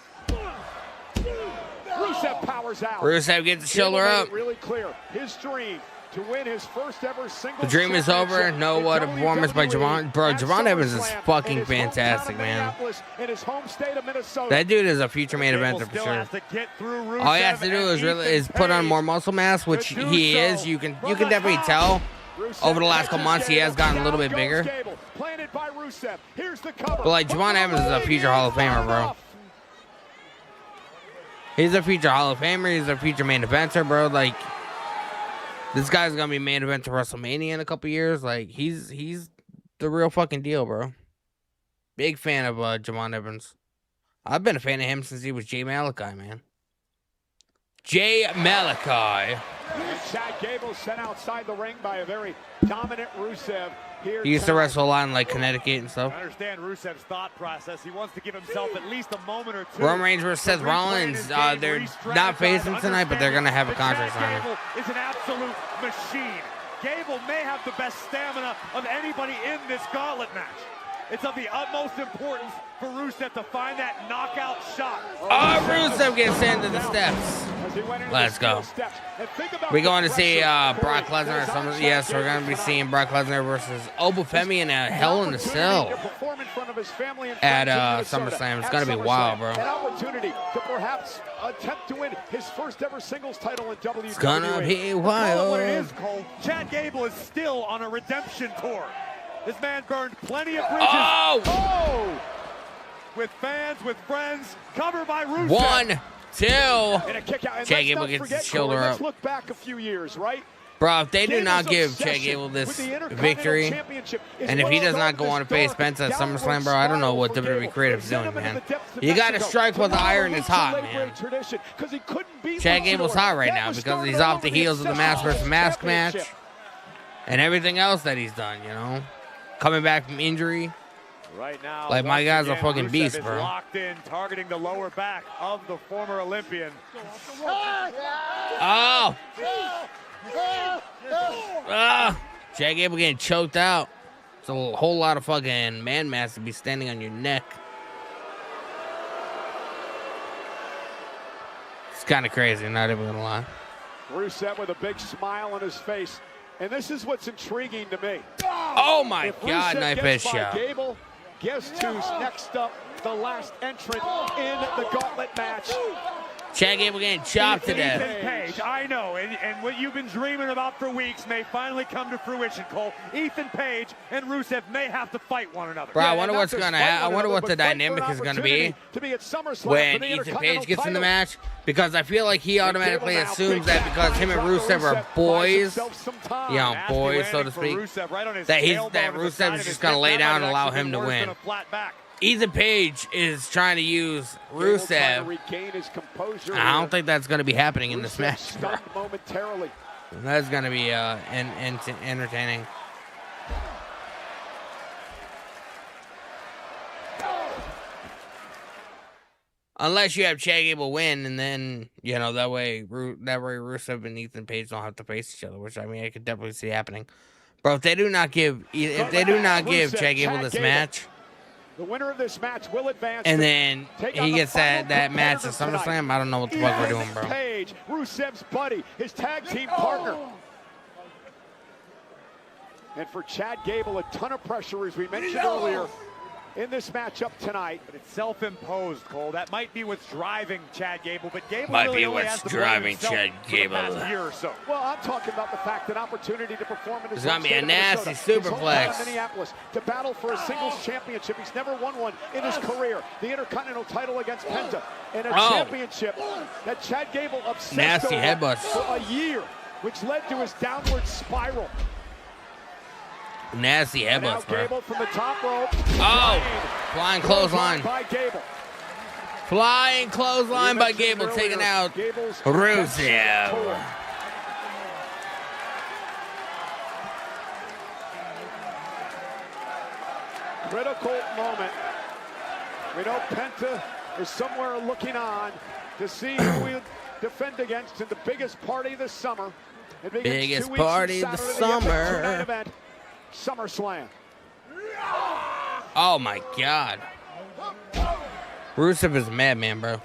Rusev powers out. Rusev gets the shoulder up. Really clear. His dream to win his first ever single. The dream is over. No, what a performance by Javon. Bro, Javon Evans is fucking fantastic, man. That dude is a future main eventer for sure. All he has to do is put on more muscle mass, which he is. You can definitely tell. Over the last couple months, he has gotten a little bit bigger. But like Javon Evans is a future Hall of Famer, bro. He's a future Hall of Famer. He's a future main eventer, bro. Like, this guy's gonna be main event to WrestleMania in a couple years. Like, he's the real fucking deal, bro. Big fan of Javon Evans. I've been a fan of him since he was Jay Malachi, man. Jay Malachi. And Chad Gable sent outside the ring by a very dominant Rusev here. He used to wrestle a lot in like Connecticut and stuff. I understand Rusev's thought process. He wants to give himself at least a moment or two. Roman Reigns versus Seth Rollins. They're not facing tonight, but they're gonna have a contract signing. Gable is an absolute machine. Gable may have the best stamina of anybody in this gauntlet match. It's of the utmost importance for Rusev to find that knockout shot. Oh, Rusev gets into the steps. Let's go. We're going to see Brock Lesnar. Yes, we're going to be seeing Brock Lesnar versus Obafemi in a Hell in a Cell at SummerSlam. It's going to be wild, bro. An opportunity to perhaps attempt to win his first ever singles title in WWE. It's going to be wild. What it is, Cole. Chad Gable is still on a redemption tour. This man burned plenty of bridges. Oh! With fans, with friends, covered by Rusev. 1, 2. And a kick out. And Chad Gable gets his shoulder up. Let's look back a few years, right? Bro, if they do not give Chad Gable this victory, and if he does not go on to face Spence at SummerSlam, bro, I don't know what WWE Creative's doing, man. You got to strike while the iron is hot, man. Chad Gable's hot right now because he's off the heels of the Mask vs. Mask match and everything else that he's done, you know? Coming back from injury. Right now, like, my guy's a fucking beast, Rusev bro. is locked in, targeting the lower back of the former Olympian. Oh! Chad Gable getting choked out. It's a whole lot of fucking man mass to be standing on your neck. It's kind of crazy, not even gonna lie. Rusev with a big smile on his face. And this is what's intriguing to me. Oh my God, knife edge shot. Gable, guess who's next up, the last entrant in the gauntlet match. Chad Gable getting chopped to death. Ethan Page, I know, and what you've been dreaming about for weeks may finally come to fruition, Cole. Ethan Page and Rusev may have to fight one another. Bro, I wonder what's gonna happen. I wonder what the dynamic is gonna be when Ethan Page gets in the match, because I feel like he automatically assumes that because him and Rusev are boys, you know, boys so to speak, that Rusev is just gonna lay down and allow him to win. Ethan Page is trying to use Rusev. I don't think that's going to be happening in this match. That's going to be entertaining. Unless you have Chad Gable win, and then, you know, that way Rusev and Ethan Page don't have to face each other, which, I mean, I could definitely see happening. Bro, if they do not give Chad Gable this match, the winner of this match will advance. And then he gets that match at SummerSlam. I don't know what the fuck we're doing, bro. Page, Rusev's buddy, his tag team partner. And for Chad Gable, a ton of pressure, as we mentioned earlier. in this matchup tonight. But it's self-imposed, Cole. That might be what's driving Chad Gable, but Gable Might really be only has what's the blame driving himself Chad for the Gable. past year or so. Well, I'm talking about the fact that opportunity to perform in his There's gonna be a home state of nasty Minnesota, his hometown superplex. of Minneapolis, to battle for a singles championship. He's never won one in his career. The Intercontinental title against Penta, and a championship that Chad Gable obsessed Nasty over headbutts. for a year, which led to his downward spiral. Nasty headbutts, bro. Gable from the top rope. Flying clothesline. By Gable. Flying clothesline by Gable, taking out Rusev. Critical moment. We know Penta is somewhere looking on to see who he'll defend against in the biggest party of the summer. Biggest party of the summer. Event, SummerSlam. Oh my God. Rusev is a madman, bro.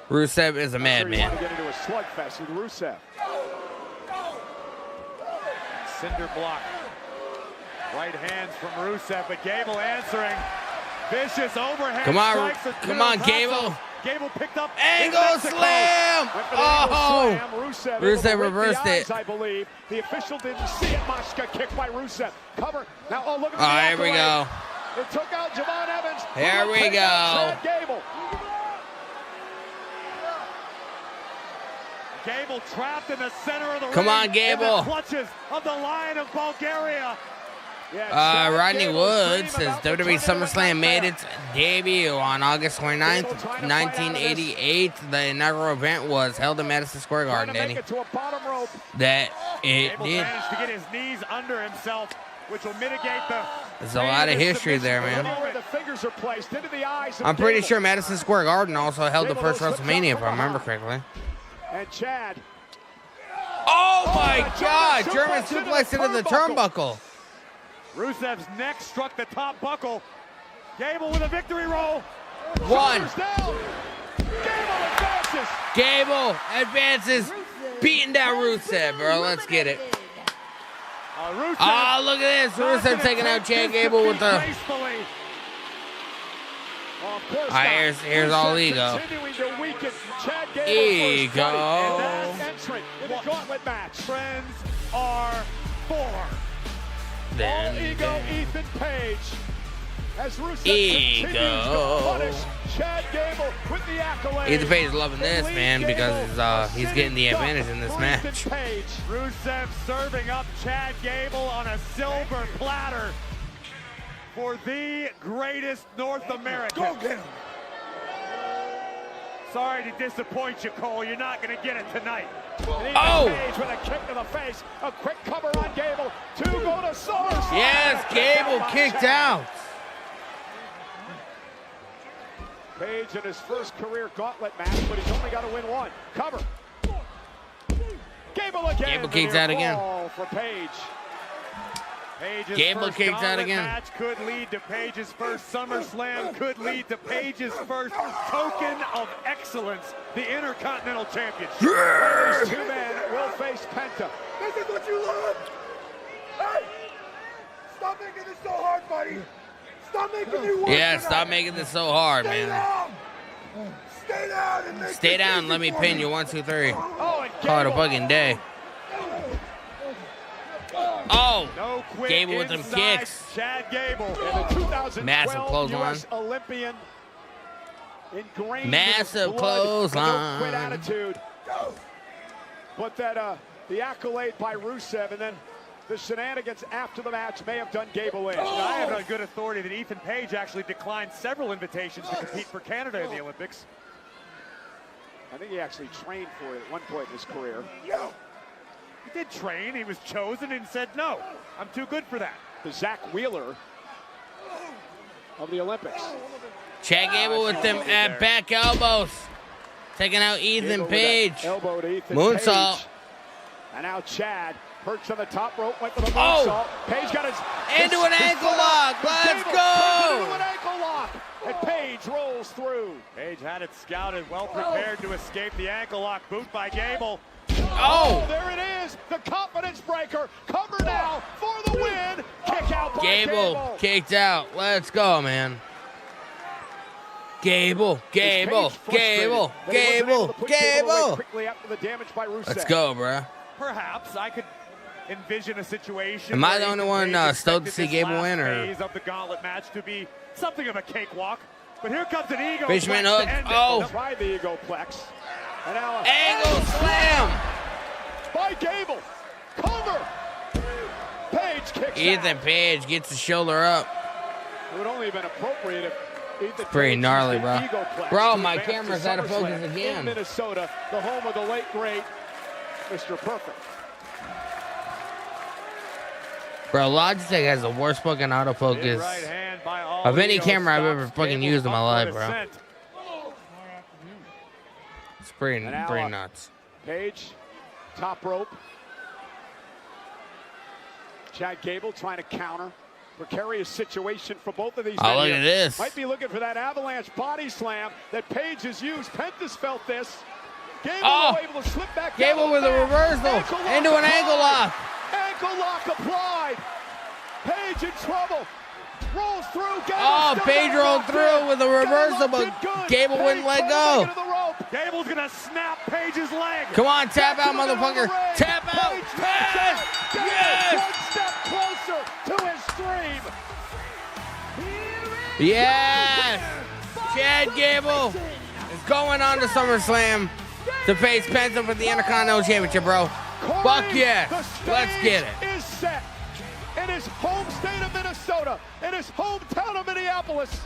Rusev is a madman. Get into a slugfest with Rusev. Cinder block. Right hands from Rusev, but Gable answering. Vicious overhand. Come on, Gable. Gable picked up. Angle slam! Oh! Rusev reversed it. I believe the official didn't see it. Mashka kick by Rusev. Cover. Now, oh, look at here we go. It took out Javon Evans. Here we go. Chad Gable. Gable trapped in the center of the ring. Come on, Gable. In the clutches of the Lion of Bulgaria. Rodney Wood says WWE SummerSlam made its debut on August 29th, 1988. The inaugural event was held in Madison Square Garden, Danny. That it Gable did. managed to get his knees under himself, which will mitigate the... There's a lot of history there, man. The fingers are placed into the eyes of I'm pretty Gable. sure Madison Square Garden also held the first WrestleMania, if I remember correctly. And Chad. Oh my God! German suplex into the turnbuckle. Rusev's neck struck the top buckle. Gable with a victory roll. One. Gable advances. Gable advances, beating down Rusev, bro. Let's get it. Oh, look at this. Rusev taking out Chad Gable with the... here's all ego. Ego. Gauntlet match. Friends are for. All ego Ethan Page. As Rusev continues to punish Chad Gable with the accolades. Ethan Page is loving this, man, because he's getting the advantage in this match. Rusev serving up Chad Gable on a silver platter for the greatest North American. Go get him. Sorry to disappoint you, Cole. You're not going to get it tonight. Page with a kick to the face. A quick cover on Gable. Two go to SummerSlam. Yes, Gable kicked out. Page in his first career gauntlet match, but he's only got to win one. Cover. Gable again. Gable kicks out again. For Page. Page's Gable first kicks out gauntlet again. Match could lead to Page's first SummerSlam, could lead to Page's first token of excellence, the Intercontinental Championship. These two men will face Penta. This is what you love. Hey, stop making this so hard, buddy. Stop making me work. Yeah, stop making this so hard, man. Stay down and make Stay down. Let me pin you. 1, 2, 3. Oh, Call it a fucking day. Oh, no quit Gable with them inside kicks. Chad Gable. And the 2012 Massive clothesline. US Olympian ingrained Massive in his blood, clothesline. no quit attitude. But that the accolade by Rusev and then the shenanigans after the match may have done Gable in. I have on good authority that Ethan Page actually declined several invitations to compete for Canada in the Olympics. I think he actually trained for it at one point in his career. He did train. He was chosen and said, no, I'm too good for that. The Zach Wheeler of the Olympics. Chad Gable with them at back elbows. Taking out Ethan Page. Elbow to Ethan Moonsault. Page. And now Chad perched on the top rope, went for the moonsault. Page got his into an ankle lock. Let's go. Into an ankle lock. And Page rolls through. Page had it scouted, well prepared to escape the ankle lock. Boot by Gable. Oh, there it is. The confidence breaker. Cover now for the win. Kick Kick out by Gable kicked out. Let's go, man. Gable. Let's go, bruh. Perhaps I could envision a situation. Am I the where only Ethan one Page stoked to expected see this Gable last win, or? phase of the gauntlet match to be something of a cakewalk. But here comes an ego. Fisherman flex hook. to end it. Oh. Try the ego plex. And now Angle slam. by Gable. Cover. Page kicks Ethan out. Page gets the shoulder up. It would only have been appropriate if Ethan Pretty Page gnarly, used bro. the ego plex Bro, to my advance to camera's out of focus SummerSlam again. In Minnesota, the home of the late great Mr. Perfect. Bro, Logitech has the worst fucking autofocus Right hand by All of any Ego camera I've ever stops fucking Gable used in my up life, for bro. descent. It's pretty And now, nuts. Page, top rope. Chad Gable trying to counter. Precarious situation for both of these men. Oh, look here. at this. Might be looking for that avalanche body slam that Page has used. Penta's felt this. Gable Oh. able to slip back Gable down with a the mat. reversal Ankle lock into an ankle applied. lock. Ankle lock applied. Page in trouble. Rolls through. Gable Oh, still Page got rolled locked through in. with a Got reversal, locked but in good. Gable Page wouldn't let trying to go. make it to the rope. Gable's gonna snap Page's leg. Come on, tap Back out, to the middle of the motherfucker. ring. Tap out. Page Page. taps out. Gable Yes. one step closer to his dream. Yes. Chad Gable is going on to SummerSlam to face Penta for the Intercontinental Championship, bro. Fuck yeah. Let's get it. Is set in his home state of Minnesota, in his hometown of Minneapolis.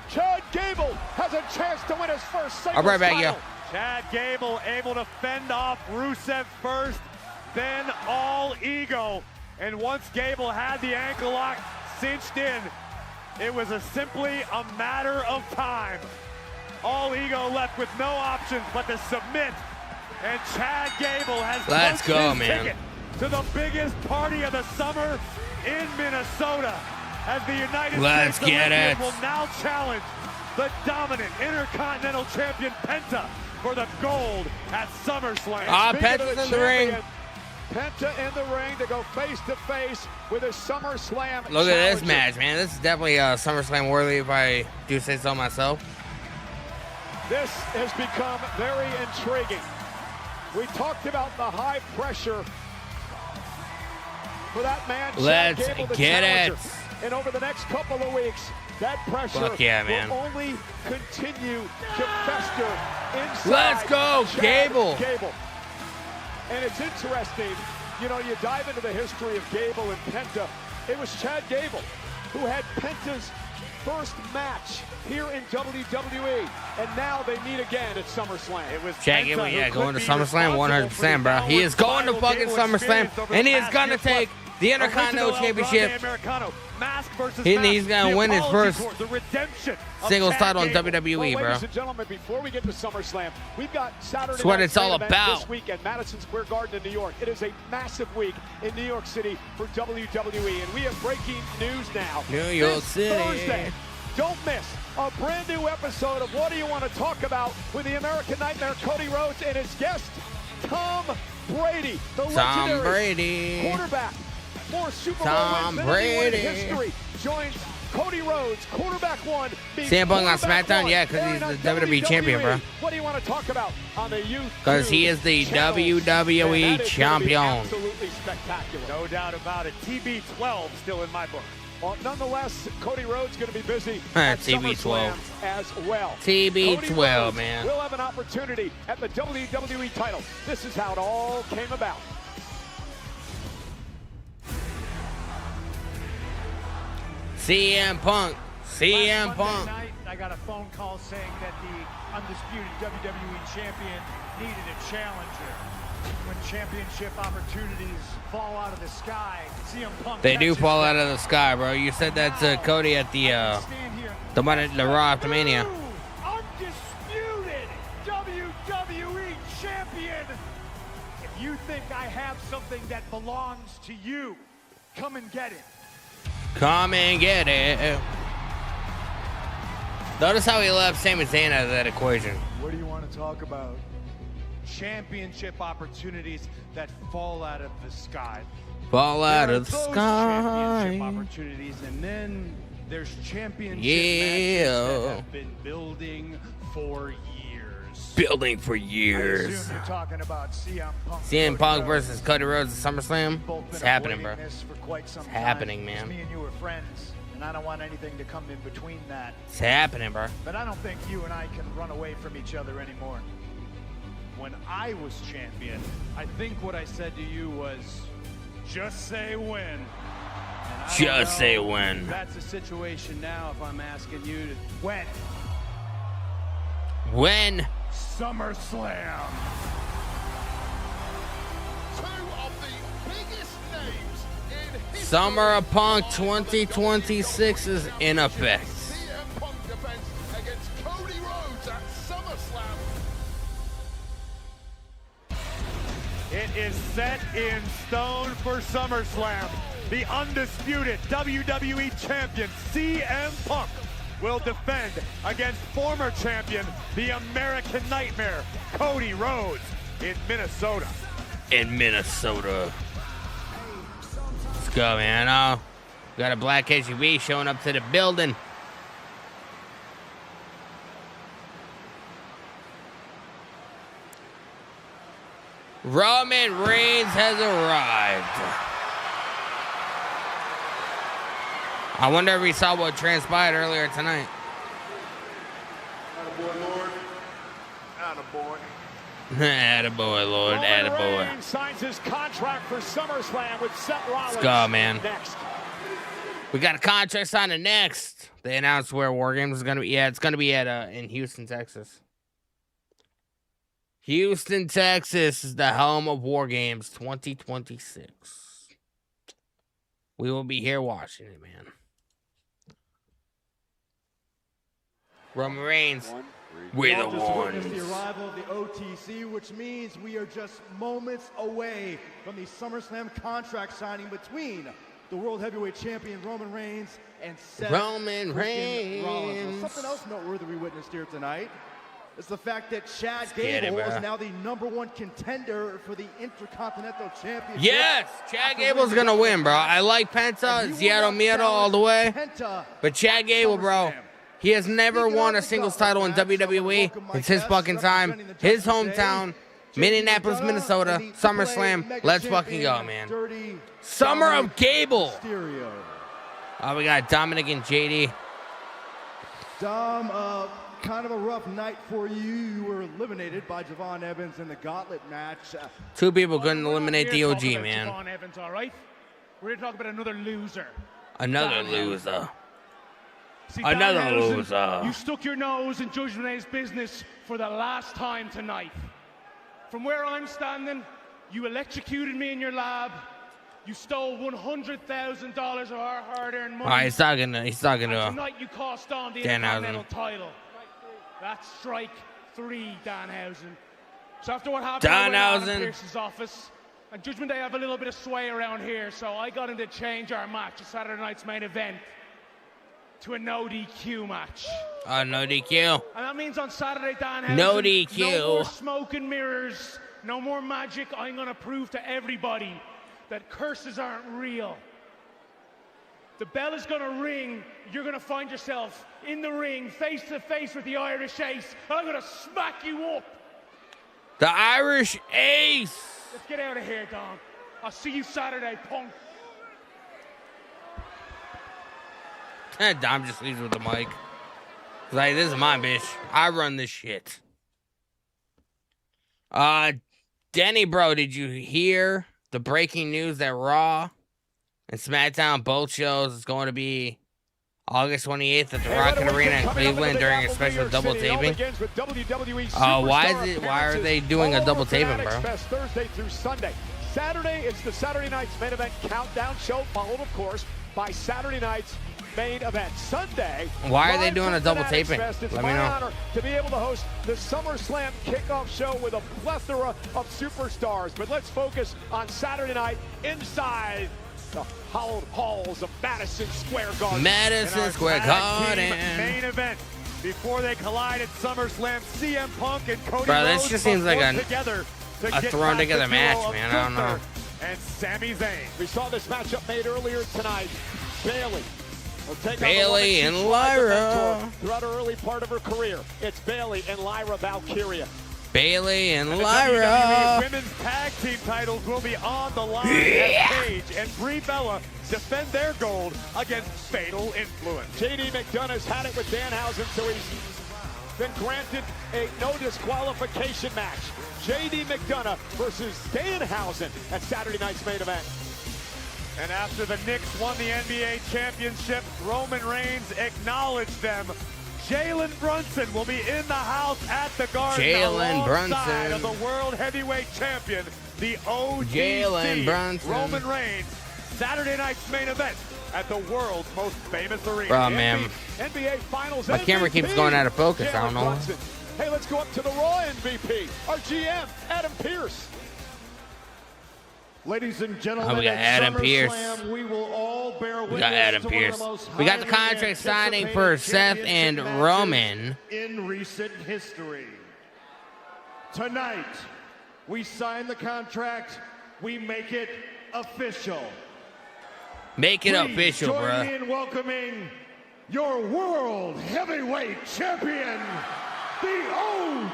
Chad Gable has a chance to win his first singles I'll be right back, yo. title. Chad Gable able to fend off Rusev first, then All Ego. And once Gable had the ankle lock cinched in, it was simply a matter of time. All Ego left with no options but to submit. And Chad Gable has Let's punched go, his man. ticket to the biggest party of the summer in Minnesota. As the United Let's States get Olympians it. will now challenge the dominant Intercontinental Champion Penta for the gold at SummerSlam. Ah, Speaking of Penta's in the ring. champion, Penta in the ring to go face to face with his SummerSlam Look at this challenger. match, man. This is definitely SummerSlam worthy if I do say so myself. This has become very intriguing. We talked about the high pressure for that man, Let's Chad Gable, the get challenger. it. And over the next couple of weeks, that pressure Fuck yeah, man. will only continue to fester inside. Let's go, Chad Gable. And it's interesting, you know, you dive into the history of Gable and Penta. It was Chad Gable who had Penta's first match here in WWE, and now they meet again at SummerSlam. It was Chad Penta Gable, who yeah, could going to be SummerSlam responsible for the 100%, bro. He is going to downward fucking spiral SummerSlam, Gable experience over and he the is past going to year take plus. the Intercontinental Original El Championship. Grande Americano, mask versus And mask, he's gonna the win his apology first tour, the redemption of singles Chad title in Gable. WWE, bro. Ladies and gentlemen, before we get to SummerSlam, we've got Saturday That's what Night it's all Main Event about. this week at Madison Square Garden in New York. It is a massive week in New York City for WWE, and we have breaking news now. New York This City. Thursday, don't miss a brand new episode of What Do You Want to Talk About with the American Nightmare Cody Rhodes and his guest, Tom Brady, the Tom legendary Brady. quarterback. More Super Bowl Tom wins than anyone in Brady. history. Joins Cody Rhodes, quarterback one. beats CM Punk on quarterback SmackDown? one. Yeah, 'cause Airing he's on the WWE champion, bro. What do you want to talk about on the youth? Because he is the channel? WWE And that is gonna be champion. Absolutely spectacular. No doubt about it. TB12 still in my book. Well, nonetheless, Cody Rhodes going to be busy at TB12. SummerSlam as well. TB12, Cody Rhodes man. will have an opportunity at the WWE title. This is how it all came about. CM Punk. CM Last Punk. Monday night, I got a phone call saying that the undisputed WWE champion needed a challenger. When championship opportunities fall out of the sky, CM Punk They do catches fall them. out of the sky, bro. You said that to Cody at the Raw after Mania. Undisputed WWE champion. If you think I have something that belongs to you, come and get it. Come and get it. Notice how he left Sami Zayn out of that equation. What do you want to talk about? championship opportunities that fall out of the sky. Fall out of the Those sky. championship opportunities, and then there's championship Yeah. matches that have been building for years. Building for I years. assume you're talking about CM Punk. CM Cody Punk Rhodes. versus Cody Rhodes at SummerSlam. Both been It's happening, bro. avoiding this for quite some It's time. happening, man. Me and you were friends, and I don't want anything to come in between that. It's happening, bro. But I don't think you and I can run away from each other anymore. When I was champion, I think what I said to you was, just say when. And I don't Just say know when. if that's the situation now if I'm asking you to when. When? SummerSlam. Two of the biggest names in history. Summer of Punk 2026 is in effect. CM Punk defense against Cody Rhodes at SummerSlam. It is set in stone for SummerSlam. The undisputed WWE champion CM Punk will defend against former champion, the American Nightmare, Cody Rhodes, in Minnesota. In Minnesota. Let's go, man. Oh, got a black SUV showing up to the building. Roman Reigns has arrived. I wonder if we saw what transpired earlier tonight. Attaboy, Lord. Attaboy. Attaboy, Lord. Roman Attaboy. Reigns signs his contract for SummerSlam with Seth Rollins. Let's go, man. Next. We got a contract signed next. They announced where War Games is going to be. Yeah, it's going to be at in Houston, Texas. Houston, Texas is the home of War Games 2026. We will be here watching it, man. Roman Reigns, we're the ones. The arrival of the OTC, which means we are just moments away from the SummerSlam contract signing between the World Heavyweight Champion Roman Reigns and Seth Roman freaking Reigns. Rollins. Well, something else noteworthy we witnessed here tonight is the fact that Chad get it, Gable bro. is now the #1 contender for the Intercontinental Championship. Yes, Chad Gable's going to win, bro. I like Penta, Seattle Miedo all the way. But Chad Gable, bro, he has never won a singles title in WWE. It's his fucking time. His hometown, Minneapolis, Minnesota, SummerSlam. Let's fucking go, man. Summer of Gable. Oh, we got Dominic and JD. Dom, kind of a rough night for you. You were eliminated by Javon Evans in the gauntlet match. Two people couldn't eliminate the OG, Javon man. Evans, all right? We're gonna talk about another loser. Another loser. See, Another Danhausen, loser. You stuck your nose in Judgment Day's business for the last time tonight. From where I'm standing, you electrocuted me in your lab. You stole $100,000 of our hard-earned money. All right, he's talking And to tonight you cost on the Danhausen. Intercontinental title. That's strike 3, Danhausen. So after what happened, I went out in Danhausen. Pierce's office, and Judgment Day have a little bit of sway around here, so I got him to change our match to Saturday night's main event to a no DQ match. no DQ. And that means on Saturday, Danhausen, No DQ. no more smoke and mirrors, no more magic. I'm going to prove to everybody that curses aren't real. The bell is going to ring. You're going to find yourself in the ring, face to face with the Irish Ace, and I'm going to smack you up. The Irish Ace. Let's get out of here, Dom. I'll see you Saturday, punk. Dom just leaves with the mic. He's like, this is my bitch. I run this shit. Denny, bro, did you hear the breaking news that Raw and SmackDown both shows is going to be August 28th at the Rocket Arena in Cleveland during a special double taping? Why are they doing a double taping, bro? Thursday through Sunday. Saturday, it's the Saturday night's main event countdown show, followed, of course, by Saturday night's main event. Sunday. Why are they live doing from a double Fanatics taping? Fest. It's Let me my know. honor to be able to host the SummerSlam kickoff show with a plethora of superstars. But let's focus on Saturday night inside the hallowed halls of Madison Square Garden. Madison In our Square tag team Garden. Main event. Before they collide at SummerSlam, CM Punk and Cody Bro, this Rhodes just seems like a thrown together match, man. I don't know. And Sami Zayn. We saw this matchup made earlier tonight. Bayley will take Bayley on the and woman she tried to Lyra. mentor throughout her early part of her career. It's Bayley and Lyra Valkyria. Bayley and The Lyra. WWE Women's Tag Team titles will be on the line as Paige and Brie Bella defend their gold against Fatal Influence. JD McDonough's had it with Danhausen, so he's been granted a no disqualification match. JD McDonough versus Danhausen at Saturday night's main event. And after the Knicks won the NBA championship, Roman Reigns acknowledged them. Jalen Brunson will be in the house at the Garden alongside of the World Heavyweight Champion, the OGC, Jalen Brunson. Roman Reigns. Saturday night's main event at the world's most famous arena. Bro, man. NBA Finals My camera keeps going out of focus. I don't know. Brunson. Hey, let's go up to the Raw MVP, our GM, Adam Pearce. Ladies and gentlemen, we got Adam Pearce. We will all bear We got Adam Pearce. We got the contract signing for Seth and Roman. In recent history. Tonight, we sign the contract. We make it official. Make it Please official, join bro. me in welcoming your World Heavyweight Champion, the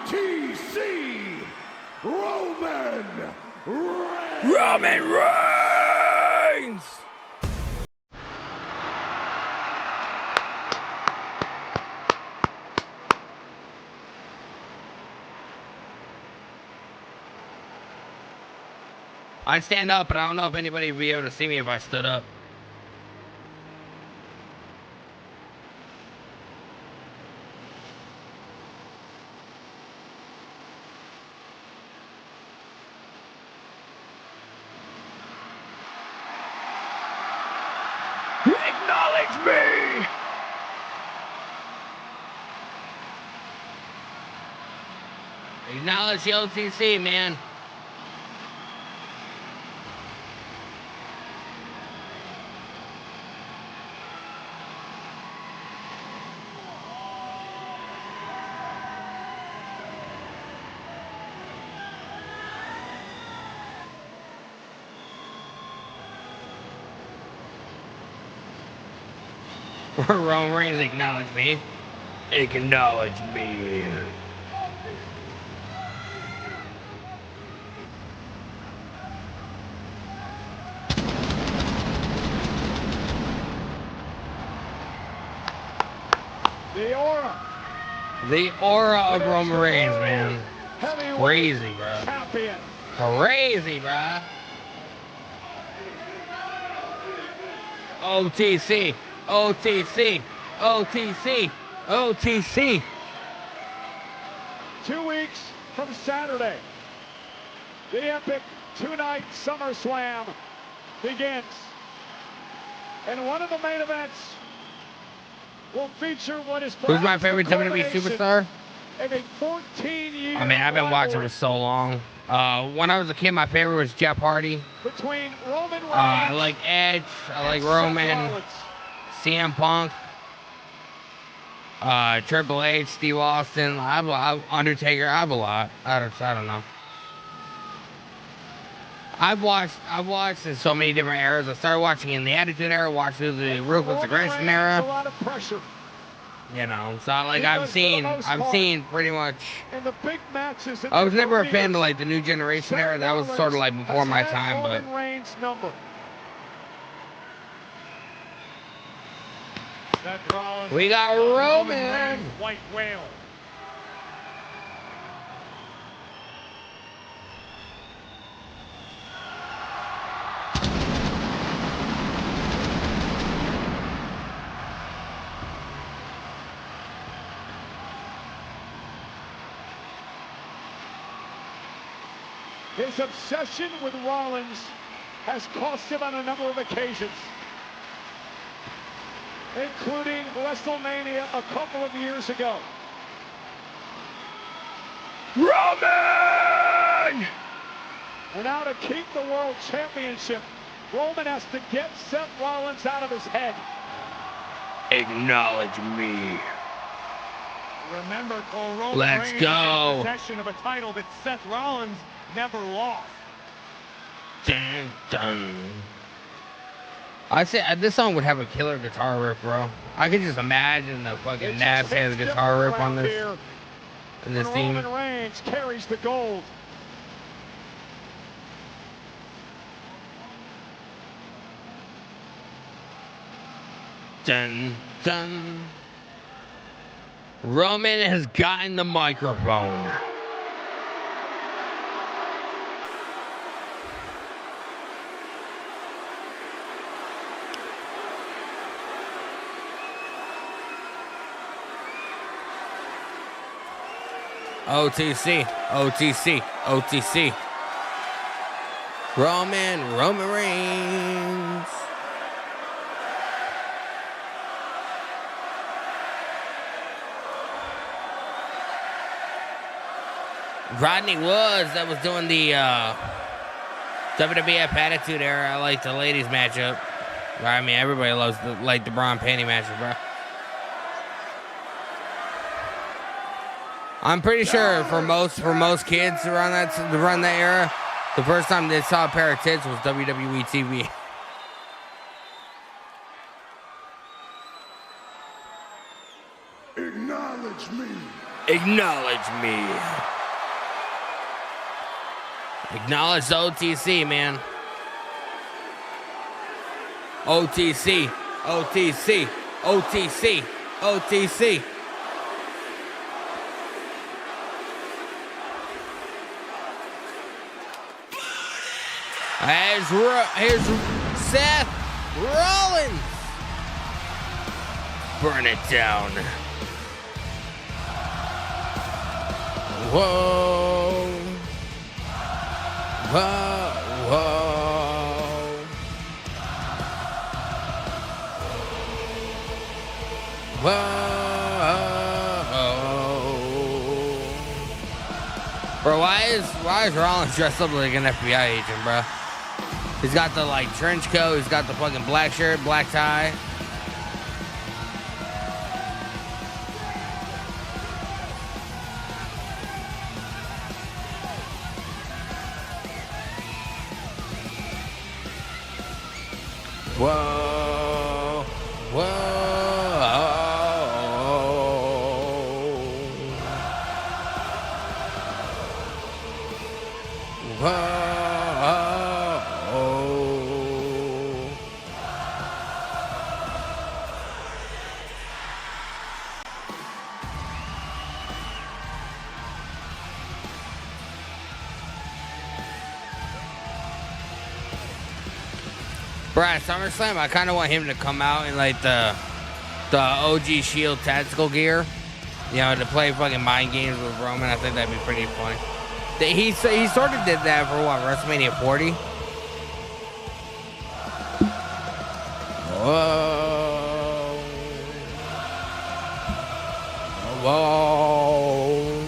OTC, Roman Reigns. Roman Reigns. I'd stand up, but I don't know if anybody would be able to see me if I stood up. Acknowledge me! Acknowledge the OTC, man. Roman Reigns, acknowledge me. Acknowledge me. The aura. The aura of Roman Reigns, man. Crazy, bro. Champion. Crazy, bro. OTC. OTC. OTC. OTC. 2 weeks from Saturday, the epic two-night SummerSlam begins. And one of the main events will feature what is Who's my favorite WWE superstar? In a 14-year I mean, I've been watching for so long. When I was a kid, my favorite was Jeff Hardy. between Roman Reigns I like Edge. I like Roman. CM Punk. Triple H, Steve Austin. Undertaker. I have a lot. I don't know. I've watched in so many different eras. I started watching in the Attitude Era, watched through the Ruthless Aggression a Era. lot of pressure. You know, so like I've seen pretty much. And the big matches in I was the never a career. fan of like the New Generation era. That was sort of like before my Has had time, but Roman Reigns' number. Seth Rollins. we got Roman. White whale. His obsession with Rollins has cost him on a number of occasions, including WrestleMania a couple of years ago. Roman! And now to keep the World Championship, Roman has to get Seth Rollins out of his head. Acknowledge me. Remember, Cole, Roman Let's Reigns go. is in possession of a title that Seth Rollins never lost. Dun, dun. I say this song would have a killer guitar riff, bro. I could just imagine the fucking Nabs has a guitar riff on this. In this theme. Roman Reigns carries the gold. Dun, dun. Roman has gotten the microphone. OTC, OTC, OTC. Roman Reigns. Rodney Woods, that was doing the WWF Attitude Era. I like the ladies matchup. I mean, everybody loves the bra and panty matchup, bro. I'm pretty sure for most kids around that era, the first time they saw a pair of tits was WWE TV. Acknowledge me. Acknowledge me. Acknowledge the OTC, man. OTC, OTC, OTC, OTC. Here's Seth Rollins. Burn it down. Whoa. Whoa. Whoa. Whoa. Bro, why is Rollins dressed up like an FBI agent, bro? He's got the trench coat, he's got the fucking black shirt, black tie. Whoa, whoa, whoa. Bro, at SummerSlam, I kind of want him to come out in the OG Shield tactical gear, to play fucking mind games with Roman. I think that'd be pretty funny. He sort of did that for what, WrestleMania 40? Whoa, whoa,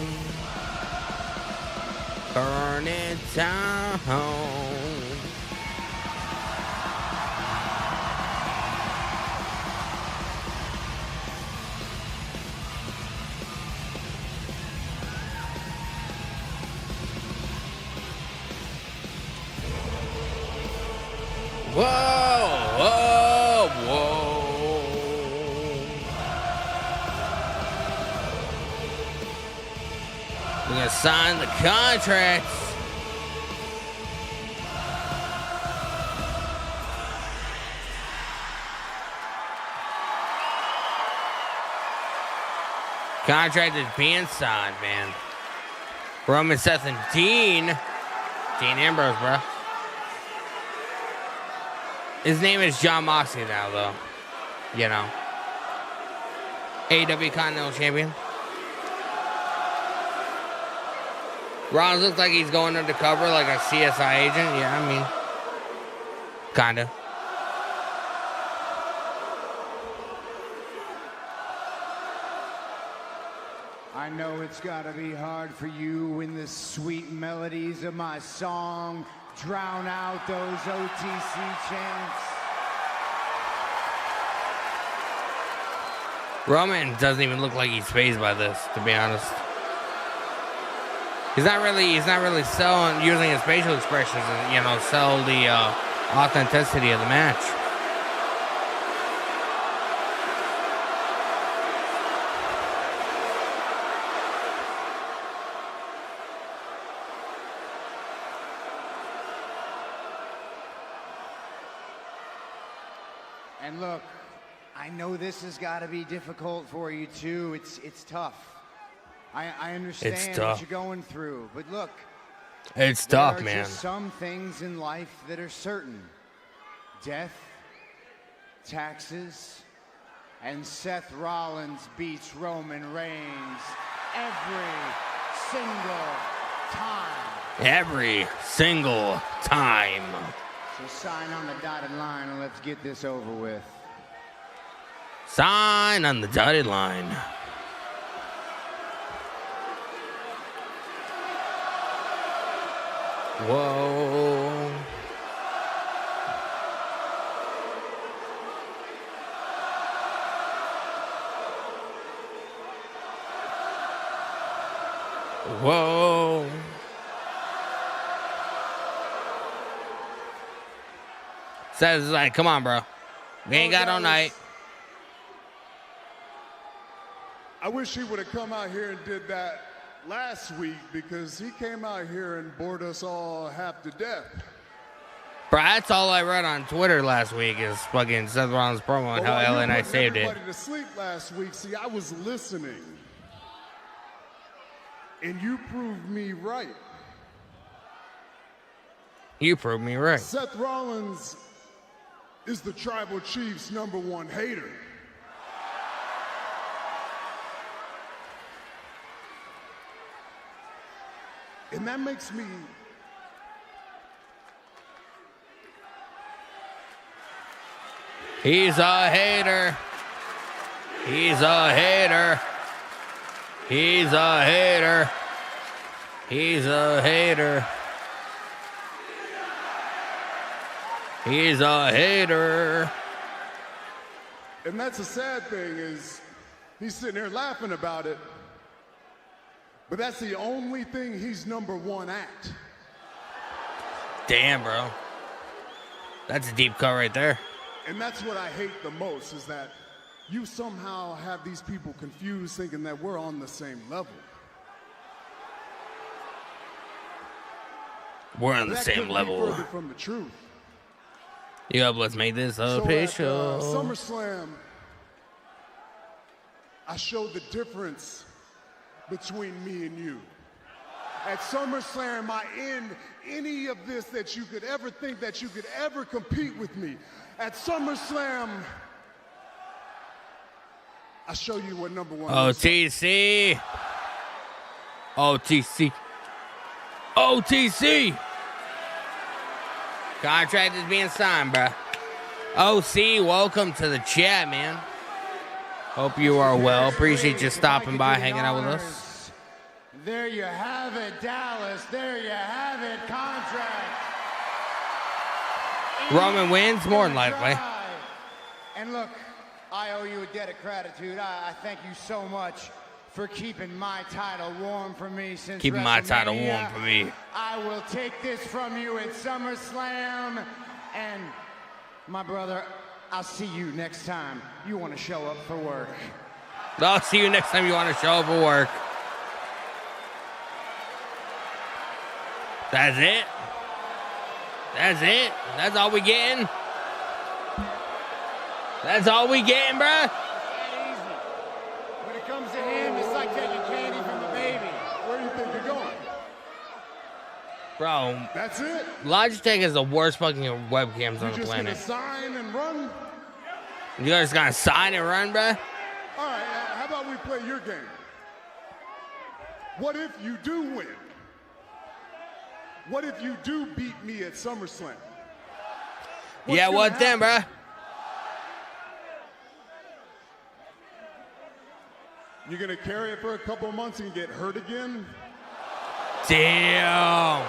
burn it down. Whoa, whoa, whoa. We're gonna sign the contracts. Contract is being signed, man. Roman, Seth, and Dean Ambrose, bro. His name is John Moxley now, though. AEW Continental Champion. Rollins looks like he's going undercover like a CSI agent. Yeah, I mean, kinda. I know it's gotta be hard for you when the sweet melodies of my song drown out those OTC chants. Roman doesn't even look like he's phased by this, to be honest. He's not really using his facial expressions and, you know, sell the authenticity of the match. And look, I know this has got to be difficult for you too. It's tough. I understand what you're going through, but look, it's tough, man. There are just some things in life that are certain: death, taxes, and Seth Rollins beats Roman Reigns every single time. Every single time. So sign on the dotted line and let's get this over with. Sign on the dotted line. Whoa. Whoa. Says like, come on, bro. We ain't got all night. I wish he would have come out here and did that last week, because he came out here and bored us all half to death. Bro, that's all I read on Twitter last week is fucking Seth Rollins' promo and how LA Knight saved it. Everybody to sleep last week. See, I was listening, and you proved me right. You proved me right. Seth Rollins is the Tribal Chief's #1 hater. And that makes me He's a hater. He's a hater. He's a hater. He's a hater. He's a hater. And that's a sad thing, is he's sitting here laughing about it, but that's the only thing he's #1 at. Damn, bro. That's a deep cut right there. And that's what I hate the most, is that you somehow have these people confused thinking that we're on the same level. We're on the same level. Further from the truth. Yup, let's make this official. So at SummerSlam, I showed the difference between me and you. At SummerSlam, I end any of this that you could ever think that you could ever compete with me. At SummerSlam, I show you what #1 OTC. OTC. OTC. Contract is being signed, bruh. OC, welcome to the chat, man. Hope you are well. Appreciate you stopping by, hanging out with us. There you have it, Dallas. There you have it, contract. Roman wins, more than likely. And look, I owe you a debt of gratitude. I thank you so much for keeping my title warm for me since Keeping my title warm for me. I will take this from you at SummerSlam. And my brother, I'll see you next time you want to show up for work. I'll see you next time you want to show up for work. That's it. That's it. That's all we getting. That's all we getting, bruh. It's that easy. When it comes to him, it's like taking candy from a baby. Where do you think you're going? Bro. That's it. Logitech is the worst fucking webcams on the planet. You just gonna sign and run? You guys gonna sign and run, bruh? All right, how about we play your game? What if you do win? What if you do beat me at SummerSlam? Yeah, what then, bruh? You're gonna carry it for a couple months and get hurt again? Damn.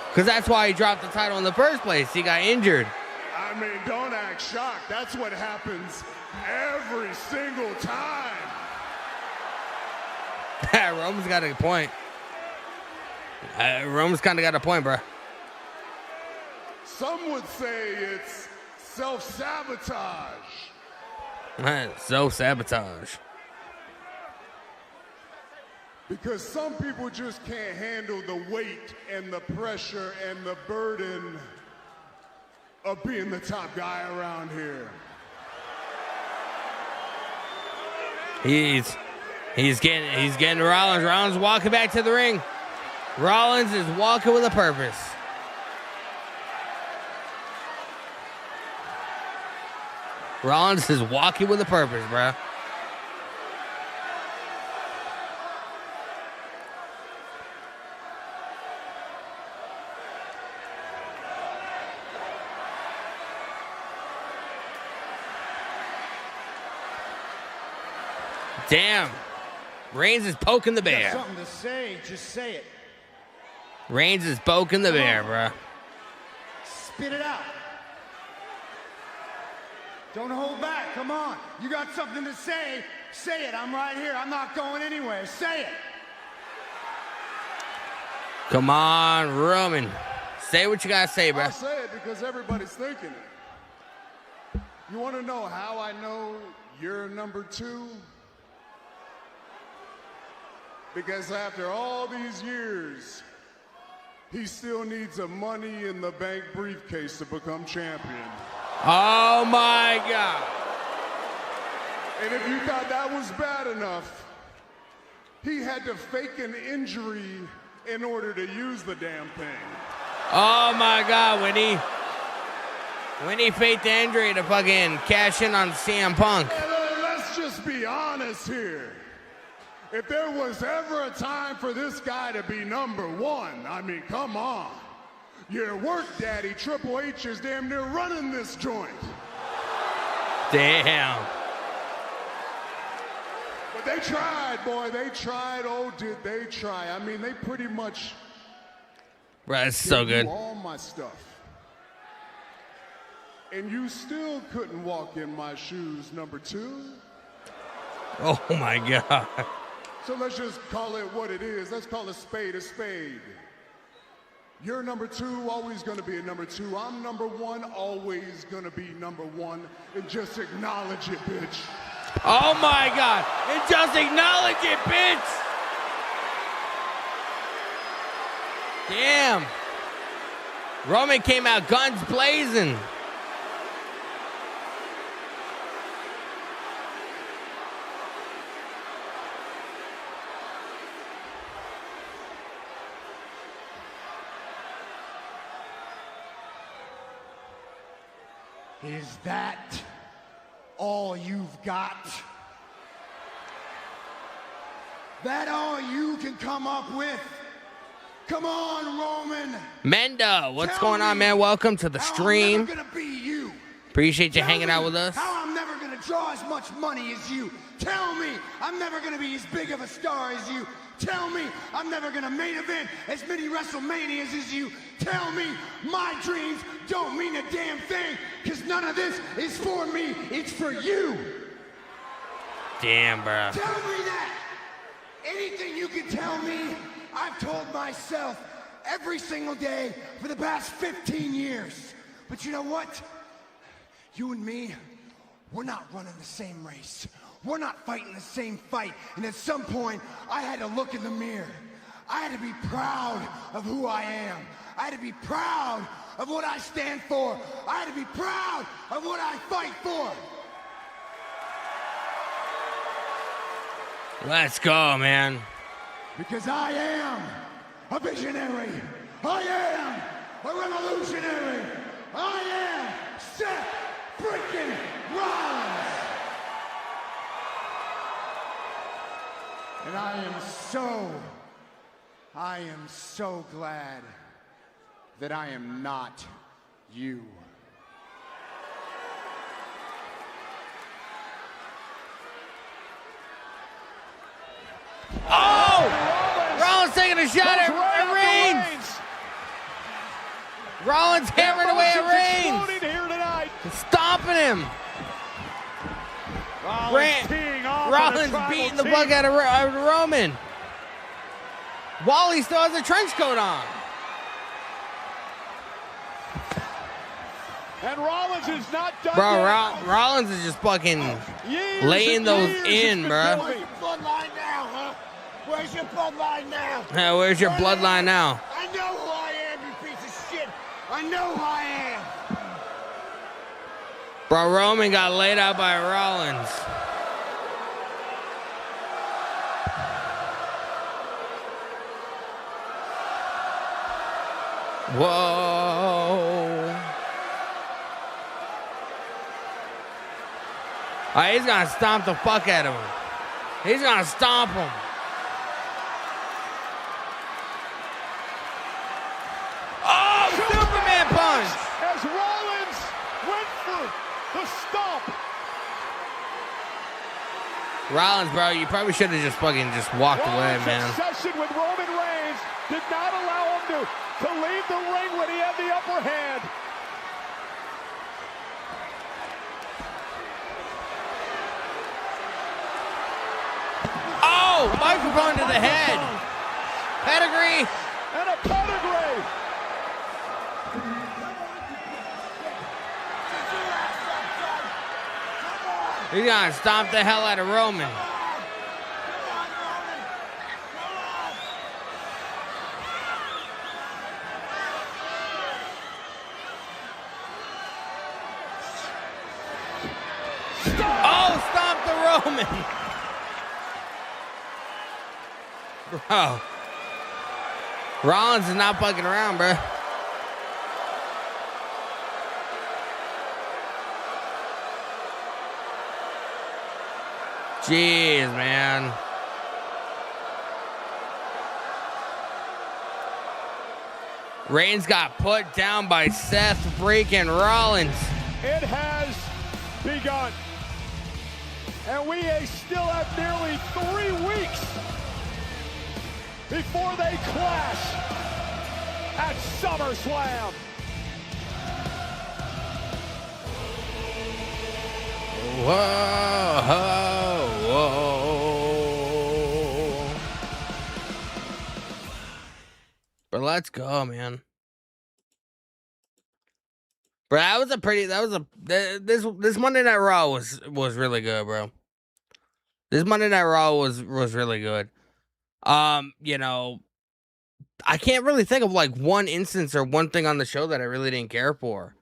Because that's why he dropped the title in the first place. He got injured. I mean, don't act shocked. That's what happens Every single time. Roman's got a point. Roman's kind of got a point, bro. Some would say it's self-sabotage. Self-sabotage. Because some people just can't handle the weight and the pressure and the burden of being the top guy around here. He's getting Rollins. Rollins walking back to the ring. Rollins is walking with a purpose. Rollins is walking with a purpose, bruh. Damn. Reigns is poking the bear. Got something to say, just say it. Reigns is poking the bear, bruh. Spit it out. Don't hold back, come on. You got something to say, say it. I'm right here, I'm not going anywhere. Say it. Come on, Roman. Say what you gotta say, bruh. I'll say it because everybody's thinking it. You want to know how I know you're number 2? Because after all these years, he still needs a Money in the Bank briefcase to become champion. Oh my God. And if you thought that was bad enough, he had to fake an injury in order to use the damn thing. Oh my God, when he faked the injury to fucking cash in on CM Punk. Let's just be honest here. If there was ever a time for this guy to be number 1, I mean, come on. Your work daddy, Triple H, is damn near running this joint. Damn. But they tried, boy. They tried. Oh, did they try? I mean, they pretty much... Bro, that's so good. All my stuff. And you still couldn't walk in my shoes, number 2? Oh my God. So let's just call it what it is. Let's call a spade a spade. You're number 2, always gonna be a number 2. I'm number 1, always gonna be number 1. And just acknowledge it, bitch. Oh my God. And just acknowledge it, bitch. Damn. Roman came out guns blazing. Is that all you've got? That all you can come up with? Come on, Roman. Mendo, what's going on, man? Welcome to the stream. I'm never gonna be you. Appreciate you hanging out with us. How I'm never gonna draw as much money as you. Tell me I'm never gonna be as big of a star as you. Tell me I'm never gonna main event as many WrestleManias as you. Tell me my dreams don't mean a damn thing, because none of this is for me, it's for you. Damn, bro. Tell me that. Anything you can tell me, I've told myself every single day for the past 15 years. But you know what? You and me, we're not running the same race. We're not fighting the same fight. And at some point, I had to look in the mirror. I had to be proud of who I am. I had to be proud of what I stand for. I had to be proud of what I fight for. Let's go, man. Because I am a visionary. I am a revolutionary. I am Seth freaking Rollins. And I am so glad that I am not you. Oh! Rollins taking a shot at Reigns. Rollins hammering away at Reigns. Here tonight. Stomping him. Rollins beating the fuck out of Roman. Wally still has a trench coat on. And Rollins is not done. Bro, Rollins is just fucking laying those in, bro. Where's your bloodline now, huh? Where's your bloodline now? Where's your bloodline now? I know who I am, you piece of shit. I know who I am. Bro, Roman got laid out by Rollins. Whoa. Oh, he's gonna stomp the fuck out of him. He's gonna stomp him. Oh, Superman punch! As Rollins went for the stomp. Rollins, bro, you probably should have just fucking walked away, man. Obsession with Roman Reigns did not allow him to leave the ring when he had the upper hand. Oh, microphone to the head. Pedigree. And a pedigree. He's gonna stomp the hell out of Roman. Oh, stomp the Roman. Bro. Rollins is not fucking around, bro. Jeez, man. Reigns got put down by Seth freaking Rollins. It has begun. And we still have nearly 3 weeks before they clash at SummerSlam. Whoa, whoa. But let's go, man. Bro, this Monday Night Raw was really good, bro. This Monday Night Raw was really good. You know, I can't really think of like one instance or one thing on the show that I really didn't care for.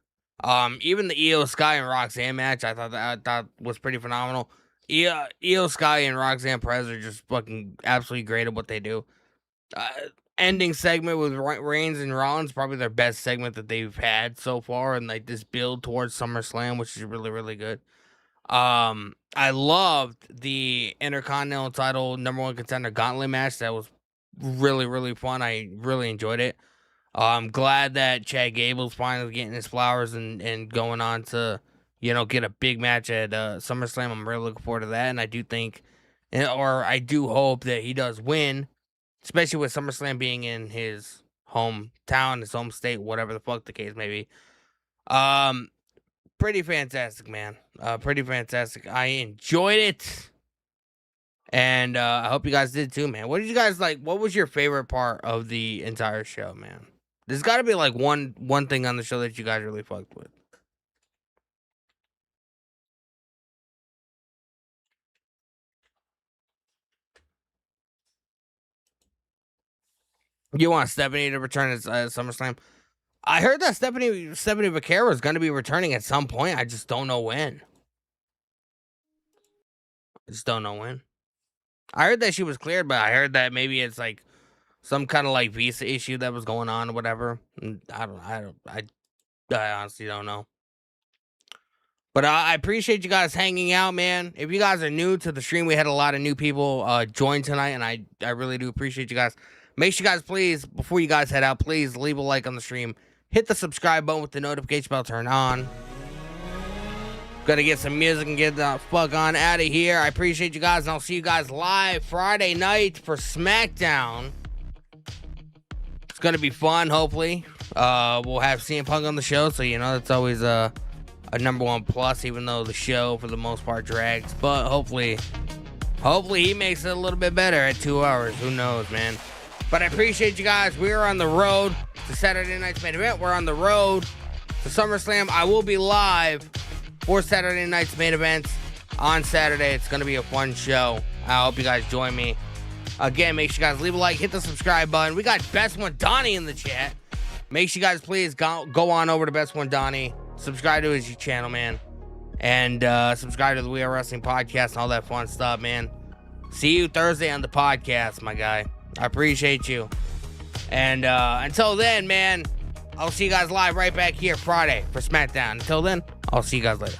Even the Io Sky and Roxanne match, I thought was pretty phenomenal. Io Sky and Roxanne Perez are just fucking absolutely great at what they do. Ending segment with Reigns and Rollins, probably their best segment that they've had so far, and like this build towards SummerSlam, which is really, really good. I loved the Intercontinental title #1 contender gauntlet match. That was really, really fun. I really enjoyed it. I'm glad that Chad Gable's finally getting his flowers and going on to, you know, get a big match at SummerSlam. I'm really looking forward to that, and I do think, or I do hope that he does win, especially with SummerSlam being in his hometown, his home state, whatever the fuck the case may be. Pretty fantastic, man. Pretty fantastic. I enjoyed it. And I hope you guys did too, man. What did you guys like? What was your favorite part of the entire show, man? There's got to be like one thing on the show that you guys really fucked with. You want Stephanie to return at SummerSlam? I heard that Stephanie Vaquero is going to be returning at some point. I just don't know when. I heard that she was cleared, but I heard that maybe it's like some kind of like visa issue that was going on or whatever. I honestly don't know. But I appreciate you guys hanging out, man. If you guys are new to the stream, we had a lot of new people join tonight, and I really do appreciate you guys. Make sure you guys, please, before you guys head out, please leave a like on the stream. Hit the subscribe button with the notification bell turned on. Gotta get some music and get the fuck on out of here. I appreciate you guys, and I'll see you guys live Friday night for SmackDown. It's gonna be fun, hopefully. We'll have CM Punk on the show, so you know that's always a a #1 plus, even though the show for the most part drags. But hopefully he makes it a little bit better at 2 hours. Who knows, man? But I appreciate you guys. We are on the road to Saturday night's main event. We're on the road to SummerSlam. I will be live for Saturday night's main event on Saturday. It's going to be a fun show. I hope you guys join me. Again, make sure you guys leave a like, hit the subscribe button. We got Best One Donnie in the chat. Make sure you guys please go on over to Best One Donnie. Subscribe to his channel, man. And subscribe to the We Are Wrestling podcast and all that fun stuff, man. See you Thursday on the podcast, my guy. I appreciate you. And until then, man, I'll see you guys live right back here Friday for SmackDown. Until then, I'll see you guys later.